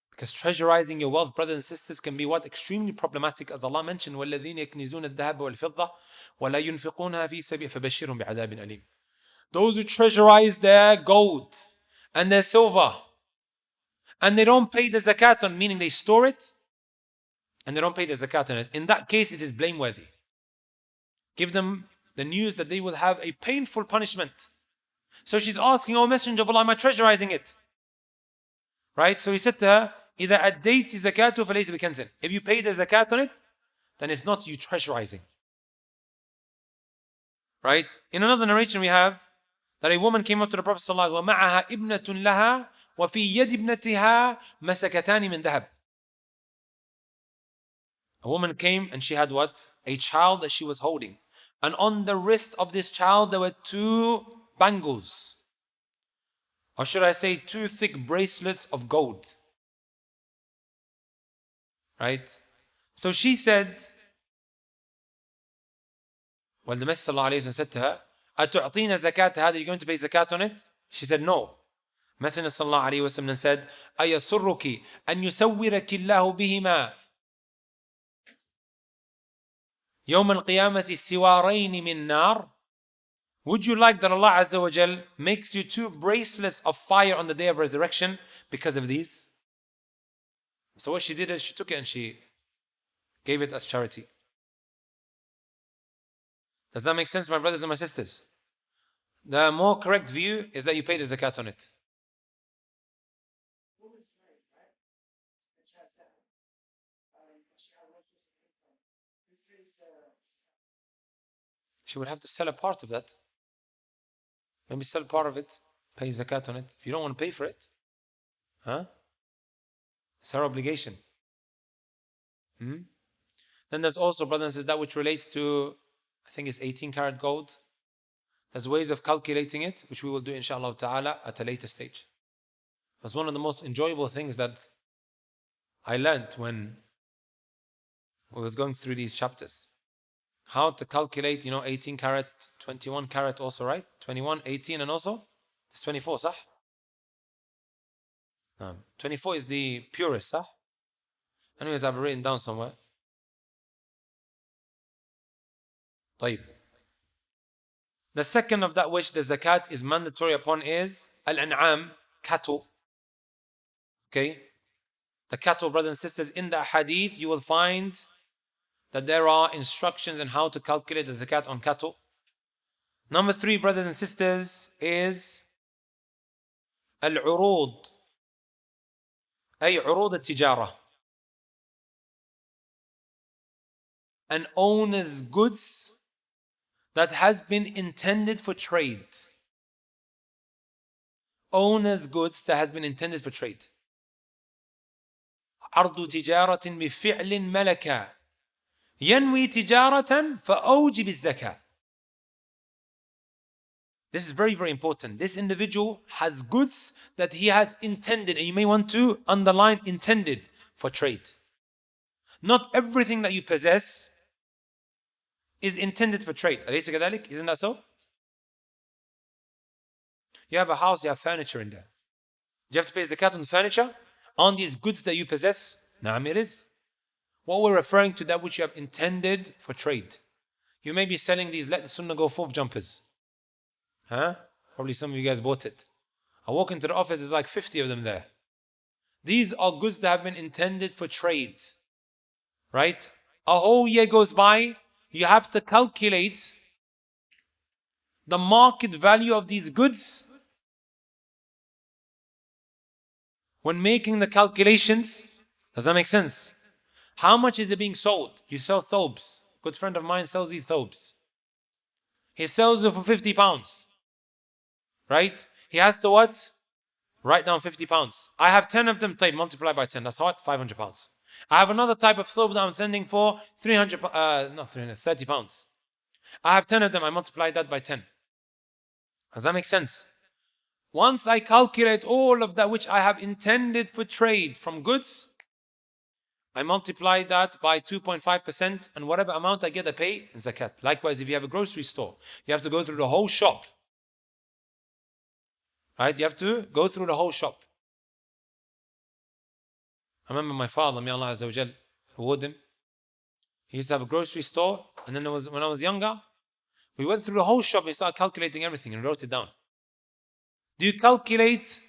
Because treasurizing your wealth, brothers and sisters, can be what? Extremely problematic, as Allah mentioned, وَالَّذِينَ يَكْنِزُونَ الذَّهَبَ وَالْفِضَّةَ وَلَا يُنْفِقُونَها فِي سَبِيلِ فَبَشِّرْهُم بِعَذَابٍ أَلِيمٍ. Those who treasurize their gold and their silver, and they don't pay the zakat on, meaning they store it, and they don't pay the zakat on it. In that case, it is blameworthy. Give them the news that they will have a painful punishment. So she's asking, O Messenger of Allah, am I treasurizing it? Right? So he said to her, إِذَا أَدَّيْتِ زَكَاتُ فَلَيْسَ بِكَنْزٍ. If you pay the zakat on it, then it's not you treasurizing. Right? In another narration we have that a woman came up to the Prophet ﷺ, وَمَعَهَا إِبْنَةٌ لَهَا وَفِي يَدِ ابْنَتِهَا مَسَكَتَانِ مِنْ ذَهَبٍ. A woman came and she had what? A child that she was holding. And on the wrist of this child there were 2 bangles. Or should I say 2 thick bracelets of gold. Right? So she said, well, the Messenger ﷺ said to her, أَتُعْطِينَ زَكَاةَ هَذا? Are you going to pay zakat on it? She said, no. Messenger ﷺ said, أَيَسُرُّكِ أَنْ يُسَوِّرَكِ اللَّهُ بِهِمَا يَوْمَ الْقِيَامَةِ سِوَارَيْنِ مِنْ نَارٍ. Would you like that Allah Azza wa Jal makes you 2 bracelets of fire on the day of resurrection because of these? So what she did is she took it and she gave it as charity. Does that make sense, my brothers and my sisters? The more correct view is that you pay the zakat on it. Woman's married, right? And she has that. She has all sorts of income. Who pays the She would have to sell a part of that. Maybe sell part of it, pay zakat on it. If you don't want to pay for it, it's her obligation. Then there's also, brothers and sisters, that which relates to, I think it's 18 karat gold. There's ways of calculating it, which we will do inshallah ta'ala at a later stage. That's one of the most enjoyable things that I learned when I was going through these chapters. How to calculate, 18 karat, 21 karat also, right? 21, 18 and also? It's 24, sah? 24 is the purest, sah? Anyways, I've written down somewhere. طيب. The second of that which the zakat is mandatory upon is al-an'am, cattle. Okay? The cattle, brothers and sisters, in the hadith, you will find that there are instructions on how to calculate the zakat on cattle. Number 3, brothers and sisters, is al-urud, ay urud al-tijara. An owner's goods that has been intended for trade. Owner's goods that has been intended for trade. عرض تجارة بفعل ملكا ينوي تجارة فأوجب الزكاة. This is very, very important. This individual has goods that he has intended, and you may want to underline intended for trade. Not everything that you possess is intended for trade. أليس كذلك? Isn't that so? You have a house, you have furniture in there. Do you have to pay zakat on the furniture? On these goods that you possess? Naam, it is. What we're referring to, that which you have intended for trade. You may be selling these let the sunnah go forth jumpers. Huh? Probably some of you guys bought it. I walk into the office, there's like 50 of them there. These are goods that have been intended for trade. Right? A whole year goes by, you have to calculate the market value of these goods. When making the calculations, does that make sense? How much is it being sold? You sell thobes. A good friend of mine sells these thobes. He sells it for 50 pounds. Right? He has to what? Write down 50 pounds. I have 10 of them, type multiply by 10. That's what? 500 pounds. I have another type of thobe that I'm sending for 30 pounds. I have 10 of them, I multiply that by 10. Does that make sense? Once I calculate all of that which I have intended for trade from goods, I multiply that by 2.5%, and whatever amount I get, I pay in zakat. Likewise, if you have a grocery store, you have to go through the whole shop. Right? You have to go through the whole shop. I remember my father, may Allah Azza wa Jal reward him. He used to have a grocery store, and then when I was younger, we went through the whole shop and he started calculating everything and wrote it down. Do you calculate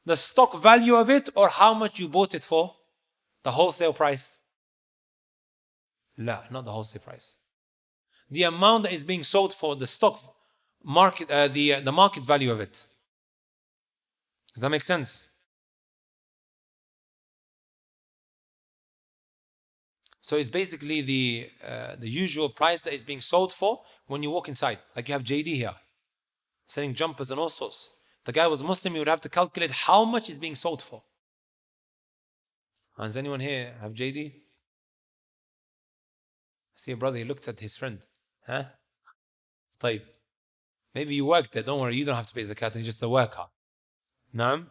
the stock value of it or how much you bought it for? The wholesale price? La, not the wholesale price. The amount that is being sold for, the stock market, the market value of it. Does that make sense? So it's basically the usual price that is being sold for when you walk inside. Like you have JD here, selling jumpers and all sorts. The guy was Muslim, he would have to calculate how much is being sold for. Does anyone here have JD? I see a brother, he looked at his friend. Huh? طيب. Maybe you work there, don't worry, you don't have to pay zakat, you're just a worker. Naam?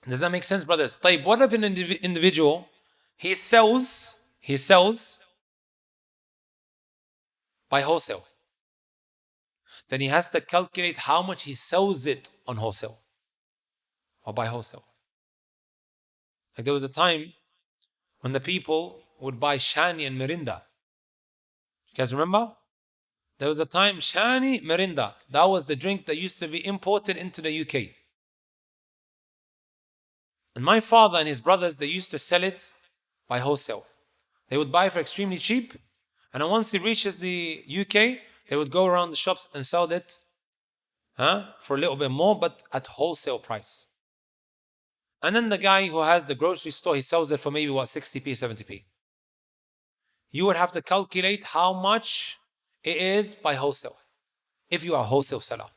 Does that make sense, brothers? طيب, what if an individual, he sells by wholesale? Then he has to calculate how much he sells it on wholesale or by wholesale. Like there was a time when the people would buy Shani and Mirinda. You guys remember? There was a time Shani, Mirinda, that was the drink that used to be imported into the UK. And my father and his brothers, they used to sell it by wholesale. They would buy for extremely cheap, and then once it reaches the UK, they would go around the shops and sell it for a little bit more, but at wholesale price. And then the guy who has the grocery store, he sells it for maybe 60p, 70p. You would have to calculate how much it is by wholesale, if you are a wholesale seller.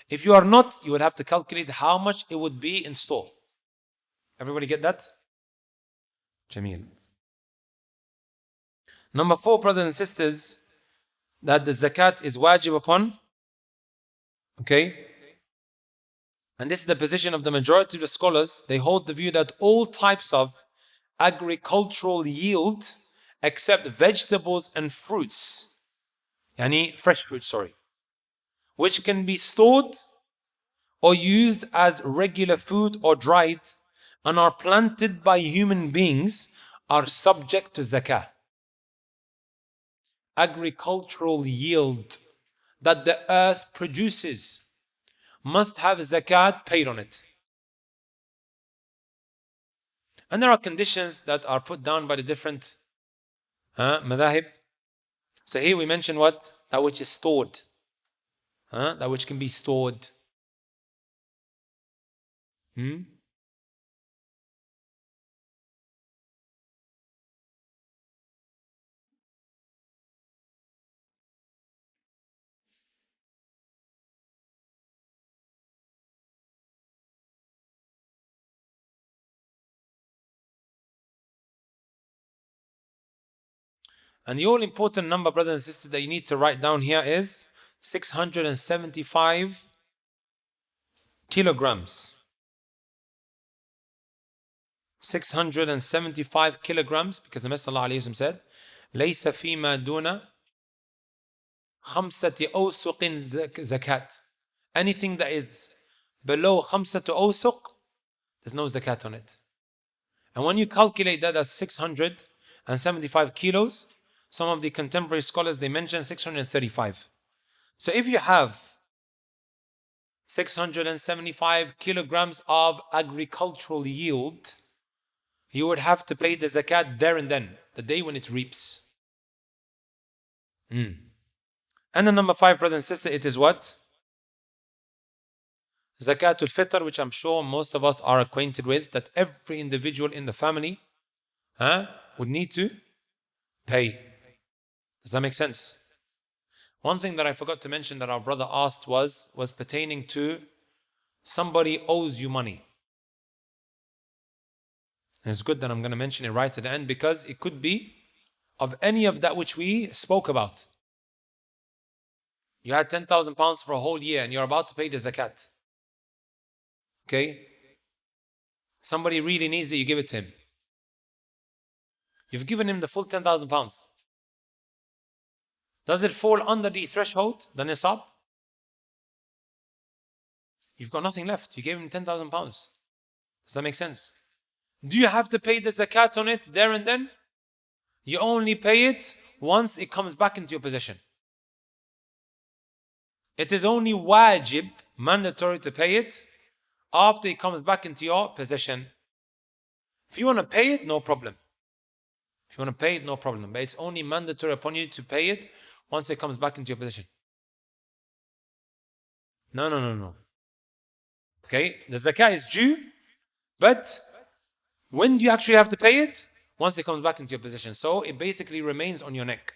If you are not, you would have to calculate how much it would be in store. Everybody get that? Jameel. Number 4, brothers and sisters, that the zakat is wajib upon. Okay? And this is the position of the majority of the scholars. They hold the view that all types of agricultural yield, except vegetables and fruits, yani fresh fruits, which can be stored or used as regular food or dried and are planted by human beings, are subject to zakah. Agricultural yield that the earth produces, must have zakat paid on it. And there are conditions that are put down by the different madhahib. So here we mention what? That which is stored. That which can be stored. And the all important number, brothers and sisters, that you need to write down here is 675 kilograms. 675 kilograms, because the Messenger ﷺ said, لَيْسَ فِي مَا دُونَ خَمْسَةِ أَوْسُقٍ zakat. Anything that is below خَمْسَةُ أَوْسُق, there's no zakat on it. And when you calculate that as 675 kilos, some of the contemporary scholars, they mention 635. So if you have 675 kilograms of agricultural yield, you would have to pay the zakat there and then, the day when it reaps. And then number 5, brother and sister, it is what? Zakatul Fitr, which I'm sure most of us are acquainted with, that every individual in the family would need to pay. Does that make sense? One thing that I forgot to mention that our brother asked was pertaining to somebody owes you money. And it's good that I'm going to mention it right at the end, because it could be of any of that which we spoke about. You had £10,000 for a whole year and you're about to pay the zakat. Okay? Somebody really needs it, you give it to him. You've given him the full £10,000. Does it fall under the threshold, the nisab? You've got nothing left. You gave him £10,000. Does that make sense? Do you have to pay the zakat on it there and then? You only pay it once it comes back into your possession. It is only wajib, mandatory to pay it after it comes back into your possession. If you want to pay it, no problem. If you want to pay it, no problem. But it's only mandatory upon you to pay it once it comes back into your possession. No. Okay, the zakah is due, but when do you actually have to pay it? Once it comes back into your possession. So it basically remains on your neck.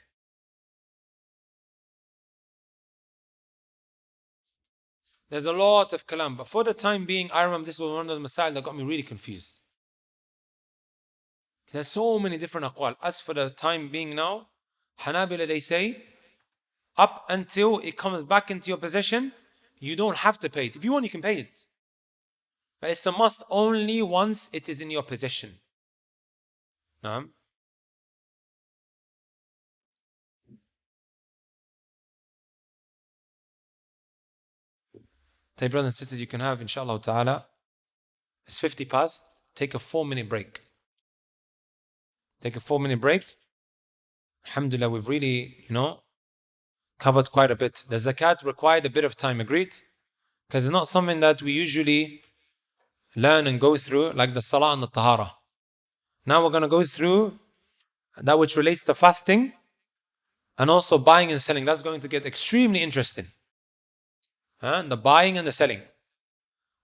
There's a lot of kalam, but for the time being, I remember this was one of the masail that got me really confused. There's so many different aqwal. As for the time being now, Hanabila, they say, up until it comes back into your possession, you don't have to pay it. If you want, you can pay it. But it's a must only once it is in your possession. Naam. So, brothers and sisters, you can have, inshallah ta'ala, it's 50 past, take a 4-minute break. Take a 4-minute break. Alhamdulillah, we've really, covered quite a bit. The zakat required a bit of time, agreed? Because it's not something that we usually learn and go through, like the salah and the tahara. Now we're going to go through that which relates to fasting and also buying and selling. That's going to get extremely interesting. The buying and the selling.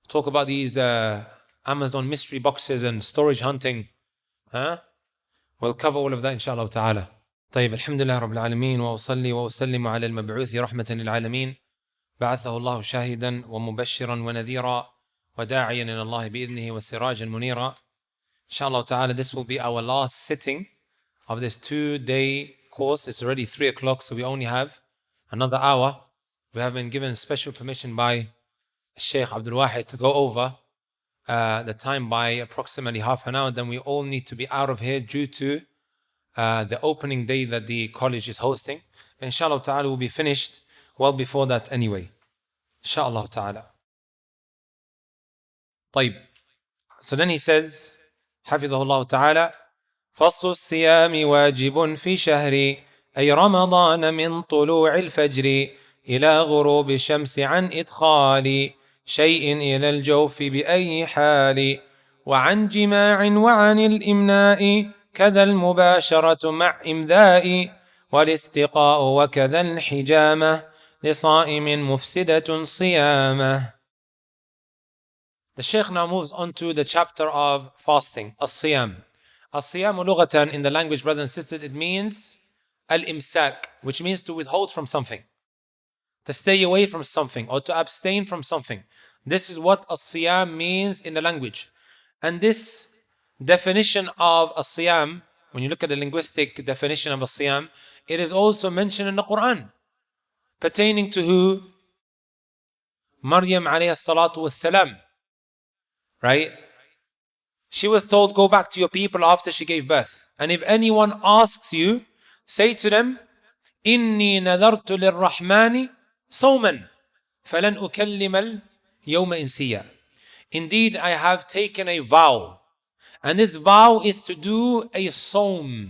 Talk about these Amazon mystery boxes and storage hunting. We'll cover all of that inshallah ta'ala. طيب الحمد لله رب العالمين وأصلي وأسلم على المبعوث رحمة للعالمين بعثه الله شاهدا ومبشرا ونذيرا وداعيا إلى الله بإذنه وسراجا منيرا. Inshallah ta'ala, this will be our last sitting of this 2-day course. It's already 3 o'clock, so we only have another hour. We have been given special permission by Sheikh Abdul Wahid to go over the time by approximately half an hour. Then we all need to be out of here due to the opening day that the college is hosting. Inshallah ta'ala, will be finished well before that anyway. Inshallah ta'ala. طيب. So then he says, حفظه الله تعالى, فصل الصيام واجب في شهر أي رمضان من طلوع الفجر إلى غروب الشمس عن إدخال شيء إلى الجوف بأي حال وعن جماع وعن الإمناء كذا المباشرة مع إمذاء والاستقاء وكذا الحجامة لصائم مفسدة صيامه. The Shaykh now moves on to the chapter of fasting, الصيام. الصيام لغة in the language, brothers and sisters, it means al-imsak, which means to withhold from something, to stay away from something, or to abstain from something. This is what as-siyam means in the language. And this definition of as-siyam, when you look at the linguistic definition of as-siyam, it is also mentioned in the Quran, pertaining to who? Maryam alayhi salatu was salam. Right? She was told, go back to your people after she gave birth. And if anyone asks you, say to them, إني نذرت للرحمن صوما فلن أكلم اليوم إنسيا. Indeed, I have taken a vow. And this vow is to do a sawm.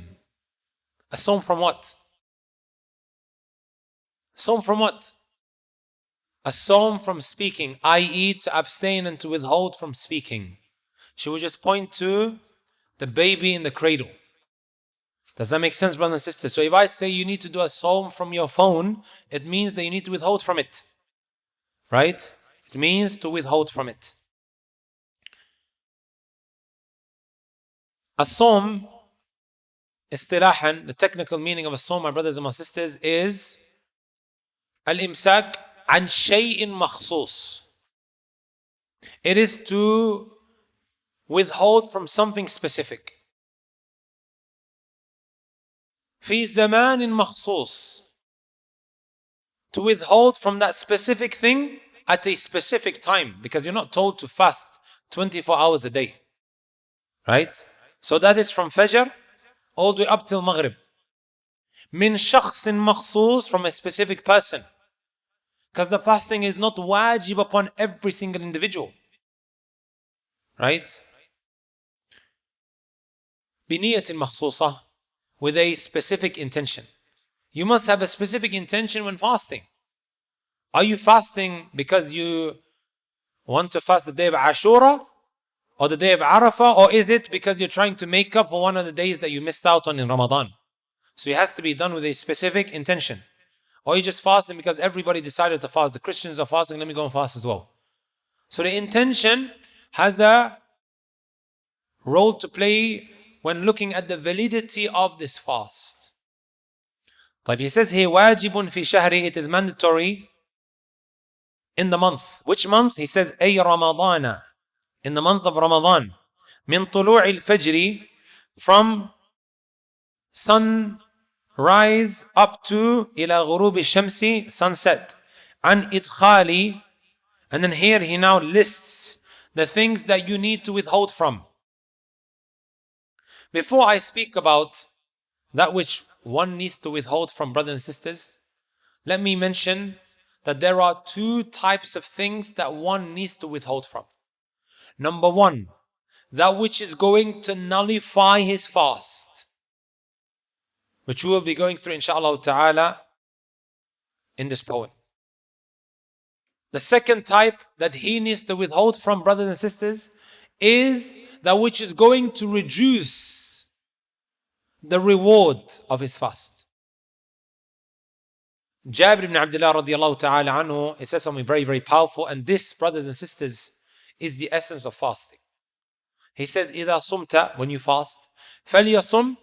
A sawm from what? Sawm from what? A sawm from speaking, i.e. to abstain and to withhold from speaking. She would just point to the baby in the cradle. Does that make sense, brothers and sisters? So if I say you need to do a sawm from your phone, it means that you need to withhold from it. Right? It means to withhold from it. A sawm, istilahan, the technical meaning of a sawm, my brothers and my sisters, is al-imsak an shay'in makhsus. It is to withhold from something specific. في زمان مخصوص. To withhold from that specific thing at a specific time, because you're not told to fast 24 hours a day. Right? So that is from Fajr all the way up till Maghrib. من شخص مخصوص, from a specific person. Because the fasting is not wajib upon every single individual. Right? بنية مخصوصة, with a specific intention. You must have a specific intention when fasting. Are you fasting because you want to fast the day of Ashura or the day of Arafah, or is it because you're trying to make up for one of the days that you missed out on in Ramadan? So it has to be done with a specific intention. Or you're just fasting because everybody decided to fast. The Christians are fasting, let me go and fast as well. So the intention has a role to play when looking at the validity of this fast. But he says here, واجب في شهر, it is mandatory in the month. Which month? He says, أي رمضان, in the month of Ramadan. من طلوع الفجر, from sunrise up to إلى غروب الشمس, sunset. عن إدخال, and then here he now lists the things that you need to withhold from. Before I speak about that which one needs to withhold from, brothers and sisters, let me mention that there are two types of things that one needs to withhold from. Number one, that which is going to nullify his fast, which we will be going through inshallah ta'ala in this poem. The second type that he needs to withhold from, brothers and sisters, is that which is going to reduce the reward of his fast. Jabir ibn Abdullah radiallahu ta'ala anhu, it says something very, very powerful, and this, brothers and sisters, is the essence of fasting. He says, إِذَا صُمْتَ, when you fast, فَلْيَصُمْ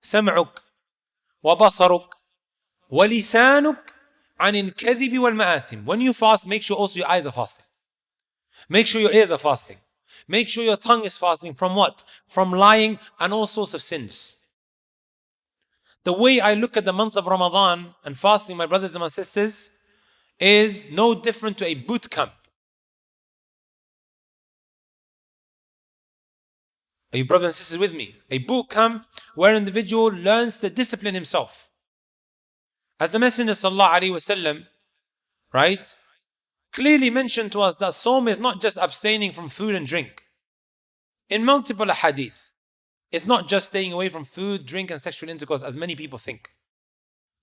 سَمْعُكْ وَبَصَرُكْ وَلِسَانُكْ عَنِ الْكَذِبِ وَالْمَآثِمِ. When you fast, make sure also your eyes are fasting. Make sure your ears are fasting. Make sure your tongue is fasting. From what? From lying and all sorts of sins. The way I look at the month of Ramadan and fasting, my brothers and my sisters, is no different to a boot camp. Are you brothers and sisters with me? A boot camp where an individual learns to discipline himself. As the Messenger sallallahu alaihi wasallam, right, clearly mentioned to us that Sawm is not just abstaining from food and drink. In multiple hadith, it's not just staying away from food, drink, and sexual intercourse, as many people think.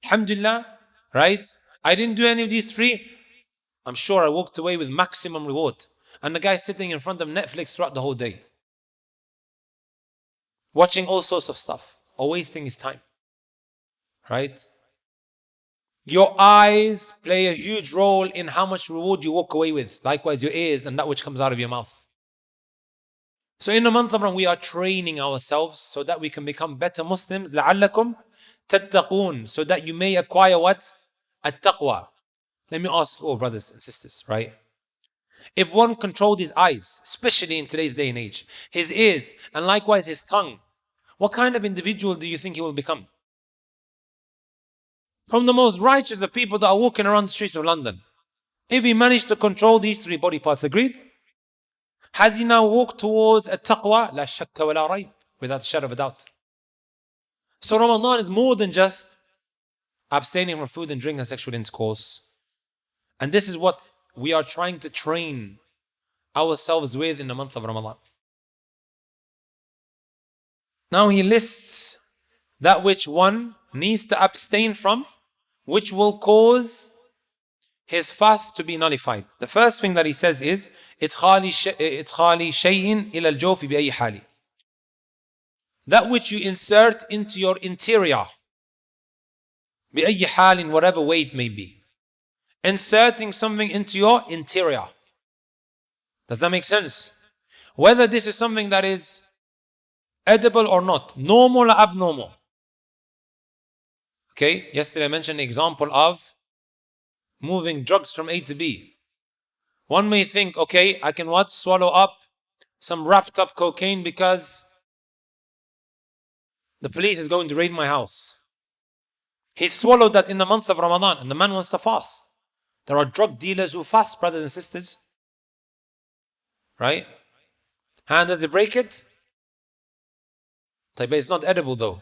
Alhamdulillah, right? I didn't do any of these three. I'm sure I walked away with maximum reward. And the guy sitting in front of Netflix throughout the whole day, watching all sorts of stuff, or wasting his time. Right? Your eyes play a huge role in how much reward you walk away with. Likewise, your ears and that which comes out of your mouth. So in the month of Ramadan, we are training ourselves so that we can become better Muslims. لَعَلَّكُمْ تَتَّقُونَ. So that you may acquire what? At-taqwa. Let me ask all brothers and sisters, right? If one controlled his eyes, especially in today's day and age, his ears, and likewise his tongue, what kind of individual do you think he will become? From the most righteous of people that are walking around the streets of London. If he managed to control these three body parts, agreed? Has he now walked towards a taqwa? La shakka wa la rayb, without a shadow of a doubt. So Ramadan is more than just abstaining from food and drink and sexual intercourse. And this is what we are trying to train ourselves with in the month of Ramadan. Now he lists that which one needs to abstain from, which will cause his fast to be nullified. The first thing that he says is إدخال شيء إلى الجوف بأي حال. That which you insert into your interior, بأي حال, in whatever way it may be. Inserting something into your interior. Does that make sense? Whether this is something that is edible or not, normal or abnormal. Okay, yesterday I mentioned an example of moving drugs from A to B. One may think, okay, I can what? Swallow up some wrapped up cocaine because the police is going to raid my house. He swallowed that in the month of Ramadan and the man wants to fast. There are drug dealers who fast, brothers and sisters. Right? And does it break it? But it's not edible though.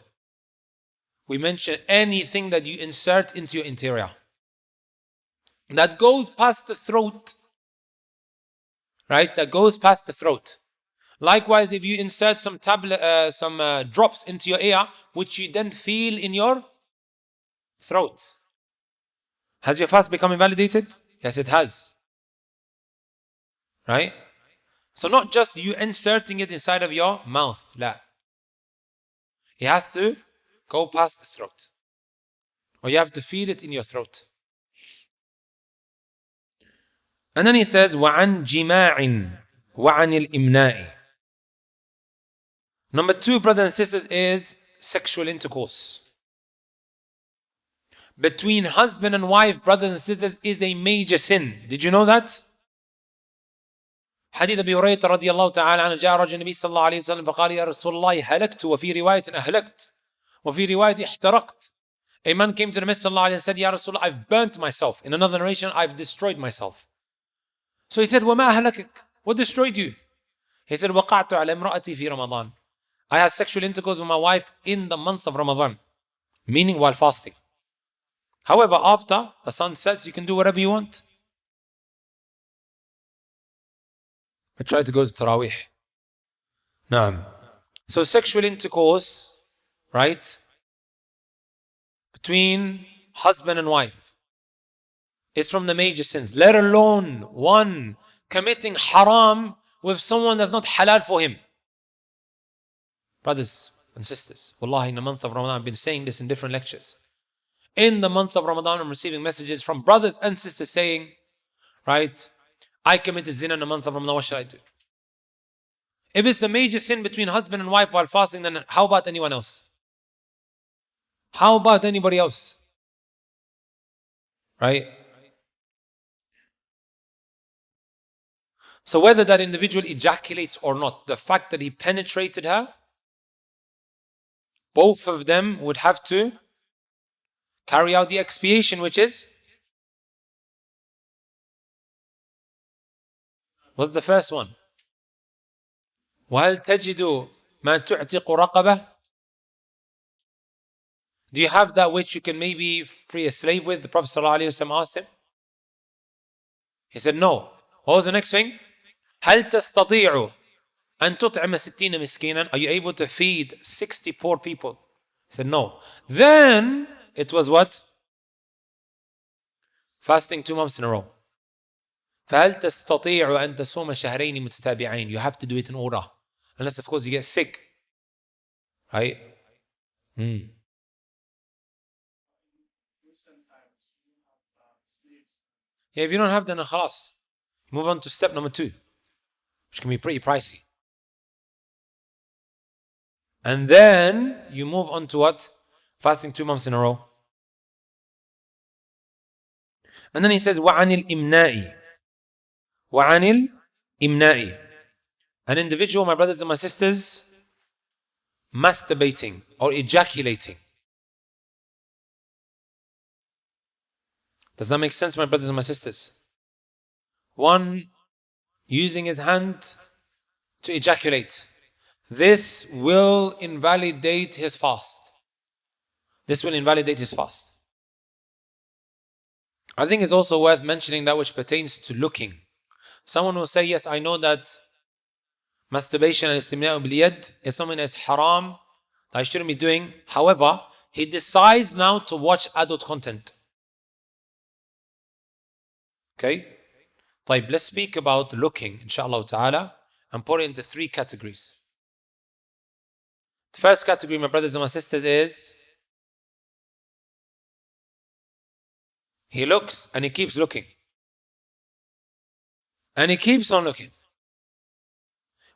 We mention anything that you insert into your interior that goes past the throat. Right? That goes past the throat. Likewise, if you insert some drops into your ear, which you then feel in your throat, has your fast become invalidated? Yes, it has. Right? So not just you inserting it inside of your mouth. La. It has to go past the throat. Or you have to feel it in your throat. And then he says, وَعَنْ جِمَاعٍ وَعَنِ الْإِمْنَاءِ. Number 2, brothers and sisters, is sexual intercourse. Between husband and wife, brothers and sisters, is a major sin. Did you know that? حديث أبي هريرة رضي الله تعالى عنه جاء رجل النبي صلى الله عليه وسلم فقال يا رسول الله هلكت وفي رواية أهلكت وفي رواية احترقت. A man came to the Messenger صلى الله عليه وسلم and said, Ya Rasulullah, I've burnt myself. In another narration, I've destroyed myself. So he said, وَمَا أهلكك? What destroyed you? He said, وَقَعْتُ عَلَى امْرَأَتِي فِي رَمَضَانِ. I had sexual intercourse with my wife in the month of Ramadan, meaning while fasting. However, after the sun sets, you can do whatever you want. I try to go to Taraweeh. Naam. So sexual intercourse, right, between husband and wife is from the major sins. Let alone one committing haram with someone that's not halal for him. Brothers and sisters, wallahi, in the month of Ramadan, I've been saying this in different lectures. In the month of Ramadan, I'm receiving messages from brothers and sisters saying, right, I committed zina in the month of Ramadan, what should I do? If it's the major sin between husband and wife while fasting, then how about anyone else? How about anybody else? Right? So whether that individual ejaculates or not, the fact that he penetrated her, both of them would have to carry out the expiation, which is, what's the first one? وَهَلْ تَجِدُ مَا تُعْتِقُ رَقَبَةً? Do you have that which you can maybe free a slave with? The Prophet ﷺ asked him. He said, no. What was the next thing? هَلْ تَسْتَطِيعُ أَن تُطْعِمَ 60 مِسْكِينًا? Are you able to feed 60 poor people? He said, no. Then it was what? Fasting 2 months in a row. فهل تستطيع أن تصوم شهرين متتابعين? You have to do it in order. Unless of course you get sick. Right? Yeah, if you don't have then خلاص. Move on to step number 2, which can be pretty pricey. And then you move on to what? Fasting 2 months in a row. And then he says, وَعَنِ الْإِمْنَاءِ وَعَنِ الْإِمْنَاءِ. An individual, my brothers and my sisters, masturbating or ejaculating. Does that make sense, my brothers and my sisters? One using his hand to ejaculate. This will invalidate his fast. This will invalidate his fast. I think it's also worth mentioning that which pertains to looking. Someone will say, yes, I know that masturbation and istimna'u bil yad is something that's haram, that I shouldn't be doing. However, he decides now to watch adult content. Okay? طيب, let's speak about looking, inshallah ta'ala, and put it into 3 categories. The first category, my brothers and my sisters, is he looks and he keeps looking. And he keeps on looking.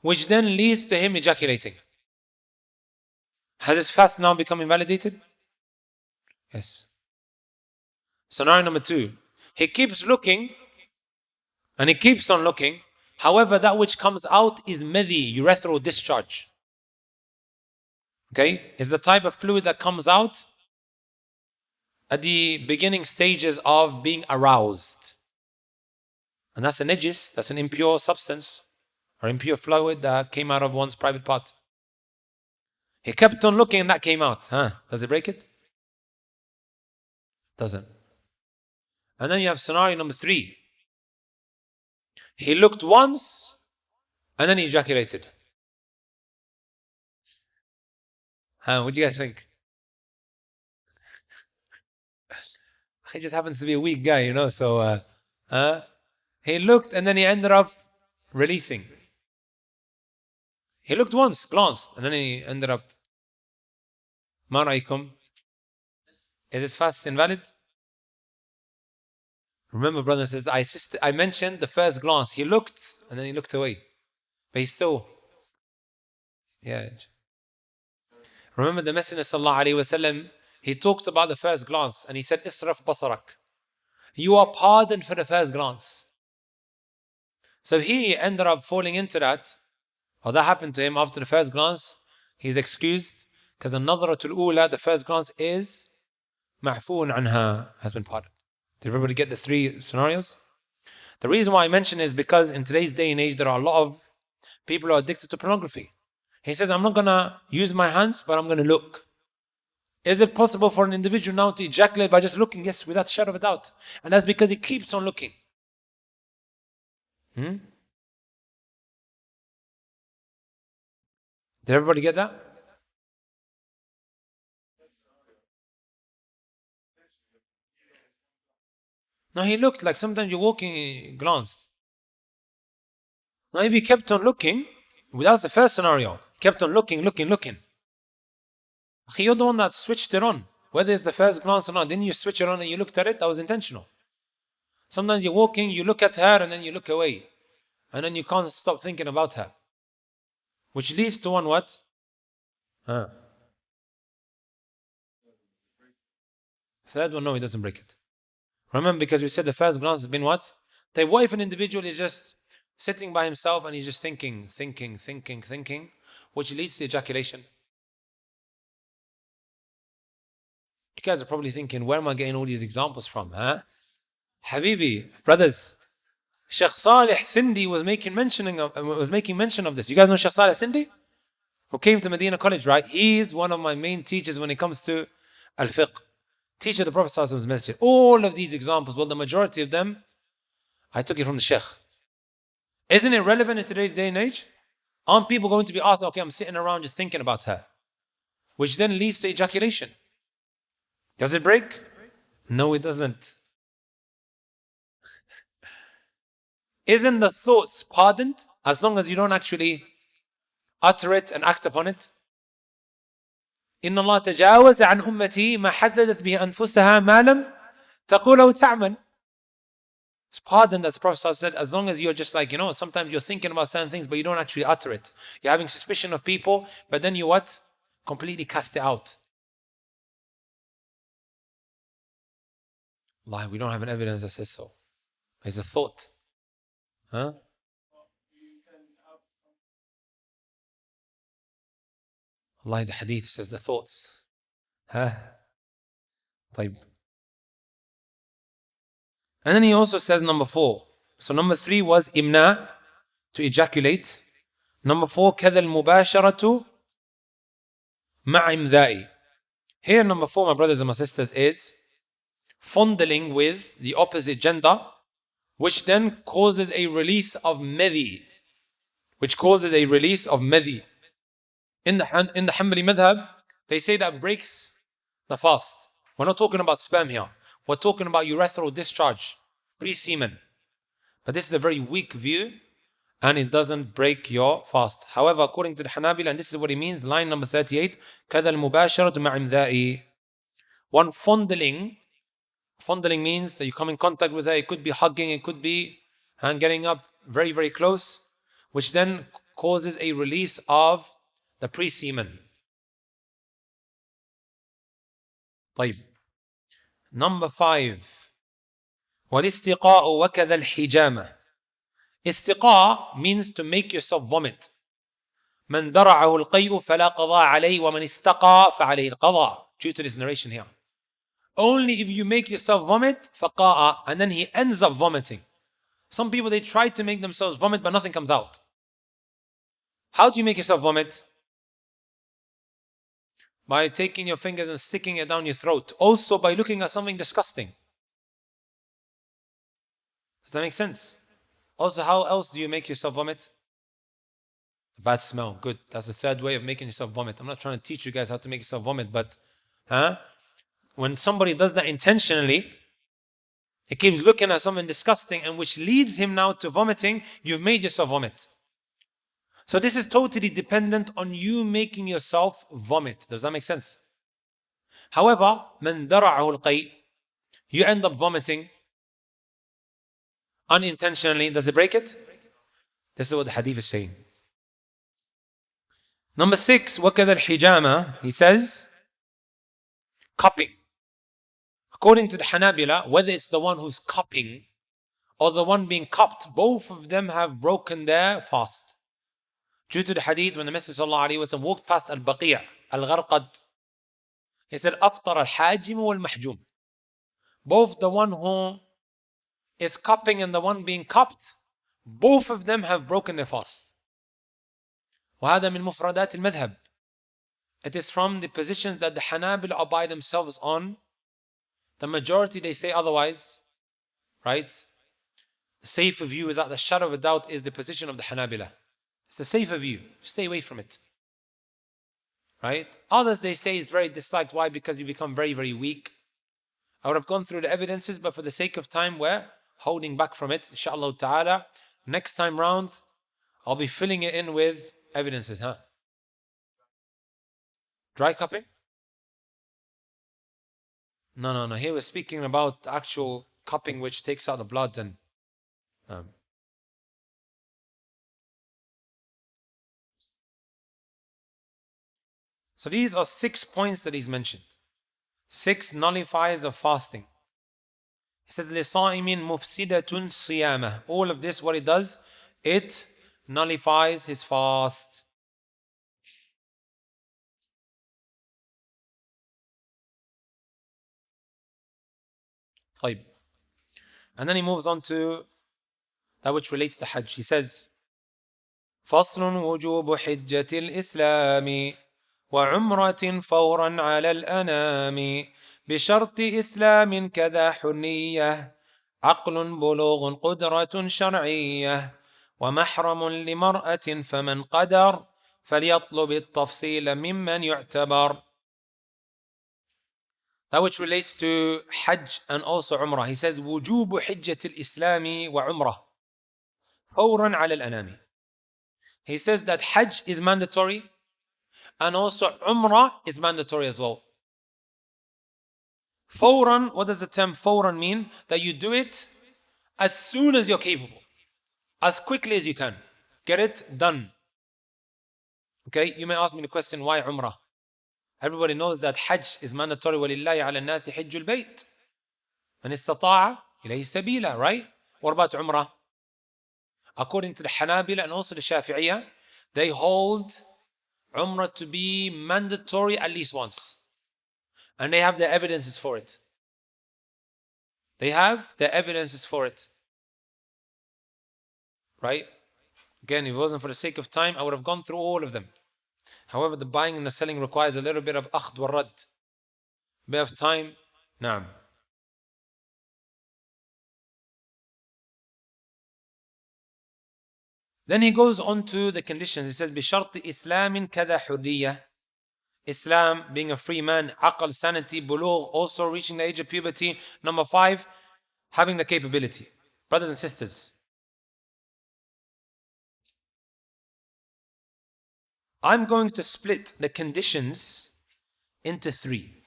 Which then leads to him ejaculating. Has his fast now become invalidated? Yes. Scenario number 2. He keeps looking and he keeps on looking. However, that which comes out is madhi, urethral discharge. Okay? It's the type of fluid that comes out at the beginning stages of being aroused. And that's a najis, that's an impure substance or impure fluid that came out of one's private part. He kept on looking and that came out. Does it break it? Doesn't. And then you have scenario number 3. He looked once and then he ejaculated. What do you guys think? He just happens to be a weak guy, so he looked and then he ended up releasing. He looked once, glanced, and then he ended up. Ma ra'aykum? Is his fast invalid? Remember, brothers and sisters, I mentioned the first glance. He looked and then he looked away. But he still. Yeah. Remember the Messenger sallallahu alaihi wasallam, he talked about the first glance and he said, Israf basarak. You are pardoned for the first glance. So he ended up falling into that, or that happened to him after the first glance. He's excused because the nadratul ula, the first glance, is ma'foon anha, has been pardoned. Did everybody get the 3 scenarios? The reason why I mention it is because in today's day and age, there are a lot of people who are addicted to pornography. He says, I'm not going to use my hands, but I'm going to look. Is it possible for an individual now to ejaculate by just looking? Yes, without a shadow of a doubt. And that's because he keeps on looking. Did everybody get that? No, he looked like sometimes you're walking, he glanced. Now if he kept on looking, that's the first scenario. He kept on looking. You're the one that switched it on. Whether it's the first glance or not, then you switch it on and you looked at it, that was intentional. Sometimes you're walking, you look at her and then you look away. And then you can't stop thinking about her. Which leads to one what? Third one, no, it doesn't break it. Remember, because we said the first glance has been what? What if an individual is just sitting by himself and he's just thinking, which leads to ejaculation? You guys are probably thinking, where am I getting all these examples from? Habibi, brothers, Sheikh Salih Sindi was making mention of this. You guys know Sheikh Salih Sindi? Who came to Medina College, right? He's one of my main teachers when it comes to al-fiqh. Teacher of the Prophet ﷺ's masjid. All of these examples, well, the majority of them, I took it from the Sheikh. Isn't it relevant in today's day and age? Aren't people going to be asked, okay, I'm sitting around just thinking about her? Which then leads to ejaculation. Does it break? No, it doesn't. Isn't the thoughts pardoned as long as you don't actually utter it and act upon it? إن الله تجاوز عن أمتي ما حددت به أنفسها ما لم تقول أو تعمل. It's pardoned, as the Prophet said, as long as you're just like, sometimes you're thinking about certain things, but you don't actually utter it. You're having suspicion of people, but then you what? Completely cast it out. Allah, we don't have an evidence that says so. It's a thought. Huh? Allah, the Hadith says the thoughts. Huh? طيب. And then he also says number 4. So number 3 was imna, to ejaculate. Number 4, كذا المباشرة مع إمذائي. Here number 4, my brothers and my sisters, is fondling with the opposite gender, which then causes a release of madhi. In the Hanbali madhab, they say that breaks the fast. We're not talking about sperm here. We're talking about urethral discharge, pre-semen. But this is a very weak view, and it doesn't break your fast. However, according to the Hanabila, and this is what it means, line number 38, كذا المباشرة مع إمذائي. One fondling means that you come in contact with her. It could be hugging, it could be getting up very, very close, which then causes a release of the pre-semen. طيب. Number 5. والاستقاء وكذا الحجامة. Istiqa means to make yourself vomit. من درعه القيء فلا قضاء عليه ومن استقى فعليه القضاء. Due to this narration here. Only if you make yourself vomit, فقاء, and then he ends up vomiting. Some people, they try to make themselves vomit, but nothing comes out. How do you make yourself vomit? By taking your fingers and sticking it down your throat. Also by looking at something disgusting. Does that make sense? Also, how else do you make yourself vomit? A bad smell. Good. That's the third way of making yourself vomit. I'm not trying to teach you guys how to make yourself vomit, but when somebody does that intentionally, he keeps looking at something disgusting, and which leads him now to vomiting, you've made yourself vomit. So this is totally dependent on you making yourself vomit. Does that make sense? However, من درعه القيء, you end up vomiting unintentionally. Does it break it? This is what the Hadith is saying. Number 6, وكذا الحجامة, he says, cupping. According to the Hanabila, whether it's the one who's cupping or the one being cupped, both of them have broken their fast. Due to the Hadith, when the Messenger ﷺ walked past al-Baqi', al-Gharqad, he said, أفطر الحاجم والمحجوم. Both the one who is cupping and the one being cupped, both of them have broken their fast. وهذا من مفردات المذهب. It is from the positions that the Hanabila are by themselves on. The majority, they say otherwise, right? The safer view, without the shadow of a doubt, is the position of the Hanabila. It's the safer view. Stay away from it. Right? Others, they say it's very disliked. Why? Because you become very, very weak. I would have gone through the evidences, but for the sake of time, we're holding back from it. Inshallah ta'ala. Next time round, I'll be filling it in with evidences. Dry cupping? No. Here we're speaking about actual cupping which takes out the blood and so these are 6 points that he's mentioned. 6 nullifiers of fasting. He says, لِصَائِمٍ مُفْسِدَةٌ صِيَامَهُ. All of this, what it does, it nullifies his fast. طيب. And then he moves on to that which relates to Hajj. He says, فصل وجوب حجة الإسلام وعمرة فورا على الأنام بشرط إسلام كذا حنية عقل بلوغ قدرة شرعية ومحرم لمرأة فمن قدر فليطلب التفصيل ممن يعتبر. That which relates to Hajj and also Umrah. He says, وجوب حجة الإسلام وعمرة. فورا على الأنام. He says that Hajj is mandatory and also Umrah is mandatory as well. Fawran, what does the term Fawran mean? That you do it as soon as you're capable, as quickly as you can. Get it done. Okay, you may ask me the question, why Umrah? Everybody knows that Hajj is mandatory. وَلِلَّهِ عَلَى النَّاسِ حِجُّ الْبَيْتِ مَنِ اسْتَطَاعَ إِلَيْهِ سَبِيلًا. Right? What about Umrah? According to the Hanabila and also the Shafi'iyah, they hold Umrah to be mandatory at least once. And they have the evidences for it. They have the evidences for it. Right? Again, if it wasn't for the sake of time, I would have gone through all of them. However, the buying and the selling requires a little bit of akhd wa rad. A bit of time. Naam. Then he goes on to the conditions. He says, بِشَرْطِ إِسْلَامٍ كَذَا حُرِّيَّةٍ. Islam, being a free man, aql, sanity, bulugh, also reaching the age of puberty. Number 5, having the capability. Brothers and sisters, I'm going to split the conditions into 3.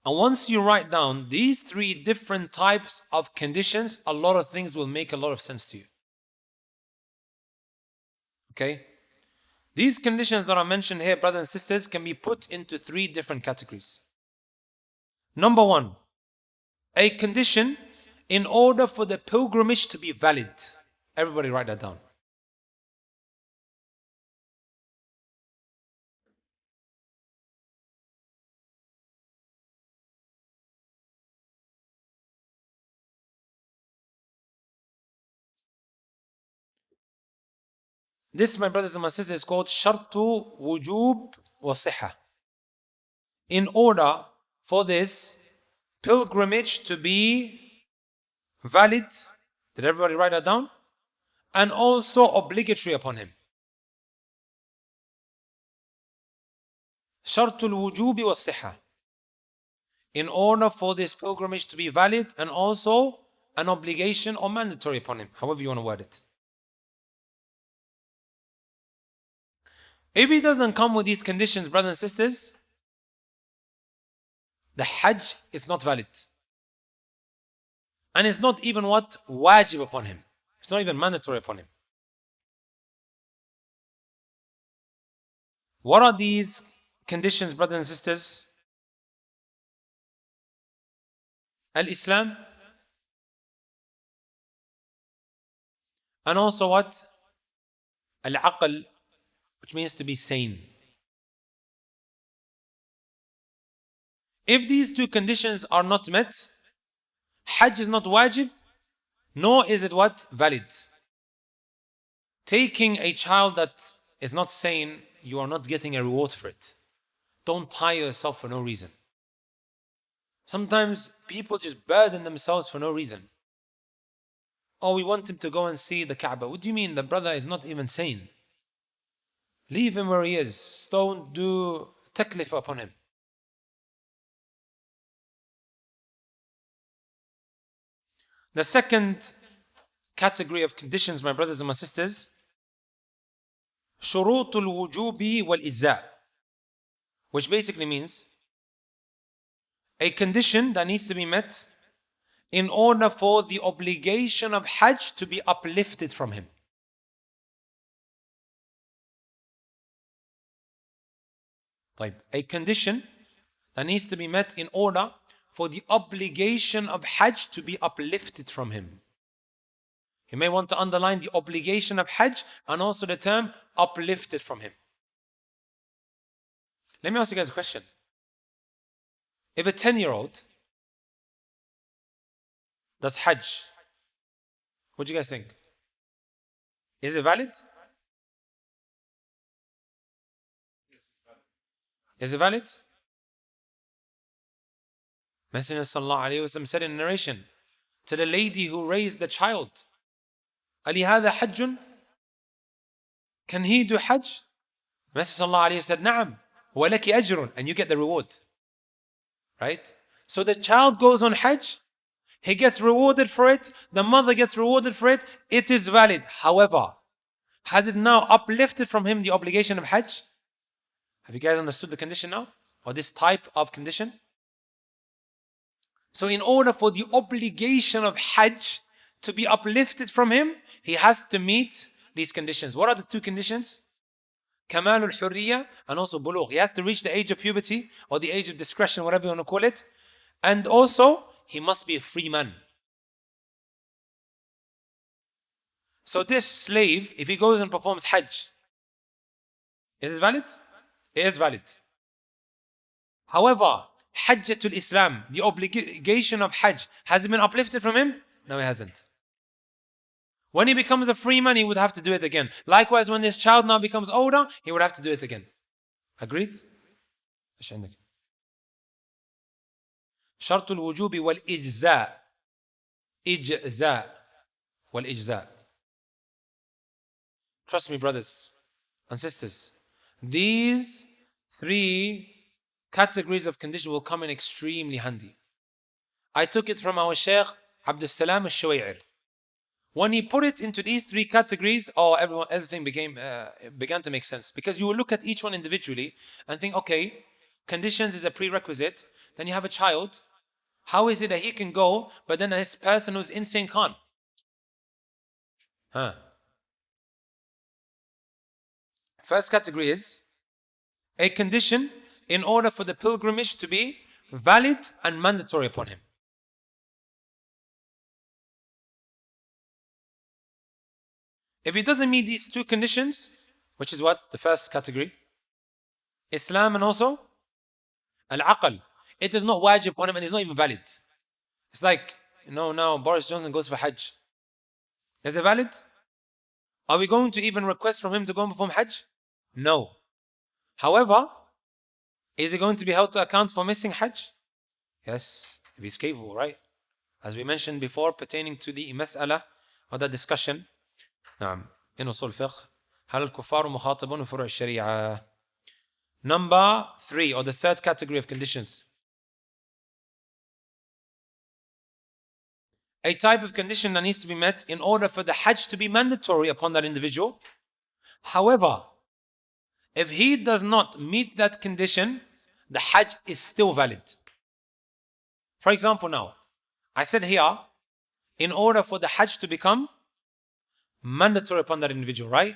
And once you write down these 3 different types of conditions, a lot of things will make a lot of sense to you. Okay? These conditions that are mentioned here, brothers and sisters, can be put into 3 different categories. Number 1, a condition in order for the pilgrimage to be valid. Everybody write that down. This, my brothers and my sisters, is called Shartu Wujub wa Siha. In order for this pilgrimage to be valid, did everybody write that down? And also obligatory upon him. Shartu Wujub wa Siha. In order for this pilgrimage to be valid and also an obligation or mandatory upon him, however you want to word it. If he doesn't come with these conditions, brothers and sisters, the Hajj is not valid. And it's not even what? Wajib upon him. It's not even mandatory upon him. What are these conditions, brothers and sisters? Al-Islam. And also what? Al-Aql, which means to be sane. If these 2 conditions are not met, Hajj is not wajib, nor is it what? Valid. Taking a child that is not sane, you are not getting a reward for it. Don't tire yourself for no reason. Sometimes people just burden themselves for no reason. Oh, we want him to go and see the Kaaba. What do you mean? The brother is not even sane. Leave him where he is. Don't do taklif upon him. The second category of conditions, my brothers and my sisters, شروط الوجوب والإجزاء, which basically means a condition that needs to be met in order for the obligation of Hajj to be uplifted from him. A condition that needs to be met in order for the obligation of Hajj to be uplifted from him. You may want to underline the obligation of Hajj and also the term uplifted from him. Let me ask you guys a question. If a 10-year-old does Hajj, what do you guys think? Is it valid? Is it valid? Messenger sallallahu alayhi wa sallam said in a narration to the lady who raised the child, Ali hadha hajjun? Can he do Hajj? Messenger sallallahu alayhi wa sallam said, Na'am, wa laki ajrun, and you get the reward. Right? So the child goes on Hajj, He gets rewarded for it. The mother gets rewarded for it. It is valid. However, has it now uplifted from him the obligation of Hajj? Have you guys understood the condition now? Or this type of condition? So in order for the obligation of Hajj to be uplifted from him, he has to meet these conditions. What are the two conditions? Kamal al-Hurriya and also Bulugh. He has to reach the age of puberty or the age of discretion, whatever you want to call it. And also, he must be a free man. So this slave, if he goes and performs Hajj, is it valid? It is valid. However, Hajjatul Islam, the obligation of Hajj, has it been uplifted from him? No, it hasn't. When he becomes a free man, he would have to do it again. Likewise, when this child now becomes older, he would have to do it again. Agreed? شرط الوجوب والإجزاء. إجزاء والإجزاء. Trust me, brothers and sisters. These three categories of condition will come in extremely handy. I took it from our Shaykh Abdul Salam al-Shuway'ir. When he put it into these three categories, everything began to make sense. Because you will look at each one individually and think, okay, conditions is a prerequisite. Then you have a child. How is it that he can go, but then this person who's insane can't? First category is a condition in order for the pilgrimage to be valid and mandatory upon him. If he doesn't meet these two conditions, which is what? The first category, Islam and also Al-Aql. It is not wajib upon him and it's not even valid. It's like, now Boris Johnson goes for Hajj. Is it valid? Are we going to even request from him to go and perform Hajj? No. However, is he going to be held to account for missing Hajj? Yes, if he's capable, right? As we mentioned before, pertaining to the mas'ala or the discussion. نعم. In usul fiqh, هل الكفار مخاطبون بفروع الشريعة? Number 3, or the third category of conditions. A type of condition that needs to be met in order for the Hajj to be mandatory upon that individual. However, if he does not meet that condition, the Hajj is still valid. For example now, I said here, in order for the Hajj to become mandatory upon that individual, right?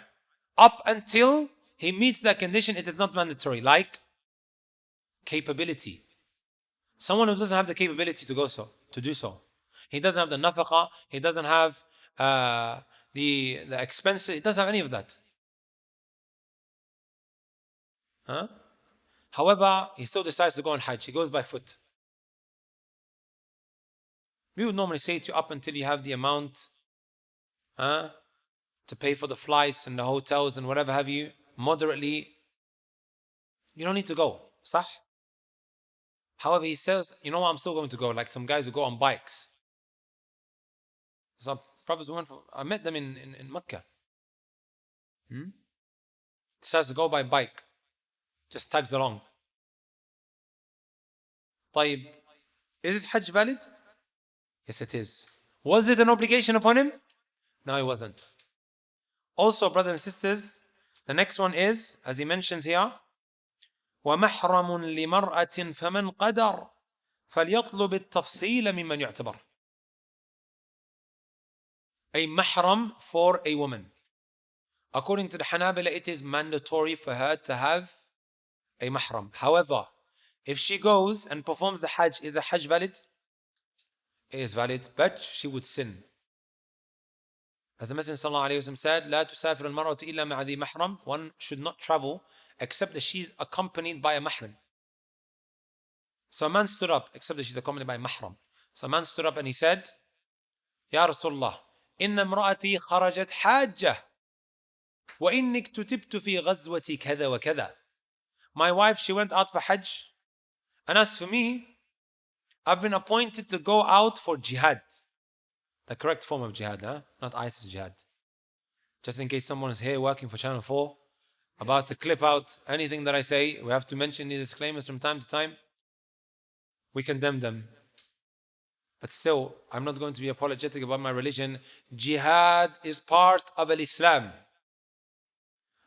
Up until he meets that condition, it is not mandatory. Like capability. Someone who doesn't have the capability to do so. He doesn't have the nafaqah, he doesn't have the expenses, he doesn't have any of that. However, he still decides to go on Hajj. He goes by foot. We would normally say to you, up until you have the amount to pay for the flights and the hotels and whatever have you, moderately, you don't need to go. Sah? However, he says, you know what, I'm still going to go. Like some guys who go on bikes. Some prophets I met them in Mecca. Decides to go by bike. Just tags along. طيب, is his Hajj valid? Yes, it is. Was it an obligation upon him? No, it wasn't. Also, brothers and sisters, the next one is, as he mentions here, وَمَحْرَمٌ لِمَرْأَةٍ فَمَنْ قَدَرْ فَلْيَطْلُبِ التَّفْصِيلَ مِمَّنْ يُعْتَبَرْ. A mahram for a woman. According to the Hanabila, it is mandatory for her to have a mahram. However, if she goes and performs the Hajj, is the Hajj valid? It is valid, but she would sin. As the Messenger ﷺ said, لا تسافر المرأة إلا مع ذي محرم. One should not travel except that she's accompanied by a mahram. So a man stood up, except that she's accompanied by a mahram. So a man stood up and he said, يا رسول الله, إن امرأتي خرجت حاجة وإني اكتتبت في غزوة كذا وكذا. My wife, she went out for Hajj, and as for me, I've been appointed to go out for jihad. The correct form of jihad, not ISIS jihad. Just in case someone is here working for Channel 4, about to clip out anything that I say, we have to mention these disclaimers from time to time. We condemn them. But still, I'm not going to be apologetic about my religion. Jihad is part of Islam.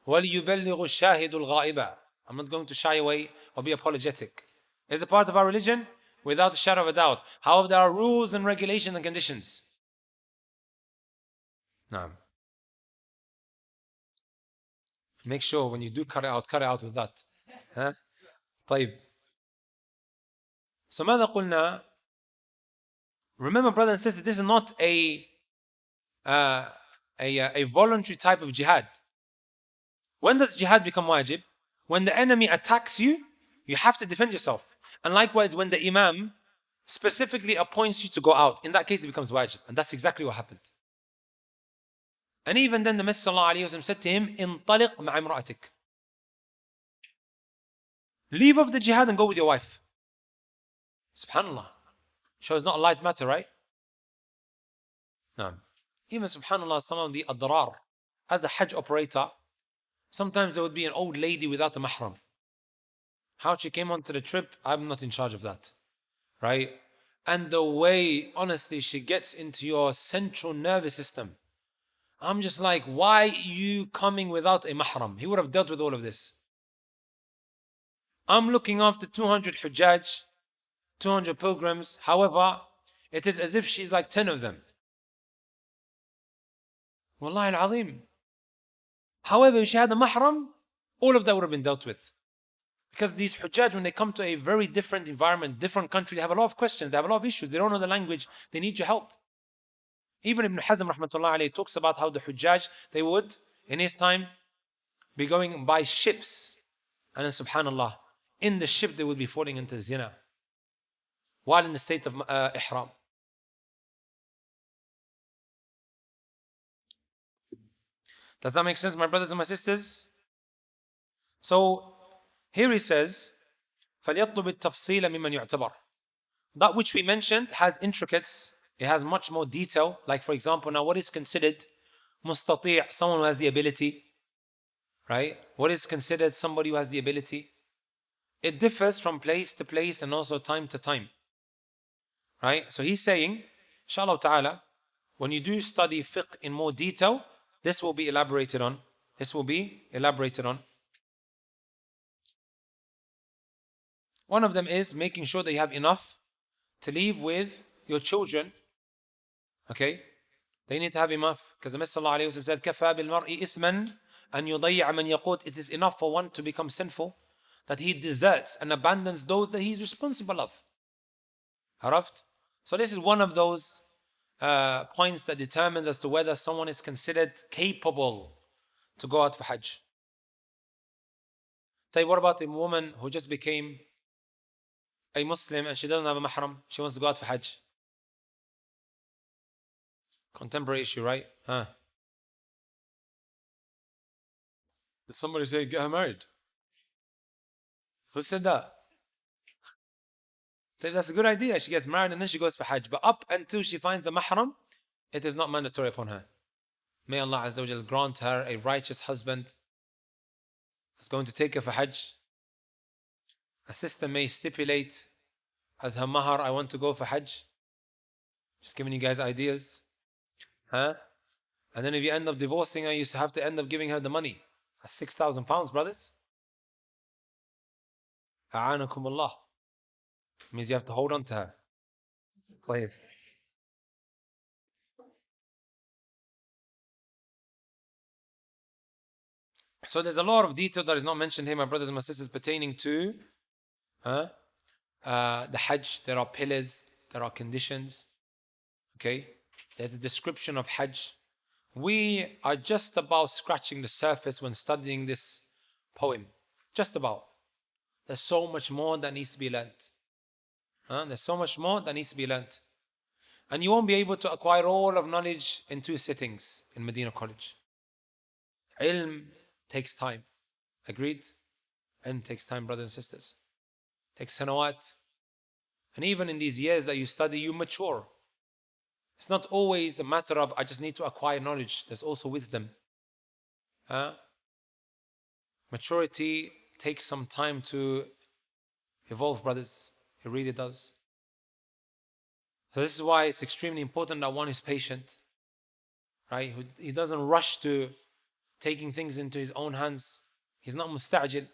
وَلْيُبَلِّغُ الشَّاهِدُ الْغَائِبَ. I'm not going to shy away or be apologetic. It's a part of our religion without a shadow of a doubt. However, there are rules and regulations and conditions. Now, make sure when you do cut it out with that. Huh? طيب. So ماذا قلنا? Remember, brothers and sisters, this is not a voluntary type of jihad. When does jihad become wajib? When the enemy attacks you, you have to defend yourself. And likewise, when the imam specifically appoints you to go out, in that case it becomes wajib. And that's exactly what happened. And even then the Messenger ﷺ said to him, انطلق مع امرأتك. Leave off the jihad and go with your wife. Subhanallah. Shows it's not a light matter, right? No. Even subhanallah, some of the adrar, as a Hajj operator, sometimes there would be an old lady without a mahram. How she came onto the trip, I'm not in charge of that. Right? And the way, honestly, she gets into your central nervous system. I'm just like, why are you coming without a mahram? He would have dealt with all of this. I'm looking after 200 hujjaj, 200 pilgrims. However, it is as if she's like 10 of them. Wallahi al-azim. However, if she had a mahram, all of that would have been dealt with. Because these hujjaj, when they come to a very different environment, different country, they have a lot of questions, they have a lot of issues, they don't know the language, they need your help. Even Ibn Hazm rahmatullah alayhi talks about how the hujjaj, they would, in his time, be going by ships. And then subhanallah, in the ship they would be falling into zina, while in the state of ihram. Does that make sense, my brothers and my sisters? So, here he says, فَلْيَطْلُبِ التَّفْصِيلَ مِمَّنْ يُعْتَبَرُ. That which we mentioned has intricates, it has much more detail. Like for example, now what is considered mustati', someone who has the ability, right? What is considered somebody who has the ability? It differs from place to place and also time to time, right? So he's saying, inshallah ta'ala, when you do study fiqh in more detail, this will be elaborated on. This will be elaborated on. One of them is making sure that you have enough to leave with your children. Okay? They need to have enough. Because the Messenger ﷺ said, كَفَى بِالْمَرْءِ إِثْمًا أَنْ يُضَيِّعَ مَنْ يَقُوتُ. It is enough for one to become sinful, that he deserts and abandons those that he is responsible of. Araft? So this is one of those points that determines as to whether someone is considered capable to go out for Hajj. So what about a woman who just became a Muslim and she doesn't have a mahram? She wants to go out for Hajj. Contemporary issue, right? Huh? Did somebody say get her married? Who said that? That's a good idea. She gets married and then she goes for Hajj. But up until she finds a mahram, it is not mandatory upon her. May Allah Azza wa Jal grant her a righteous husband that's going to take her for Hajj. A sister may stipulate as her mahar, I want to go for Hajj. Just giving you guys ideas. Huh? And then if you end up divorcing her, you have to end up giving her the money. That's £6,000, brothers. A'anakum Allah. Means you have to hold on to her. طيب. So there's a lot of detail that is not mentioned here, my brothers and my sisters, pertaining to the Hajj. There are pillars, there are conditions. Okay? There's a description of Hajj. We are just about scratching the surface when studying this poem. Just about. There's so much more that needs to be learnt. There's so much more that needs to be learnt. And you won't be able to acquire all of knowledge in 2 sittings in Medina College. Ilm takes time. Agreed? Ilm takes time, brothers and sisters. Takes sanawat. And even in these years that you study, you mature. It's not always a matter of, I just need to acquire knowledge. There's also wisdom. Maturity takes some time to evolve, brothers. It really does. So this is why it's extremely important that one is patient, right? He doesn't rush to taking things into his own hands. He's not مستعجل.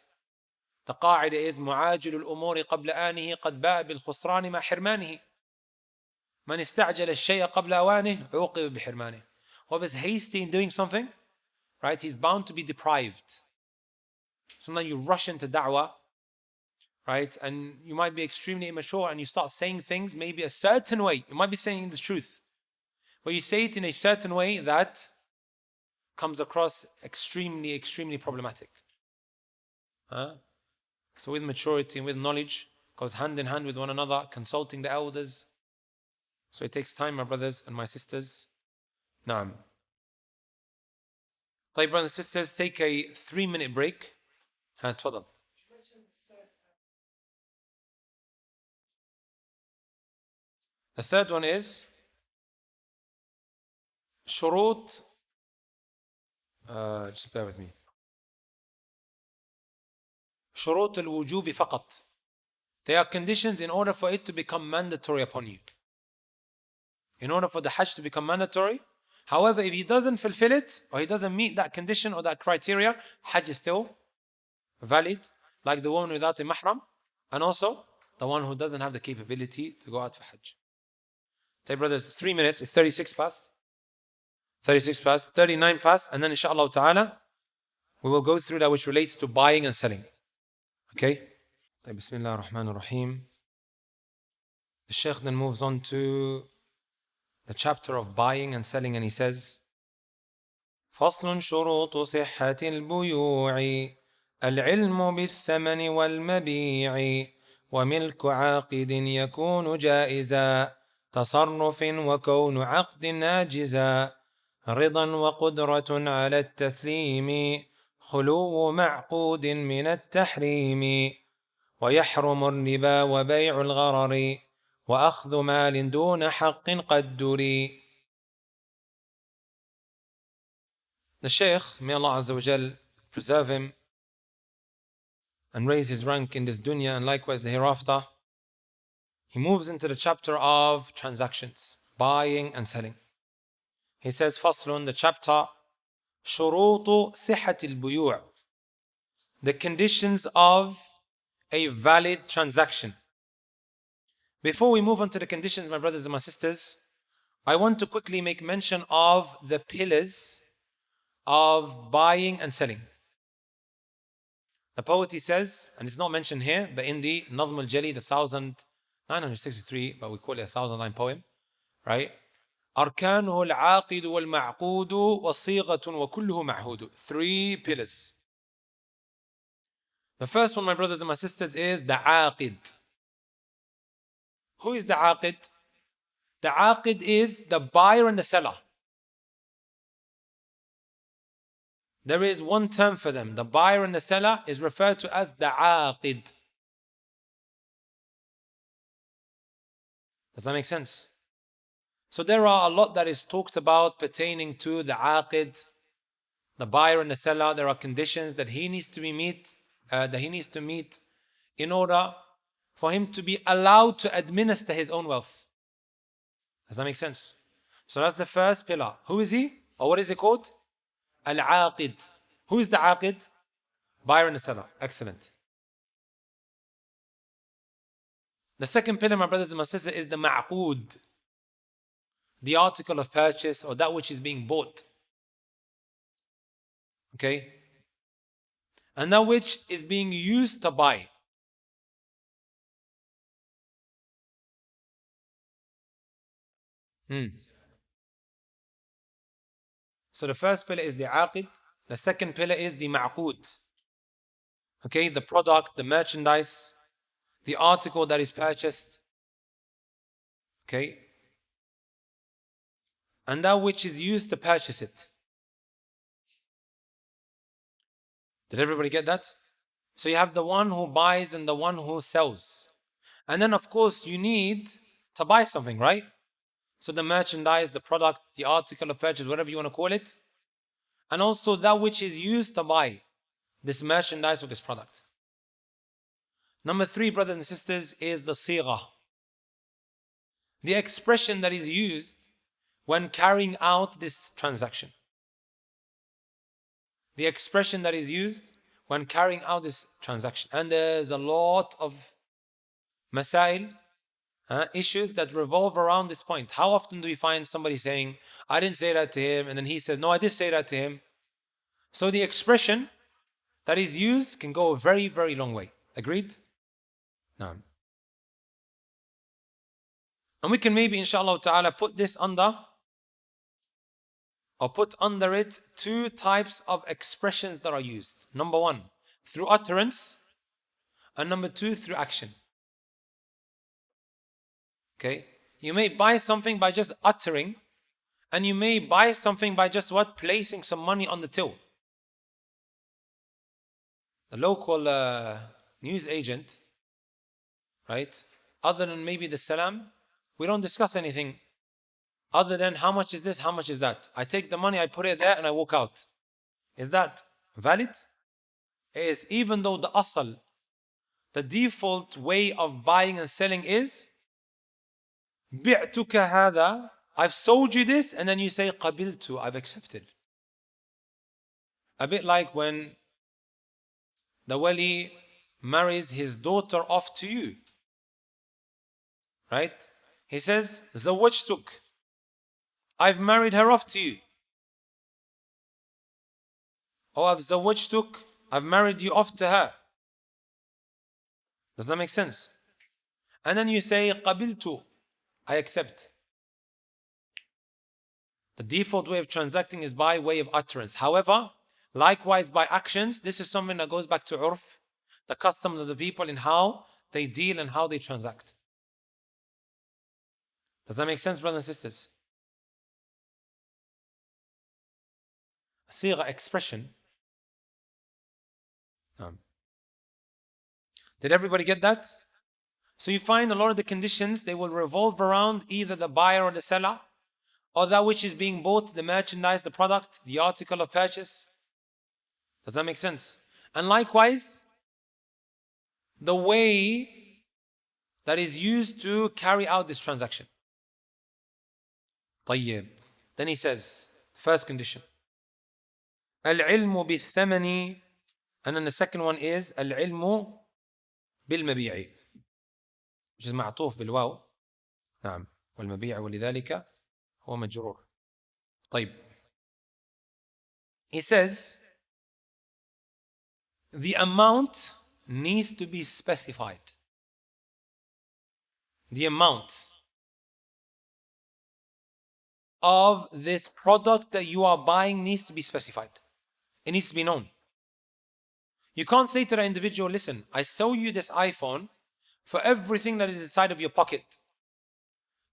The قاعدة is معاجل الأمور قبل آنه قد باء بالخسران مع حرمانه. من استعجل الشيء قبل أوانه عوقب بحرمانه. Whoever is hasty in doing something, right, he's bound to be deprived. Sometimes you rush into da'wah, right, and you might be extremely immature and you start saying things maybe a certain way. You might be saying the truth, but you say it in a certain way that comes across extremely problematic. So with maturity and with knowledge, goes hand in hand with one another, consulting the elders. So it takes time, my brothers and my sisters. Naam. طيب, brothers and sisters, take a 3-minute break. تفضل. The third one is شروط. Just bear with me. شروط الوجوب فقط. They are conditions in order for it to become mandatory upon you. In order for the Hajj to become mandatory. However, if he doesn't fulfill it, or he doesn't meet that condition or that criteria, Hajj is still valid, like the woman without a mahram, and also the one who doesn't have the capability to go out for Hajj. Okay, brothers, 3 minutes, it's 36 past, 39 past, and then inshallah ta'ala, we will go through that which relates to buying and selling. Okay? Bismillah ar-Rahman ar-Rahim. The Shaykh then moves on to the chapter of buying and selling, and he says, فصل شروط صحة البيوع العلم بالثمن والمبيع وملك عاقد يكون جائزا تصرف وكون عقد ناجزا رضا وقدرة على التسليم خلو معقود من التحريم ويحرم الربا وبيع الغرر وأخذ مال دون حق قد دري. The Shaykh, may Allah Azza wa Jal preserve him and raise his rank in this dunya and likewise the hereafter, he moves into the chapter of transactions, buying and selling. He says, فصل, the chapter, شروط صحة البيوع, the conditions of a valid transaction. Before we move on to the conditions, my brothers and my sisters, I want to quickly make mention of the pillars of buying and selling. The poet, he says, and it's not mentioned here, but in the Nazm al-Jali, the 1963, but we call it a 1000-line poem, right? أركانه العاقد والمعقود وصيغة وكله معهود. 3 pillars. The first one, my brothers and my sisters, is the aqid. Who is the aqid? The aqid is the buyer and the seller. There is one term for them. The buyer and the seller is referred to as the aqid. Does that make sense? So there are a lot that is talked about pertaining to the aqid, the buyer and the seller. There are conditions that he needs to meet in order for him to be allowed to administer his own wealth. Does that make sense? So that's the first pillar. Who is he? Or what is it called? Al-aqid. Who is the aqid? Buyer and the seller. Excellent. The second pillar, my brothers and my sisters, is the ma'qud. The article of purchase or that which is being bought. Okay? And that which is being used to buy. So the first pillar is the aqid. The second pillar is the ma'qud. Okay, the product, the merchandise, the article that is purchased. Okay. And that which is used to purchase it. Did everybody get that? So you have the one who buys and the one who sells. And then of course you need to buy something, right? So the merchandise, the product, the article of purchase, whatever you want to call it. And also that which is used to buy this merchandise or this product. Number 3, brothers and sisters, is the sigha. the expression that is used when carrying out this transaction. The expression that is used when carrying out this transaction. And there's a lot of masail, issues that revolve around this point. How often do we find somebody saying, I didn't say that to him, and then he says, no, I did say that to him. So the expression that is used can go a very, very long way. Agreed? No. And we can maybe, inshallah ta'ala, put this under, or put under it two types of expressions that are used. Number one, through utterance, and number two, through action. Okay? You may buy something by just uttering, and you may buy something by just what? Placing some money on the till. The local news agent, right? Other than maybe the salam, we don't discuss anything other than how much is this, how much is that. I take the money, I put it there, and I walk out. Is that valid? It is, even though the asal, the default way of buying and selling is bi'tuka hada, I've sold you this, and then you say qabiltu, I've accepted. A bit like when the wali marries his daughter off to you. Right? He says, zawajtuk, I've married her off to you. Or I've zawajtuk, I've married you off to her. Does that make sense? And then you say qabiltu, I accept. The default way of transacting is by way of utterance. However, likewise by actions, this is something that goes back to urf, the custom of the people in how they deal and how they transact. Does that make sense, brothers and sisters? A sigha, expression. Did everybody get that? So you find a lot of the conditions, they will revolve around either the buyer or the seller, or that which is being bought, the merchandise, the product, the article of purchase. Does that make sense? And likewise, the way that is used to carry out this transaction. طيب. Then he says, first condition. العلم بالثمن, and then the second one is العلم بالمبيع, which is معطوف بالواو. نعم. والمبيع ولذلك هو مجرور. طيب. He says, the amount needs to be specified. The amount of this product that you are buying needs to be specified. It needs to be known. You can't say to the individual, listen, I sell you this iPhone for everything that is inside of your pocket.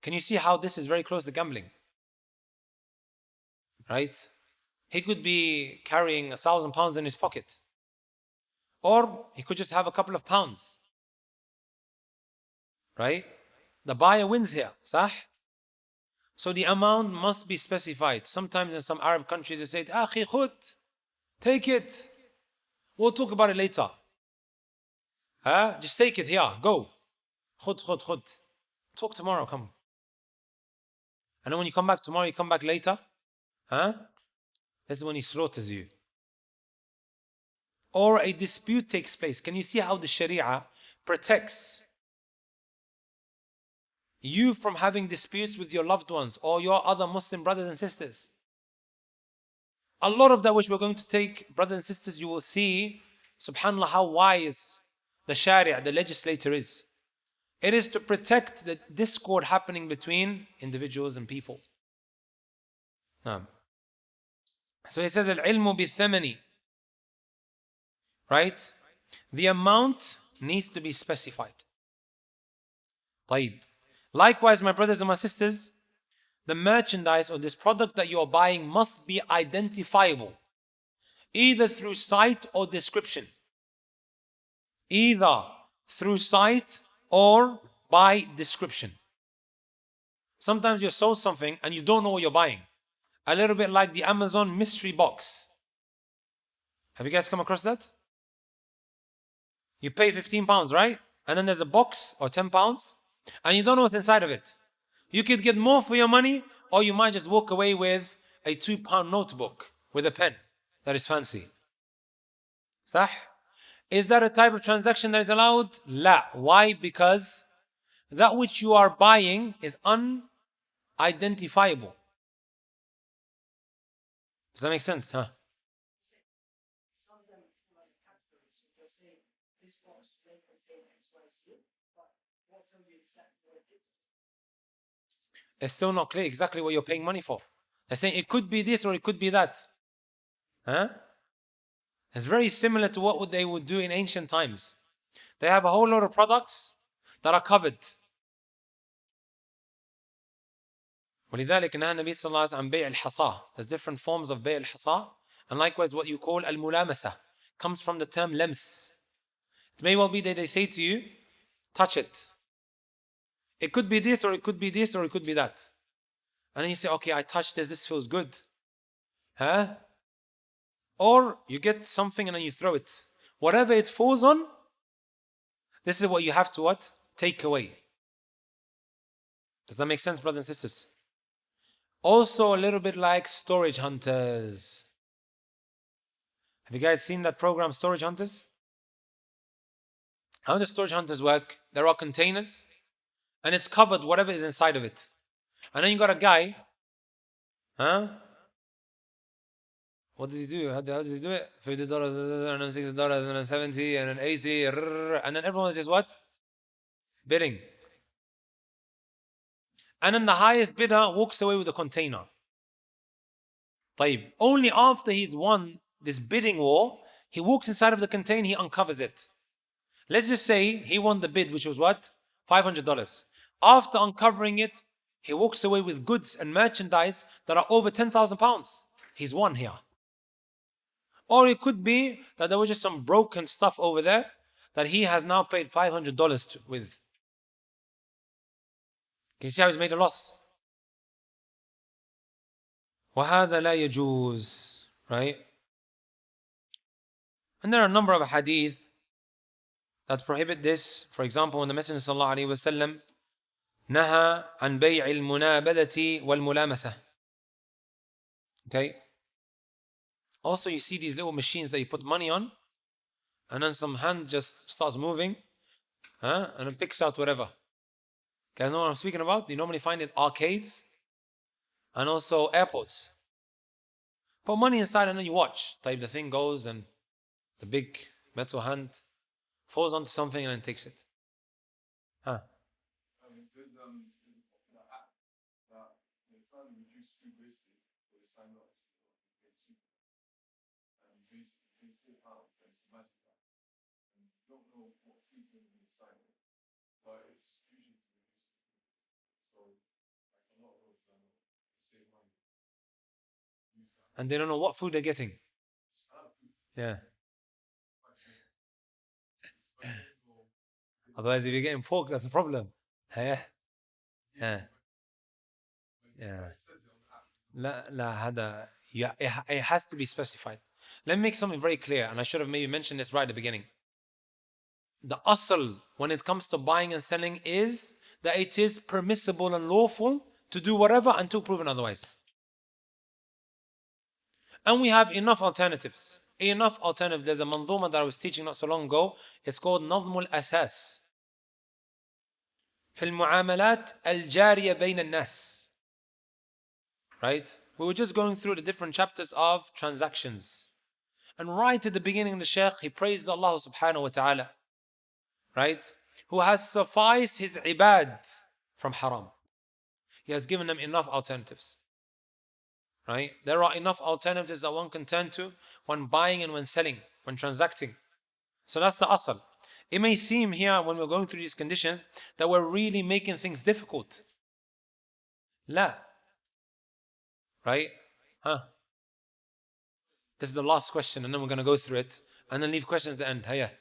Can you see how this is very close to gambling? Right? He could be carrying £1,000 in his pocket. Or he could just have a couple of pounds. Right? The buyer wins here. Sah? So the amount must be specified. Sometimes in some Arab countries they say, Akhi khud, take it. We'll talk about it later. Just take it here, go. Khud. Talk tomorrow, come. And then when you come back tomorrow, you come back later. This is when he slaughters you. Or a dispute takes place. Can you see how the Sharia protects you from having disputes with your loved ones or your other Muslim brothers and sisters? A lot of that which we're going to take, brothers and sisters, you will see, subhanAllah, how wise the Sharia, the legislator is. It is to protect the discord happening between individuals and people. So he says, al-ilmu bi-thamani. Right? The amount needs to be specified. طيب. Likewise, my brothers and my sisters, the merchandise or this product that you are buying must be identifiable, either through sight or description. Either through sight or by description. Sometimes you're sold something and you don't know what you're buying. A little bit like the Amazon mystery box. Have you guys come across that? You pay £15, right? And then there's a box or £10 and you don't know what's inside of it. You could get more for your money, or you might just walk away with a £2 notebook with a pen that is fancy. صح? Is that a type of transaction that is allowed? لا. Why? Because that which you are buying is unidentifiable. Does that make sense? Huh? Some of them like categories, so they'll say this box may contain X, Y, Z, but won't tell you exactly what it is. It's still not clear exactly what you're paying money for. They're saying it could be this or it could be that. Huh? It's very similar to what they would do in ancient times. They have a whole lot of products that are covered. ولذلك نهى النبي صلى الله عليه وسلم عن بيع الحصاة. There's different forms of بيع الحصاة. And likewise what you call الملامسة comes from the term لمس. It may well be that they say to you, touch it. It could be this or it could be this or it could be that. And then you say, okay, I touched this feels good. Huh? Or you get something and then you throw it. Whatever it falls on, this is what you have to what? Take away. Does that make sense, brothers and sisters? Also a little bit like storage hunters. Have you guys seen that program, Storage Hunters? How do storage hunters work? There are containers and it's covered whatever is inside of it. And then you got a guy, huh? What does he do? How does he do it? $50, and then $60, and then $70, and then $80, and then everyone is just what? Bidding. And then the highest bidder walks away with the container. طيب, only after he's won this bidding war, he walks inside of the container, he uncovers it. Let's just say he won the bid, which was what? $500. After uncovering it, he walks away with goods and merchandise that are over £10,000. He's won here. Or it could be that there was just some broken stuff over there that he has now paid $500 with. Can you see how he's made a loss? وَهَذَا لَا يَجُوز. Right? And there are a number of hadith that prohibit this. For example, when the Messenger sallallahu alaihi wasallam نهى عن بيع المنابذة والملامسة. Okay? Also, you see these little machines that you put money on, and then some hand just starts moving, and it picks out whatever. Guys know what I'm speaking about? You normally find it arcades and also airports. Put money inside and then you watch. Type the thing goes and the big metal hand falls onto something and then takes it. Huh? There's a popular app that they're trying to reduce food wastage, but they sign up to get cheaper. And you pay £4 and it's magic app. And you don't know what food's going to be inside it, but it's usually to reduce the food waste. So, like a lot of those save money. Use that. And they don't know what food they're getting. It's halal food. Yeah. Quite simple. But you don't know. Otherwise, if you're getting pork, that's a problem. Yeah. Yeah. Yeah. It says it on the app. لا هذا it has to be specified. Let me make something very clear, and I should have maybe mentioned this right at the beginning. The asl when it comes to buying and selling is that it is permissible and lawful to do whatever until proven otherwise. And we have enough alternatives. Enough alternatives. There's a manzuma that I was teaching not so long ago. It's called نظم الأساس في المعاملات الجارية بين الناس. Right? We were just going through the different chapters of transactions. And right at the beginning, the Shaykh, he praised Allah subhanahu wa ta'ala. Right? Who has sufficed his ibad from haram. He has given them enough alternatives. Right? There are enough alternatives that one can turn to when buying and when selling, when transacting. So that's the asal. It may seem here when we're going through these conditions that we're really making things difficult. La. Right? Huh? This is the last question and then we're going to go through it and then leave questions at the end. Hiya.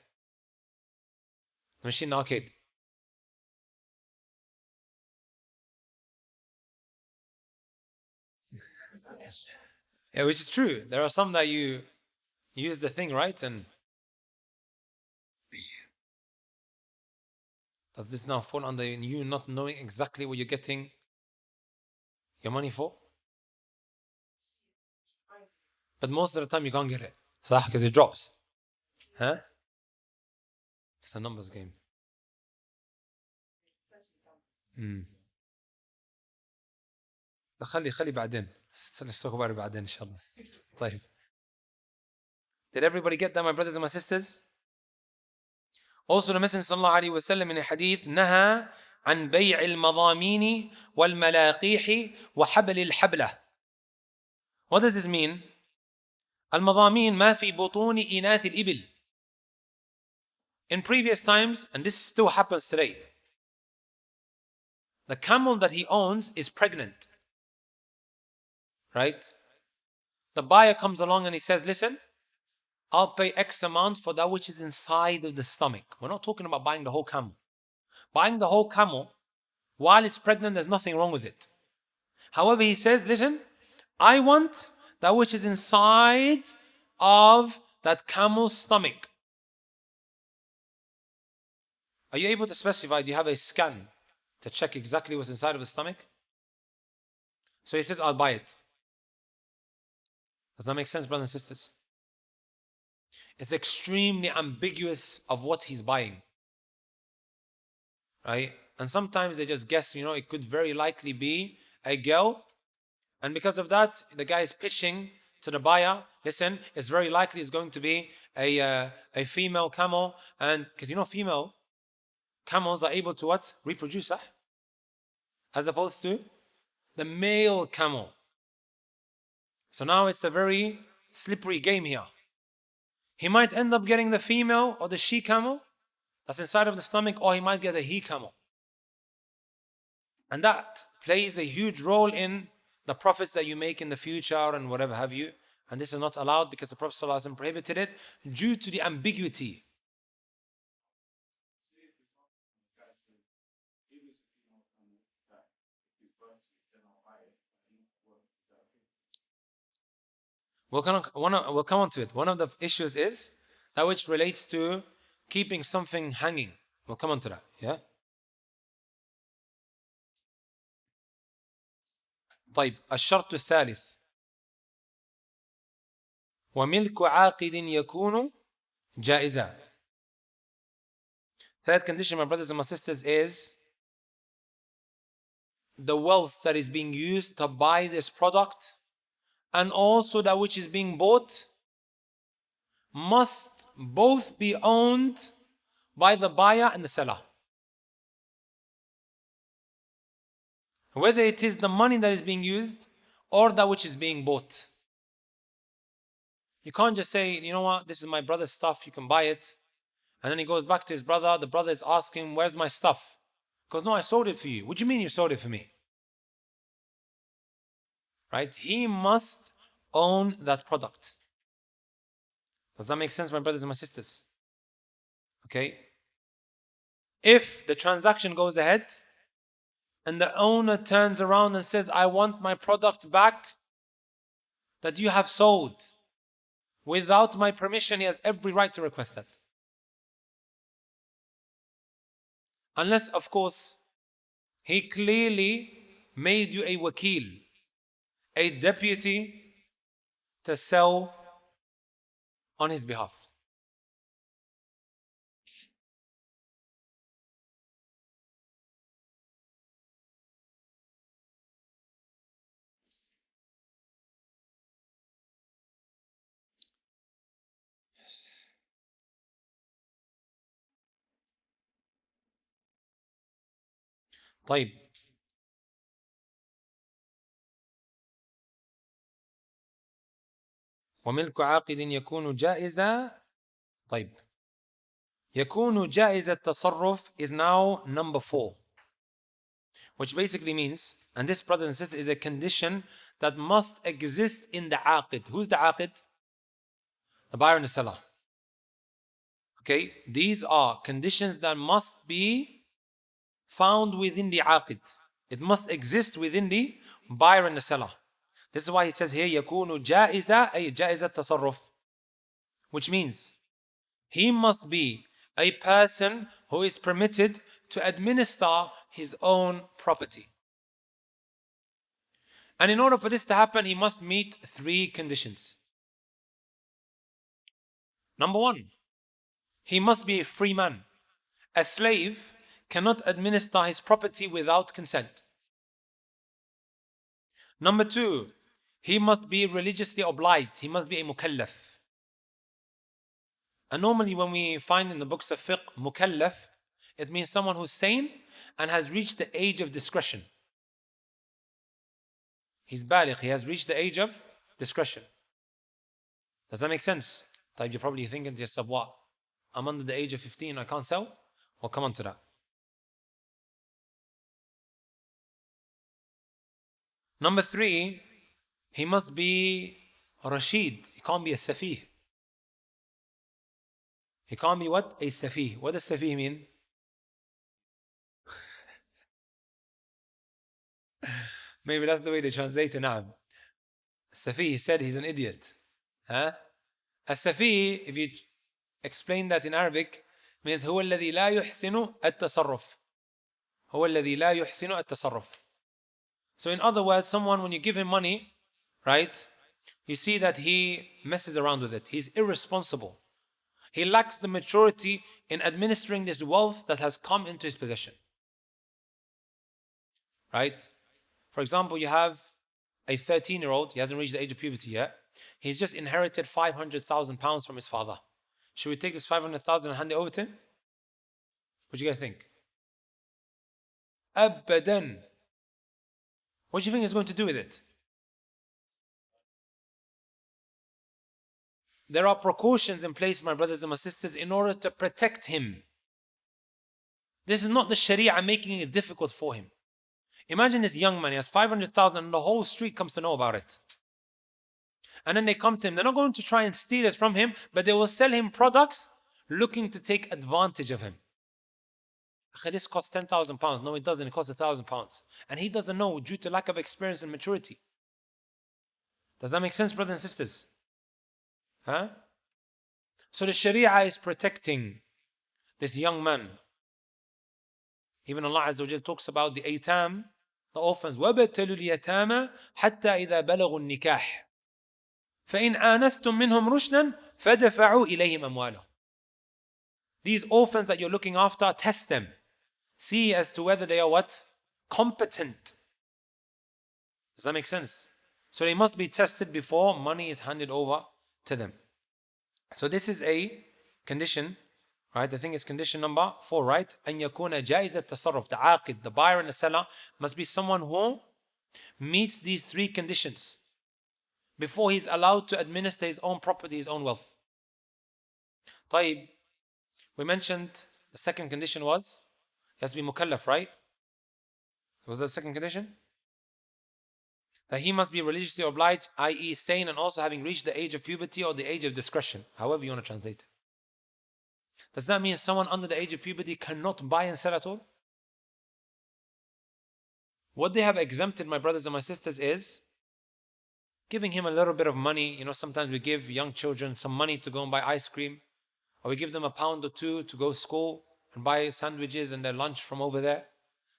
The machine in the arcade. Yeah, which is true. There are some that you use the thing, right? And does this now fall under you not knowing exactly what you're getting? Your money for? But most of the time you can't get it. صح? Because it drops. Huh? It's a numbers game. خلي بعدين. Let's talk about it بعدين إن شاء الله. طيب. Did everybody get that, my brothers and my sisters? Also, the Messenger sallallahu alaihi wasallam in a hadith نهى عن بيع المضامين والملاقيح وحبل الحبلة. What does this mean? المضامين ما في بطون إناث الإبل. In previous times, and this still happens today, the camel that he owns is pregnant. Right? The buyer comes along and he says, listen, I'll pay X amount for that which is inside of the stomach. We're not talking about buying the whole camel. Buying the whole camel, while it's pregnant, there's nothing wrong with it. However, he says, listen, I want that which is inside of that camel's stomach. Are you able to specify? Do you have a scan to check exactly what's inside of the stomach? So he says, I'll buy it. Does that make sense, brothers and sisters? It's extremely ambiguous of what he's buying. Right? And sometimes they just guess, it could very likely be a girl. And because of that, the guy is pitching to the buyer, listen, it's very likely it's going to be a female camel. And because female camels are able to what? Reproduce, as opposed to the male camel. So now it's a very slippery game here. He might end up getting the female or the she camel that's inside of the stomach, or he might get a he camel. And that plays a huge role in the profits that you make in the future and whatever have you. And this is not allowed because the Prophet ﷺ prohibited it due to the ambiguity. We'll come on to it. One of the issues is that which relates to keeping something hanging. We'll come on to that. Yeah? طيب الشرط الثالث وملك عاقد يكون جائزا. Third condition, my brothers and my sisters, is the wealth that is being used to buy this product and also that which is being bought must both be owned by the buyer and the seller. Whether it is the money that is being used or that which is being bought. You can't just say, you know what, this is my brother's stuff, you can buy it. And then he goes back to his brother, the brother is asking, where's my stuff? He goes, no, I sold it for you. What do you mean you sold it for me? Right? He must own that product. Does that make sense, my brothers and my sisters? Okay? If the transaction goes ahead and the owner turns around and says, I want my product back that you have sold without my permission, he has every right to request that. Unless, of course, he clearly made you a wakil, a deputy to sell on his behalf. طيب وملك عاقد يكون جائزة. طيب يكون جائز التصرف is now number 4, which basically means, and this, brothers and sisters, is a condition that must exist in the aqid. Who's the aqid? The buyer and the seller. Okay, these are conditions that must be found within the aqid. It must exist within the buyer and the seller. This is why he says here يكون جائزة أي جائزة التصرف, which means he must be a person who is permitted to administer his own property. And in order for this to happen, he must meet 3 conditions. Number 1, he must be a free man. A slave cannot administer his property without consent. Number 2, he must be religiously obliged. He must be a mukallaf. And normally when we find in the books of fiqh, mukallaf, it means someone who's sane and has reached the age of discretion. He's baligh, he has reached the age of discretion. Does that make sense? You're probably thinking to yourself, what? I'm under the age of 15, I can't sell? Well, come on to that. Number 3, he must be Rashid. He can't be a Safih. He can't be what? A Safih. What does Safih mean? Maybe that's the way they translate it now. Safi said he's an idiot. Huh? As-Safi, if you explain that in Arabic, means هو الذي لا يحسن التصرف. هو الذي لا يحسن التصرف. So in other words, someone, when you give him money, right, you see that he messes around with it. He's irresponsible. He lacks the maturity in administering this wealth that has come into his possession. Right? For example, you have a 13-year-old, he hasn't reached the age of puberty yet. He's just inherited £500,000 from his father. Should we take this 500,000 and hand it over to him? What do you guys think? Abadan. What do you think he's going to do with it? There are precautions in place, my brothers and my sisters, in order to protect him. This is not the Sharia making it difficult for him. Imagine this young man, he has 500,000 and the whole street comes to know about it. And then they come to him. They're not going to try and steal it from him, but they will sell him products looking to take advantage of him. This costs £10,000. No, it doesn't. It costs £1,000. And he doesn't know due to lack of experience and maturity. Does that make sense, brothers and sisters? Huh? So the Sharia is protecting this young man. Even Allah Azza wa Jal talks about the aitam, the orphans. وَبَتَلُوا الْيَتَامَ حَتَّى إِذَا بَلَغُوا النِّكَاحِ فَإِنْ آنَسْتُم مِّنْهُمْ رُشْدًا فَدَفَعُوا إِلَيْهِمْ أَمْوَالَهُمْ. These orphans that you're looking after, test them. See as to whether they are what? Competent. Does that make sense? So they must be tested before money is handed over to them. So this is a condition, right? I think it's condition number 4, right? أن يكون جائز التصرف. The aqid, the buyer and the seller must be someone who meets these 3 conditions before he's allowed to administer his own property, his own wealth. طيب, we mentioned the second condition was he has to be mukallaf, right? Was that the second condition? That he must be religiously obliged, i.e. sane, and also having reached the age of puberty or the age of discretion, however you want to translate it. Does that mean someone under the age of puberty cannot buy and sell at all? What they have exempted, my brothers and my sisters, is giving him a little bit of money. You know, sometimes we give young children some money to go and buy ice cream, or we give them £1 or £2 to go to school and buy sandwiches and their lunch from over there.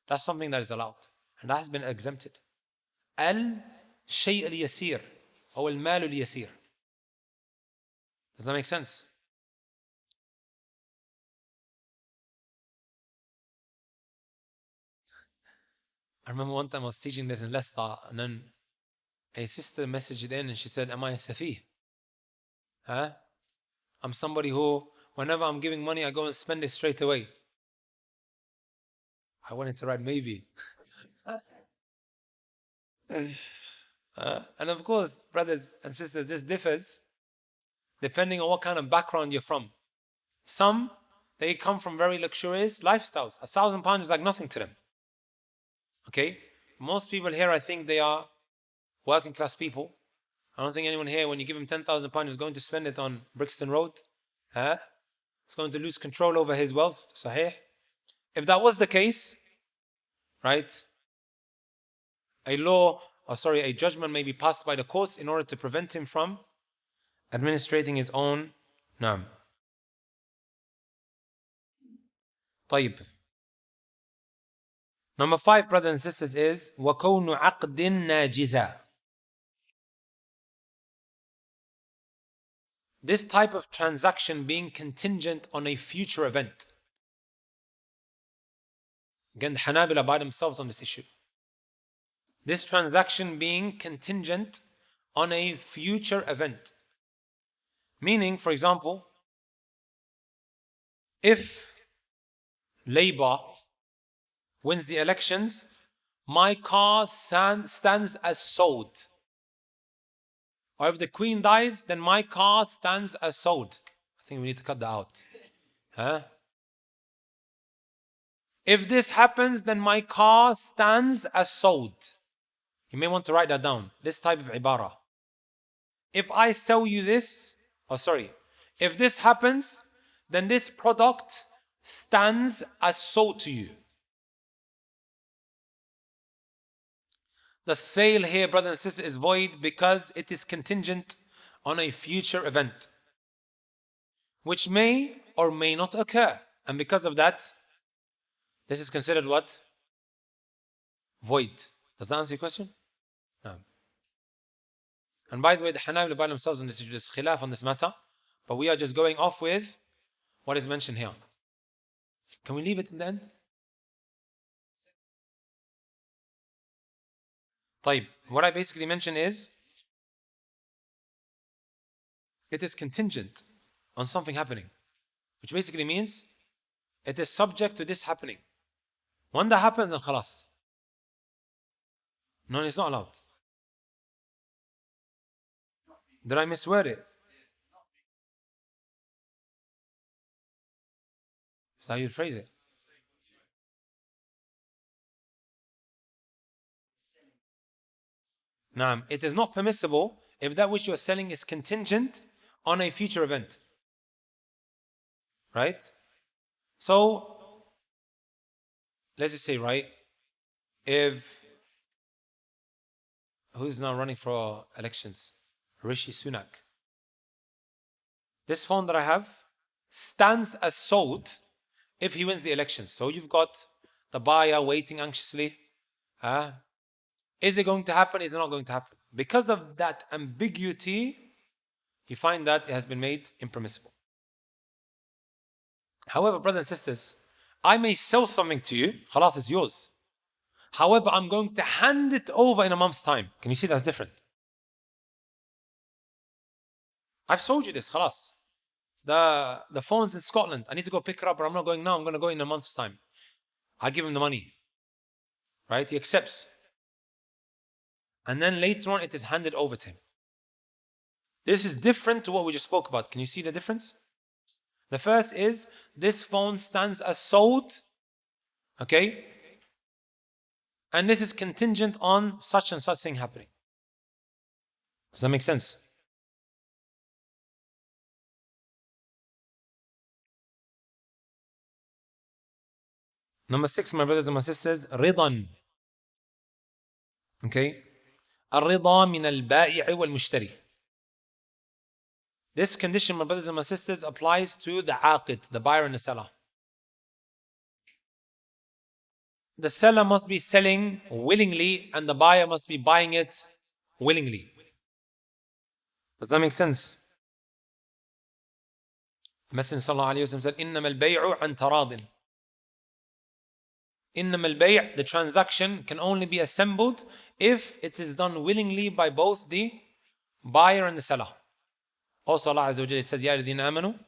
That's something that is allowed, and that has been exempted. Al-shay al-yasir or al-mal al-yasir. Does that make sense? I remember one time I was teaching this in Leicester, and then a sister messaged in and she said, am I a Safi? Huh? I'm somebody who, whenever I'm giving money, I go and spend it straight away. I wanted to write maybe. And of course, brothers and sisters, this differs depending on what kind of background you're from. Some, they come from very luxurious lifestyles. £1,000 is like nothing to them. Okay? Most people here, I think they are working class people. I don't think anyone here, when you give him £10,000, is going to spend it on Brixton Road. Huh? He's going to lose control over his wealth. Sahih? If that was the case, right, a judgment may be passed by the courts in order to prevent him from administrating his own naam. طيب. Number 5, brothers and sisters, is وَكَوْنُ عَقْدٍ نَاجِزًا. This type of transaction being contingent on a future event. Again, the Hanabila by themselves on this issue. This transaction being contingent on a future event. Meaning, for example, if Labour wins the elections, my car stands as sold. Or if the Queen dies, then my car stands as sold. I think we need to cut that out. Huh? If this happens, then my car stands as sold. You may want to write that down. This type of ibara. If I sell you this, if this happens, then this product stands as sold to you. The sale here, brother and sister, is void because it is contingent on a future event, which may or may not occur. And because of that, this is considered what? Void. Does that answer your question? No. And by the way, the Hanabila by themselves on this issue, there's khilaf on this matter, but we are just going off with what is mentioned here. Can we leave it in the end? طيب, what I basically mentioned is, it is contingent on something happening, which basically means it is subject to this happening. When that happens, then khalas. No, it's not allowed. Did I misword it? Is that how you phrase it? Naam, it is not permissible if that which you are selling is contingent on a future event. Right? So, let's just say, right, if, who's now running for elections? Rishi Sunak. This phone that I have stands as sold if he wins the elections. So you've got the buyer waiting anxiously. Is it going to happen? Is it not going to happen? Because of that ambiguity, you find that it has been made impermissible. However, brothers and sisters, I may sell something to you, khalas, it's yours. However, I'm going to hand it over in a month's time. Can you see that's different? I've sold you this, khalas. The phone's in Scotland. I need to go pick it up, but I'm not going now. I'm going to go in a month's time. I give him the money. Right? He accepts. And then later on, it is handed over to him. This is different to what we just spoke about. Can you see the difference? The first is, this phone stands as sold. Okay? And this is contingent on such and such thing happening. Does that make sense? Number 6, my brothers and my sisters, ridan. Okay? الرضا من البائع والمشتري. This condition, my brothers and my sisters, applies to the aqid, the buyer and the seller. The seller must be selling willingly and the buyer must be buying it willingly. Does that make sense? The Messenger sallallahu alayhi wa sallam said, إِنَّمَا الْبَيْعُ عَنْ تَرَاضٍ. إِنَّمَا الْبَيْعُ, the transaction can only be assembled if it is done willingly by both the buyer and the seller. Also Allah Azza wa Jalla says, يَا الَّذِينَ آمَنُوا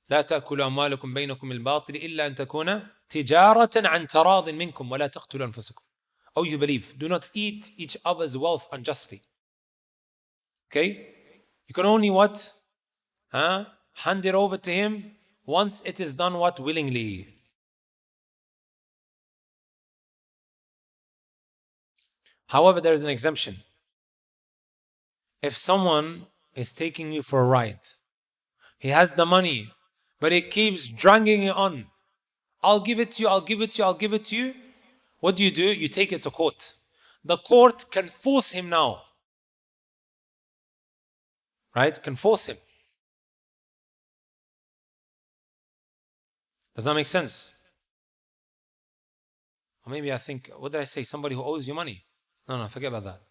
لا تأكلوا أموالكم بينكم الباطل إلا أن تكون تجارة عن تراض منكم ولا تقتلوا أنفسكم. Oh, you believe, do not eat each other's wealth unjustly. Okay? You can only what? Hand it over to him once it is done what? Willingly. However, there is an exemption. If someone is taking you for a ride, he has the money, but he keeps dragging it on. I'll give it to you, I'll give it to you, I'll give it to you. What do? You take it to court. The court can force him now. Right? Can force him. Does that make sense? Or maybe I think, what did I say? Somebody who owes you money. No, forget about that.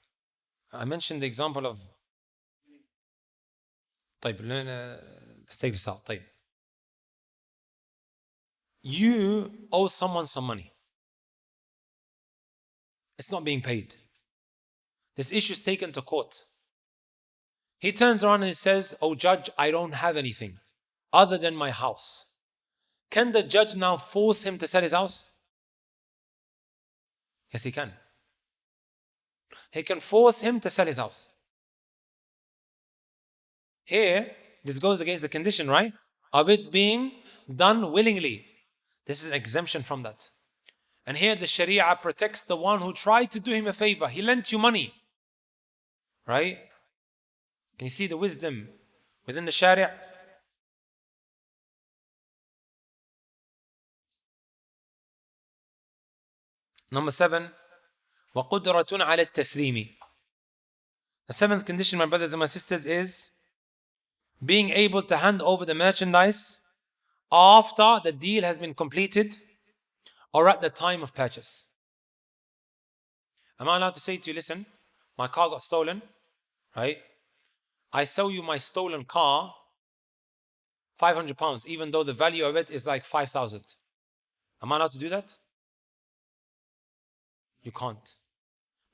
I mentioned the example of. طيب, let's take this out. طيب. You owe someone some money. It's not being paid. This issue is taken to court. He turns around and he says, "Oh judge, I don't have anything other than my house." Can the judge now force him to sell his house? Yes, he can. He can force him to sell his house. Here, this goes against the condition, right? Of it being done willingly. This is an exemption from that. And here the Sharia protects the one who tried to do him a favor. He lent you money. Right? Can you see the wisdom within the Sharia? Number 7. وَقُدْرَةٌ عَلَى التَّسْلِيمِ. The 7th condition, my brothers and my sisters, is being able to hand over the merchandise after the deal has been completed or at the time of purchase. Am I allowed to say to you, listen, my car got stolen, right? I sell you my stolen car, £500, even though the value of it is like 5,000. Am I allowed to do that? You can't.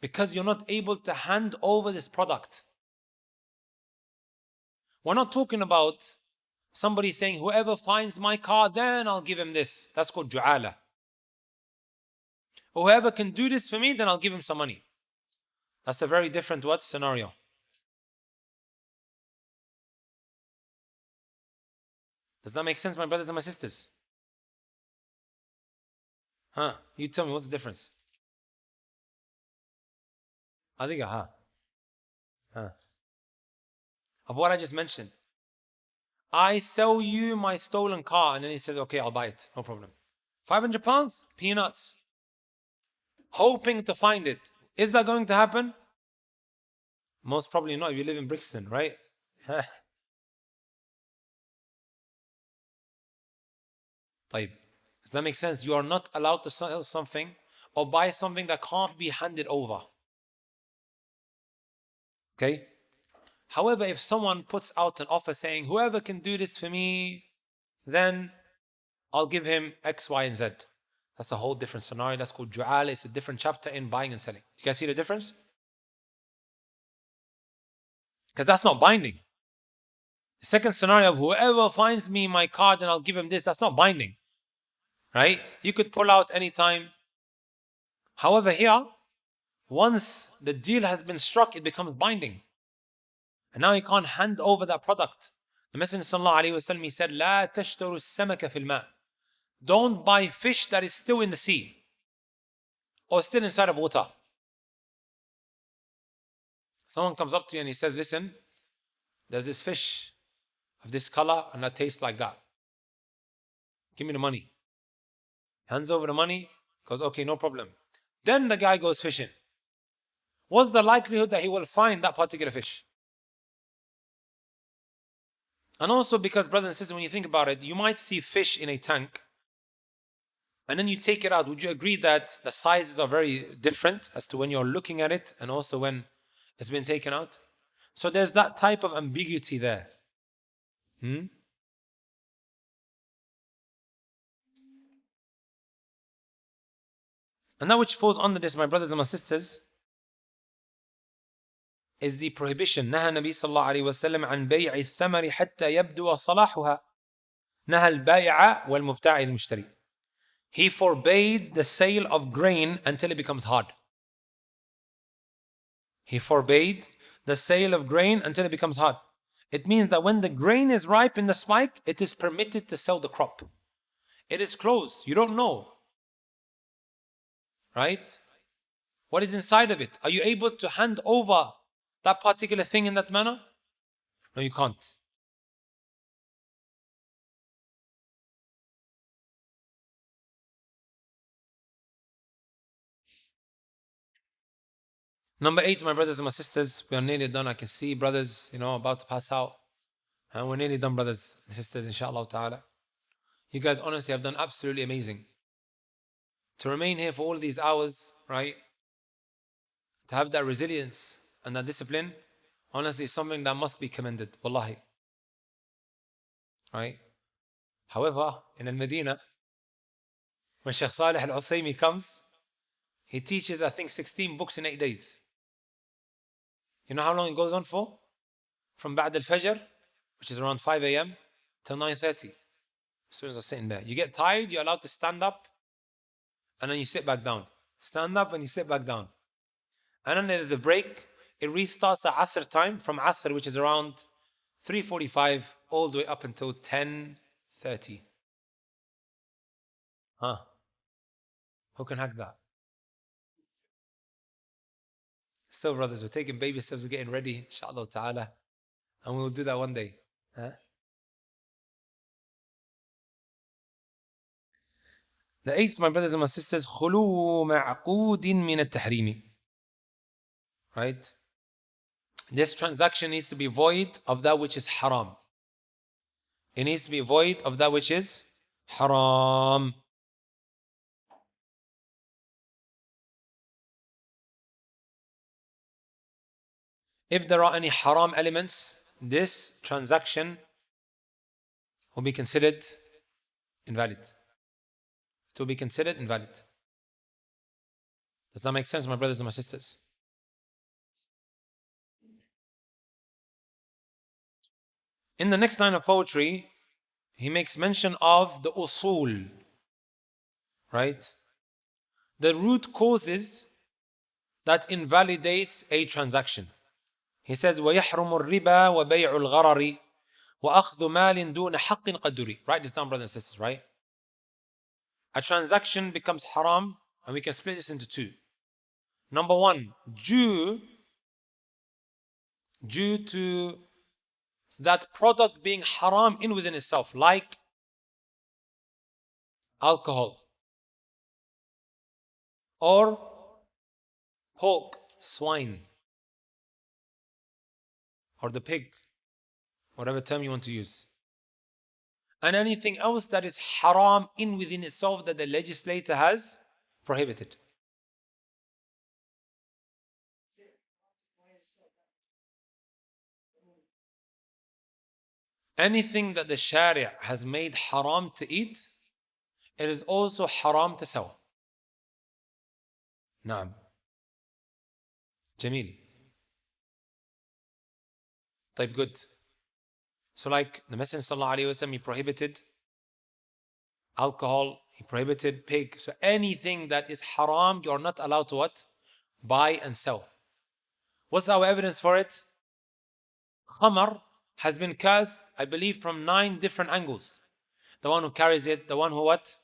Because you're not able to hand over this product. We're not talking about somebody saying, whoever finds my car, then I'll give him this. That's called ju'ala. Whoever can do this for me, then I'll give him some money. That's a very different scenario. Does that make sense, my brothers and my sisters? You tell me, what's the difference? I think, of what I just mentioned. I sell you my stolen car, and then he says, okay, I'll buy it, no problem. £500? Peanuts. Hoping to find it. Is that going to happen? Most probably not if you live in Brixton, right? Does that make sense? You are not allowed to sell something or buy something that can't be handed over. Okay? However, if someone puts out an offer saying, whoever can do this for me, then I'll give him X, Y, and Z. That's a whole different scenario. That's called ju'al. It's a different chapter in buying and selling. You guys see the difference? Because that's not binding. The second scenario of whoever finds me my card and I'll give him this, that's not binding. Right? You could pull out anytime. However, here, once the deal has been struck, it becomes binding. And now you can't hand over that product. The Messenger sallallahu alaihi wasallam, he said, لا تشتروا السمك في الماء. Don't buy fish that is still in the sea or still inside of water. Someone comes up to you and he says, listen, there's this fish of this color and that tastes like that. Give me the money. Hands over the money, goes, okay, no problem. Then the guy goes fishing. What's the likelihood that he will find that particular fish? And also because, brothers and sisters, when you think about it, you might see fish in a tank and then you take it out. Would you agree that the sizes are very different as to when you're looking at it and also when it's been taken out? So there's that type of ambiguity there. And that which falls under this, my brothers and my sisters, is the prohibition. نهى النبي صلى الله عليه وسلم عن بيع الثمر حتى يبدو صلاحها. نهى البائع والمبتاع المشتري. He forbade the sale of grain until it becomes hard. He forbade the sale of grain until it becomes hard. It means that when the grain is ripe in the spike, it is permitted to sell the crop. It is closed. You don't know. Right? What is inside of it? Are you able to hand over that particular thing in that manner? No, you can't. Number 8, my brothers and my sisters, we are nearly done. I can see brothers, about to pass out. And we're nearly done, brothers and sisters, inshallah ta'ala. You guys honestly have done absolutely amazing to remain here for all these hours, right? To have that resilience and that discipline, honestly, is something that must be commended. Wallahi. Right? However, in Al-Medina, when Shaykh Salih Al-Usaymi comes, he teaches, I think, 16 books in 8 days. You know how long it goes on for? From Ba'd al-Fajr, which is around 5 a.m., till 9:30. Students are sitting there. You get tired, you're allowed to stand up, and then you sit back down. Stand up and you sit back down. And then there's a break. It restarts at Asr time, from Asr, which is around 3:45, all the way up until 10:30. Huh? Who can hack that? Still, brothers, we're taking baby steps, we're getting ready, inshallah ta'ala. And we will do that one day. Huh? The eighth, my brothers and my sisters, خلو معقود من التحريم. Right? This transaction needs to be void of that which is haram. It needs to be void of that which is haram. If there are any haram elements, this transaction will be considered invalid. It will be considered invalid. Does that make sense, my brothers and my sisters? In the next line of poetry, he makes mention of the usul, right? The root causes that invalidates a transaction. He says, وَيَحْرُمُ الرِّبَى وَبَيْعُ الْغَرَرِ وَأَخْذُ مَالٍ دُونَ حَقٍّ قَدُّرِ. Write this down, brothers and sisters, right? A transaction becomes haram, and we can split this into two. Number one, due to that product being haram in within itself, like alcohol or pork, swine, or the pig, whatever term you want to use. And anything else that is haram in within itself that the legislator has prohibited. Anything that the Sharia has made haram to eat, it is also haram to sell. Naam. Jameel. Type good. So like the Messenger sallallahu alaihi wasallam, he prohibited alcohol, he prohibited pig. So anything that is haram, you are not allowed to what? Buy and sell. What's our evidence for it? Khamar has been cursed, I believe, from 9 different angles. The one who carries it, the one who what?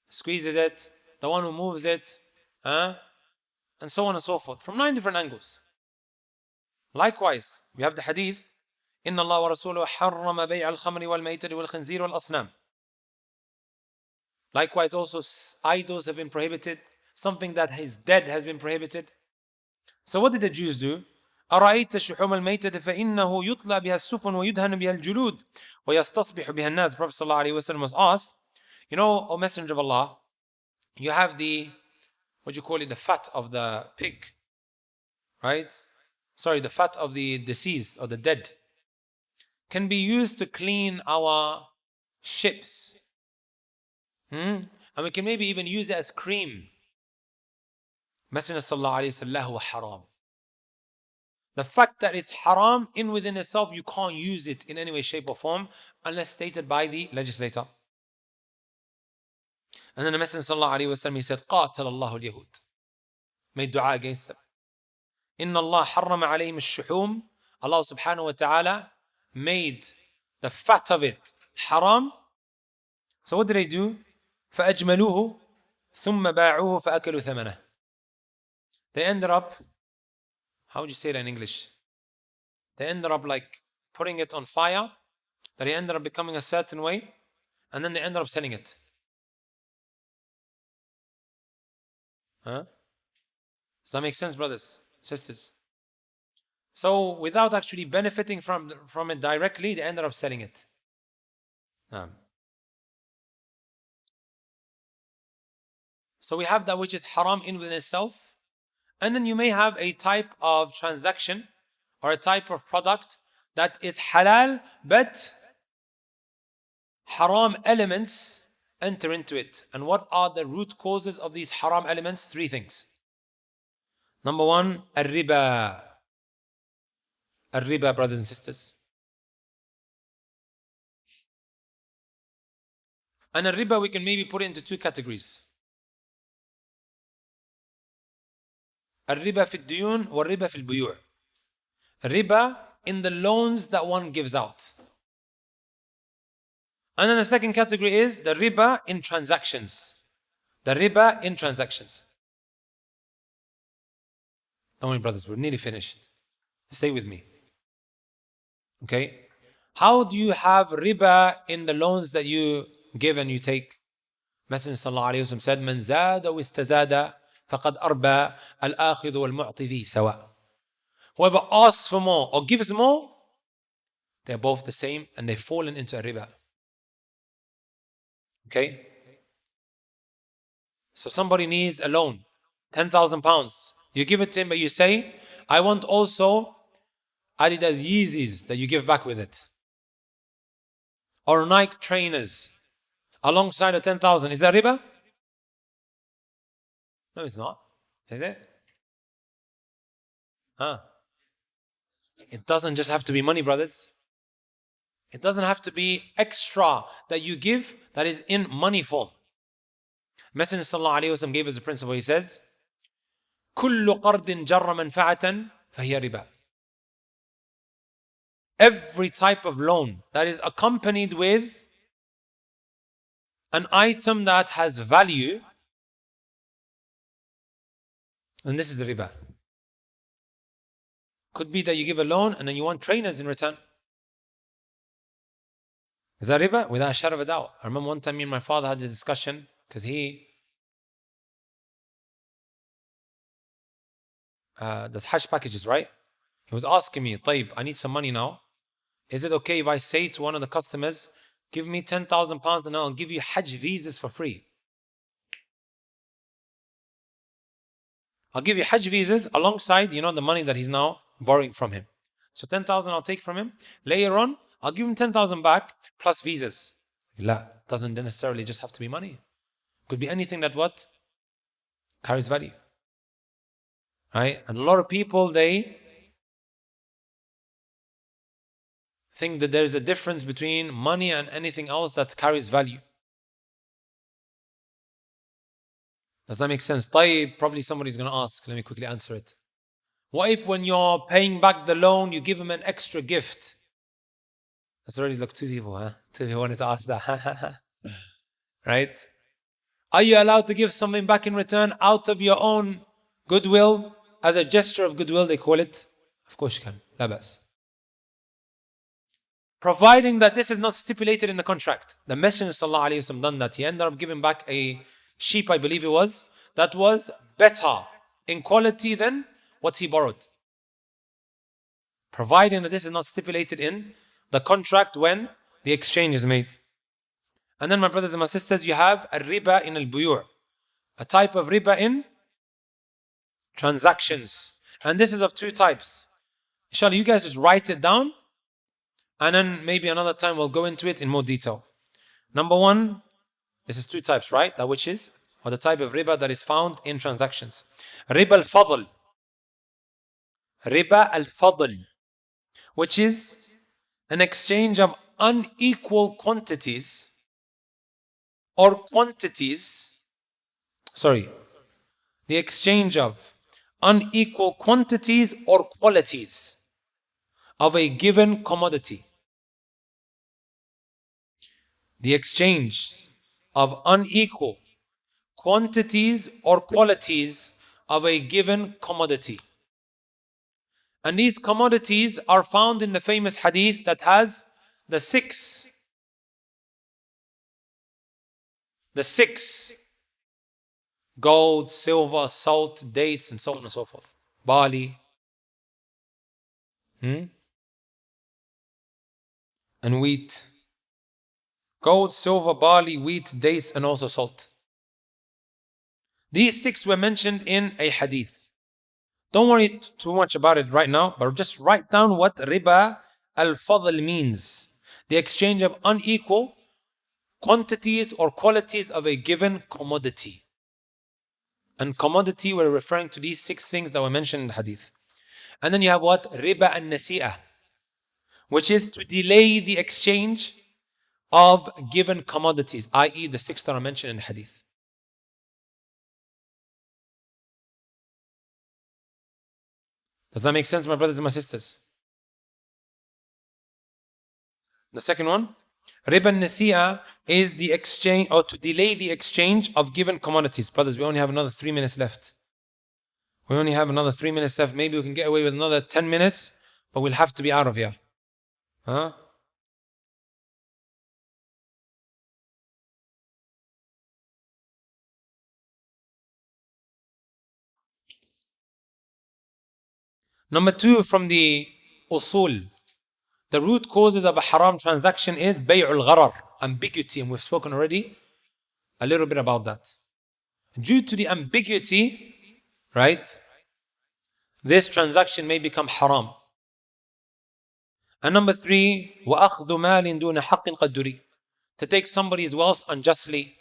Squeezes it, the one who moves it, and so on and so forth. From 9 different angles. Likewise, we have the hadith, إن الله ورسوله حرم بيع الخمر والميتة والخنزير والأصنام. Likewise, also idols have been prohibited. Something that is dead has been prohibited. So what did the Jews do? أرأيت الشحوم الميتة فإنه يطلى بها السفن ويدهن بها الجلود ويستصبح بها الناس. Prophet صلى الله عليه وسلم was asked, you know, O Messenger of Allah, you have the, what do you call it, the fat of the pig, right? Sorry, the fat of the deceased or the dead can be used to clean our ships. And we can maybe even use it as cream. Messenger sallallahu alayhi wa sallam, haram. The fact that it's haram in within itself, you can't use it in any way, shape or form unless stated by the legislator. And then the Messenger sallallahu alayhi wa sallam, he said, قاتل الله اليهود. Made dua against them. إن الله حرم عليهم الشحوم. Allah subhanahu wa ta'ala made the fat of it haram. So what did they do? فأجملوه ثم باعوه فأكلوا ثمنه. They ended up, how would you say that in English? They ended up like putting it on fire, that it ended up becoming a certain way, and then they ended up selling it. Huh? Does that make sense, brothers, sisters? So without actually benefiting from it directly, they ended up selling it. So we have that which is haram in within itself. And then you may have a type of transaction or a type of product that is halal, but haram elements enter into it. And what are the root causes of these haram elements? Three things. Number one, al-riba. Al-riba, brothers and sisters. And al-riba, we can maybe put it into two categories. Al-riba fi al-duyun wa al-riba fi al-buyu'. Riba in the loans that one gives out. And then the second category is the riba in transactions. The riba in transactions. Don't worry, brothers, we're nearly finished. Stay with me. Okay? How do you have riba in the loans that you give and you take? Messenger sallallahu alayhi wa sallam said, "Man zada wa istazada faqad arba al-akhidhu wal-mu'ti fi sawa." Whoever asks for more or gives more, they're both the same and they've fallen into a riba. Okay? So somebody needs a loan, £10,000. You give it to him, but you say, I want also Adidas Yeezys that you give back with it. Or Nike trainers alongside the 10,000. Is that riba? No, it's not. Is it? Huh? It doesn't just have to be money, brothers. It doesn't have to be extra that you give that is in money form. Messenger sallallahu alayhi wa sallam gave us a principle. He says, كل قرض جر منفعة فهي ربا. Every type of loan that is accompanied with an item that has value, and this is the riba. Could be that you give a loan and then you want trainers in return. Is that riba? Without a shadow of a doubt. I remember one time me and my father had a discussion because he does Hajj packages, right? He was asking me, طيب, I need some money now. Is it okay if I say to one of the customers, give me £10,000 and I'll give you Hajj visas for free? I'll give you Hajj visas alongside, the money that he's now borrowing from him. So 10,000 I'll take from him. Later on, I'll give him 10,000 back plus visas. La, doesn't necessarily just have to be money. Could be anything that what? Carries value. Right? And a lot of people, they think that there is a difference between money and anything else that carries value. Does that make sense? طيب, probably somebody's going to ask. Let me quickly answer it. What if when you're paying back the loan, you give him an extra gift? That's already like two people, huh? Two people wanted to ask that. Right? Are you allowed to give something back in return out of your own goodwill? As a gesture of goodwill, they call it. Of course you can. La bas. Providing that this is not stipulated in the contract. The Messenger sallallahu alayhi wa sallam done that. He ended up giving back a sheep, I believe it was, that was better in quality than what he borrowed. Providing that this is not stipulated in the contract when the exchange is made. And then my brothers and my sisters, you have a riba in al-buyu', a type of riba in transactions. And this is of two types. Inshallah, you guys just write it down and then maybe another time we'll go into it in more detail. Number one, this is two types, right? That which is, or the type of riba that is found in transactions. Riba al-fadl. Riba al-fadl, which is an exchange of unequal quantities or quantities. The exchange of unequal quantities or qualities of a given commodity. The exchange of unequal quantities or qualities of a given commodity. And these commodities are found in the famous hadith that has the six gold, silver, salt, dates, and so on and so forth. Barley. And wheat. Gold, silver, barley, wheat, dates, and also salt. These 6 were mentioned in a hadith. Don't worry too much about it right now, but just write down what riba al-fadl means. The exchange of unequal quantities or qualities of a given commodity. And commodity, we're referring to these 6 things that were mentioned in the hadith. And then you have what? Riba al-nasi'ah, which is to delay the exchange of given commodities, i.e. the 6 that are mentioned in the hadith. Does that make sense, my brothers and my sisters? The second one, riba al-nasi'ah is the exchange, or to delay the exchange of given commodities. Brothers, we only have another 3 minutes left. We only have another 3 minutes left. Maybe we can get away with another 10 minutes, but we'll have to be out of here. Huh? Number 2 from the usul. The root causes of a haram transaction is bay'ul gharar, ambiguity, and we've spoken already a little bit about that. Due to the ambiguity, right, this transaction may become haram. And number 3, وَأَخْذُ مَالٍ دُونَ حَقٍّ قَدُّرِي, to take somebody's wealth unjustly.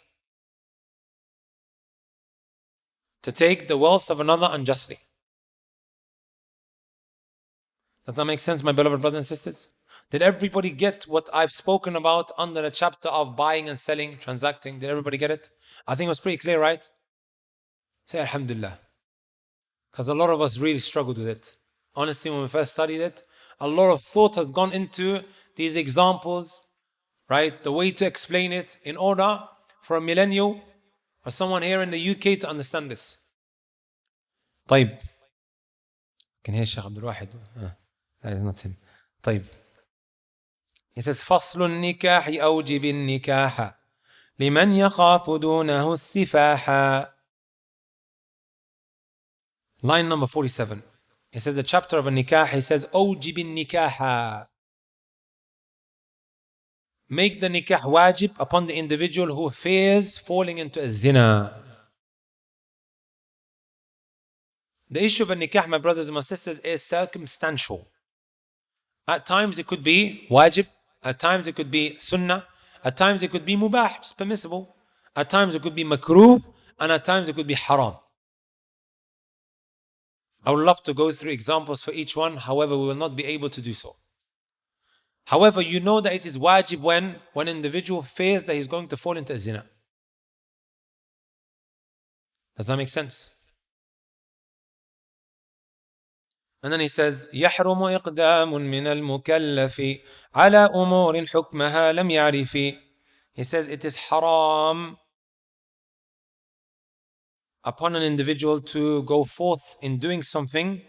To take the wealth of another unjustly. Does that make sense, my beloved brothers and sisters? Did everybody get what I've spoken about under the chapter of buying and selling, transacting? Did everybody get it? I think it was pretty clear, right? Say Alhamdulillah. Because a lot of us really struggled with it. Honestly, when we first studied it, a lot of thought has gone into these examples, right? The way to explain it in order for a millennial or someone here in the UK to understand this. طيب. Can hear Shaykh Abdul Wahid. That is not him. طيب. He says فصل النكاح أوجب النكاح لمن يخاف دونه السفاح. Line number 47. He says the chapter of a nikah, he says أوجب النكاح. Make the nikah wajib upon the individual who fears falling into a zina. The issue of a nikah, my brothers and my sisters, is circumstantial. At times it could be wajib, at times it could be sunnah, at times it could be mubah, just permissible. At times it could be makruh, and at times it could be haram. I would love to go through examples for each one, however we will not be able to do so. However, you know that it is wajib when an individual fears that he's going to fall into a zina. Does that make sense? And then he says يحرم إقدام من المكلف على أمور حكمها لم يعرف. He says it is haram upon an individual to go forth in doing something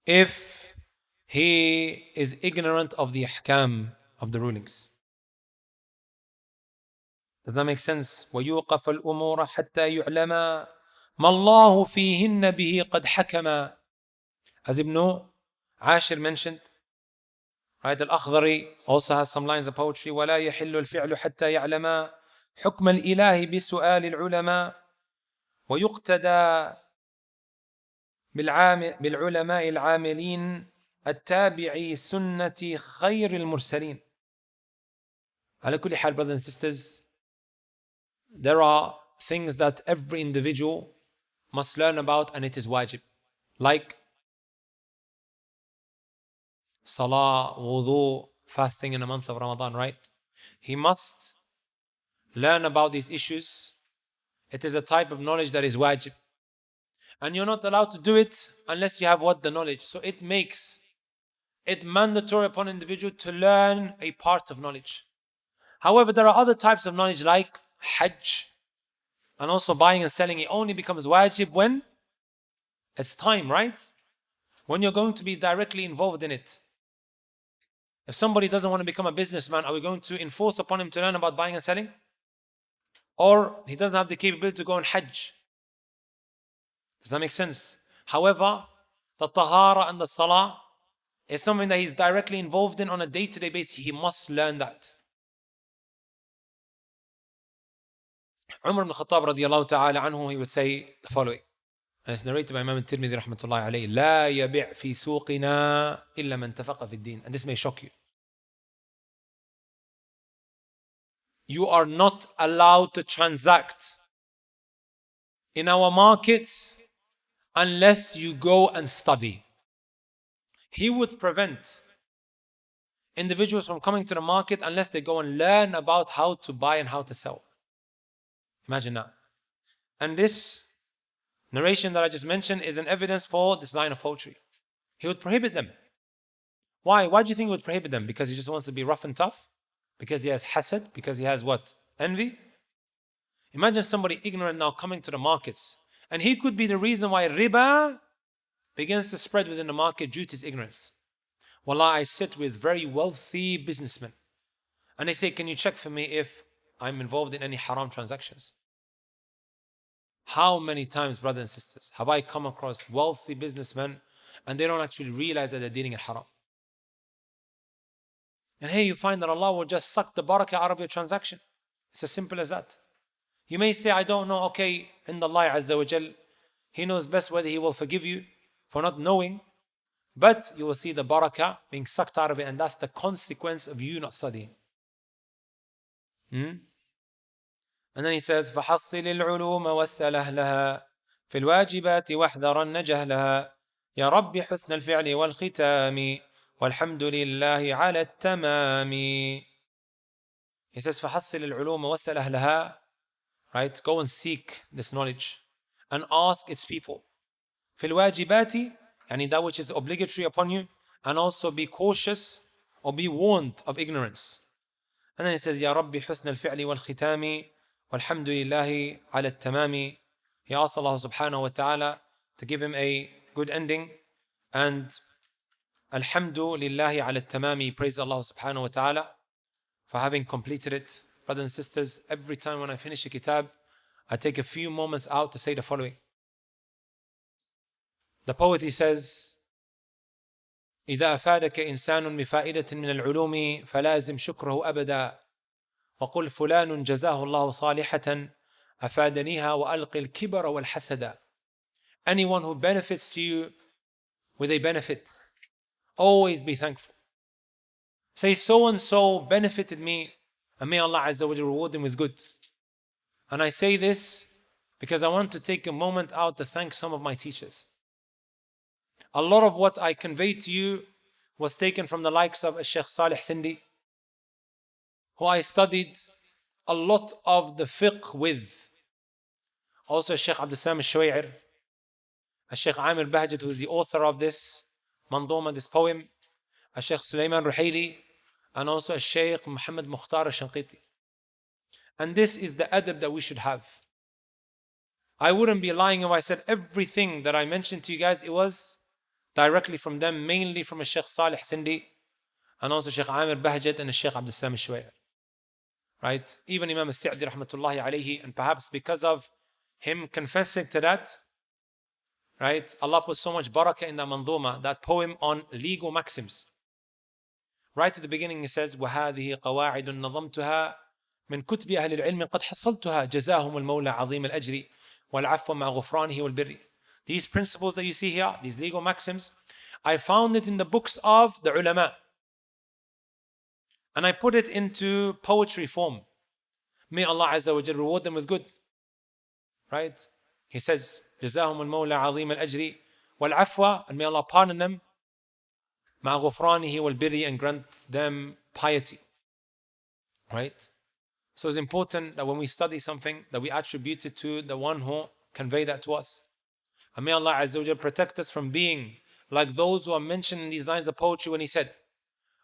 if he is ignorant of the ahkam, of the rulings. Does that make sense? ويوقف الأمور حتى يعلم ما الله فيهن به قد حكم. As Ibn Ashir mentioned, right? Al-Akhdari also has some lines of poetry. ولا يحل الفعل حتى يعلم حكم الإله بسؤال العلماء ويقتدى بالعلماء العاملين التابعي سنة خير المرسلين. على كل حال, brothers and sisters, there are things that every individual must learn about, and it is wajib. Like salah, wudu, fasting in the month of Ramadan, right? He must learn about these issues. It is a type of knowledge that is wajib. And you're not allowed to do it unless you have what? The knowledge. So it makes it mandatory upon an individual to learn a part of knowledge. However, there are other types of knowledge like Hajj and also buying and selling. It only becomes wajib when it's time, right? When you're going to be directly involved in it. If somebody doesn't want to become a businessman, are we going to enforce upon him to learn about buying and selling? Or he doesn't have the capability to go on Hajj. Does that make sense? However, the tahara and the salah is something that he's directly involved in on a day-to-day basis. He must learn that. Umar ibn Khattab radiallahu ta'ala anhu, he would say the following, and it's narrated by Imam al-Tirmidhi rahmatullahi alayhi, لا يبيع في سوقنا إلا من تفقه في الدين. And this may shock you. You are not allowed to transact in our markets unless you go and study. He would prevent individuals from coming to the market unless they go and learn about how to buy and how to sell. Imagine that. And this narration that I just mentioned is an evidence for this line of poetry. He would prohibit them. Why? Why do you think he would prohibit them? Because he just wants to be rough and tough? Because he has hasad? Because he has what? Envy? Imagine somebody ignorant now coming to the markets, and he could be the reason why riba begins to spread within the market due to his ignorance. Wallah, I sit with very wealthy businessmen, and they say, can you check for me if I'm involved in any haram transactions? How many times, brothers and sisters, have I come across wealthy businessmen and they don't actually realize that they're dealing in haram? And here you find that Allah will just suck the barakah out of your transaction. It's as simple as that. You may say, I don't know, okay, in Allah Azza wa Jal, He knows best whether He will forgive you for not knowing, but you will see the barakah being sucked out of it, and that's the consequence of you not studying. And then he says, فَحَصِّلِ الْعُلُومَ وَاسْأَلْ أَهْلَهَا فِي الْوَاجِبَاتِ وَاحْذَرَنَّ جَهْلَهَا يَا رَبِّ حُسْنَ الْفِعْلِ وَالْخِتَامِ وَالْحَمْدُ لِلَّهِ عَلَى التَّمَامِ. He says, فَحَصِّلِ الْعُلُومَ وَاسْأَلْ أَهْلَهَا. Right? Go and seek this knowledge and ask its people. فِي الْوَاجِبَاتِ, yani that which is obligatory upon you, and also be cautious or be warned of ignorance. And then he says, يَا رَبِّ حُسْنَ الْفِعْلِ وَالْخِتَامِ وَالْحَمْدُ لِلَّهِ عَلَى التَّمَامِ. He asks Allah subhanahu wa ta'ala to give him a good ending, and Alhamdu lillahi ala tamami, praise Allah subhanahu wa ta'ala for having completed it. Brothers and sisters, every time when I finish a kitab, I take a few moments out to say the following. The poet, he says, إذا أفادك إنسان بفائدة من العلوم فلازم شكره أبدا وقل فلان جزاه الله صالحة أفادنيها وألق الكبر والحسد. Anyone who benefits you with a benefit, always be thankful. Say, so and so benefited me, and may Allah Azza wa Jalla reward them with good. And I say this because I want to take a moment out to thank some of my teachers. A lot of what I convey to you was taken from the likes of Sheikh Salih Sindi, who I studied a lot of the fiqh with. Also Sheikh Abdul Salam al-Shuway'ir, Sheikh Amir Bahjat, who is the author of this Mandoma, this poem, Sheikh Sulaiman Ruhaili, and also Sheikh Muhammad Mukhtar al-Shanqiti. And this is the adab that we should have. I wouldn't be lying if I said everything that I mentioned to you guys, it was directly from them, mainly from Sheikh Salih Sindi, and also Sheikh Amir Bahjat and Sheikh Abdul Salam al-Shuway'ir. Right? Even Imam al-Sa'di rahmatullahi alayhi, and perhaps because of him confessing to that, right? Allah put so much barakah in that mandhuma, that poem on legal maxims. Right at the beginning he says, وَهَذِهِ قَوَاعِدٌ نَظَمْتُهَا مِنْ كُتْبِ أَهْلِ الْعِلْمِ قَدْ حَصَّلْتُهَا جَزَاهُمُ الْمَوْلَى عَظِيمَ الْأَجْرِ وَالْعَفْوَ مَعَ غُفْرَانِهِ وَالْبِرِّ. These principles that you see here, these legal maxims, I found it in the books of the ulama. And I put it into poetry form. May Allah Azza wa Jalla reward them with good. Right? He says, جزاهم المولى عظيم الأجر والعفو, and may Allah pardon them, مع غفرانه والبر, and grant them piety. Right? So it's important that when we study something, that we attribute it to the one who conveyed that to us. And may Allah Azza wa Jalla protect us from being like those who are mentioned in these lines of poetry when he said,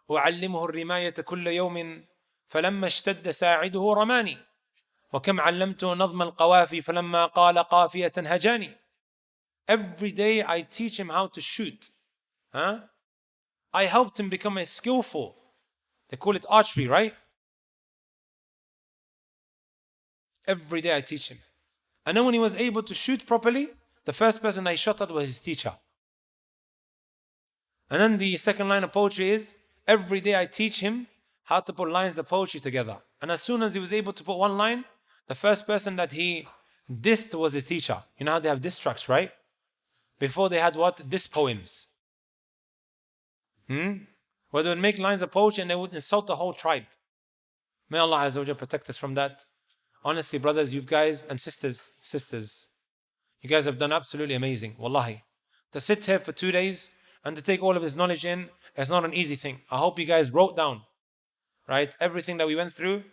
أعلمه الرماية كل يوم فلما اشتد ساعده رماني وكم علمته نظم القوافي فلما قال قافية هجاني. Every day I teach him how to shoot. I helped him become a skillful. They call it archery, right? Every day I teach him. And then when he was able to shoot properly, the first person I shot at was his teacher. And then the second line of poetry is, every day I teach him how to put lines of poetry together. And as soon as he was able to put one line, The first person that he dissed was his teacher. You know how they have diss tracks, right? Before they had what? Diss poems. Where they would make lines of poetry and they would insult the whole tribe. May Allah Azza wa Jalla protect us from that. Honestly, brothers, you guys and sisters, you guys have done absolutely amazing. Wallahi. To sit here for 2 days and to take all of his knowledge in, it's not an easy thing. I hope you guys wrote down, right, everything that we went through.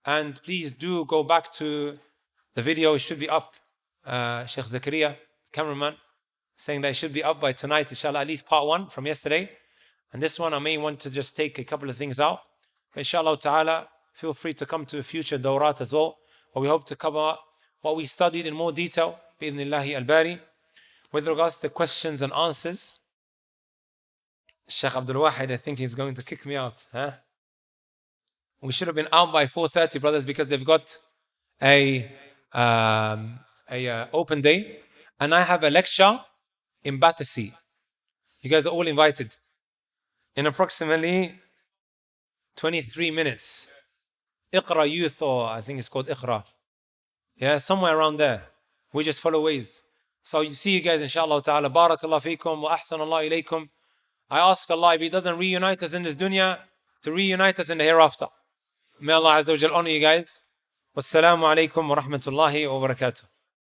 And please do go back to the video. It should be up. Sheikh Zakaria, cameraman, saying that it should be up by tonight, inshallah, at least part 1 from yesterday. And this one, I may want to just take a couple of things out. But inshallah ta'ala, feel free to come to a future dawrat as well, where we hope to cover what we studied in more detail, bi'idhnillahi al-bari. With regards to questions and answers, Sheikh Abdul Wahid, I think he's going to kick me out. Huh? We should have been out by 4:30, brothers, because they've got a open day. And I have a lecture in Battersea. You guys are all invited. In approximately 23 minutes. Iqra Youth, or I think it's called Iqra. Yeah, somewhere around there. We just follow ways. So you see you guys, inshallah ta'ala. Barakallah feekum wa ahsan Allah ilaykum. I ask Allah, if He doesn't reunite us in this dunya, to reunite us in the hereafter. May Allah Azza wa Jal honor you guys. Wassalamu alaikum wa rahmatullahi wa barakatuh.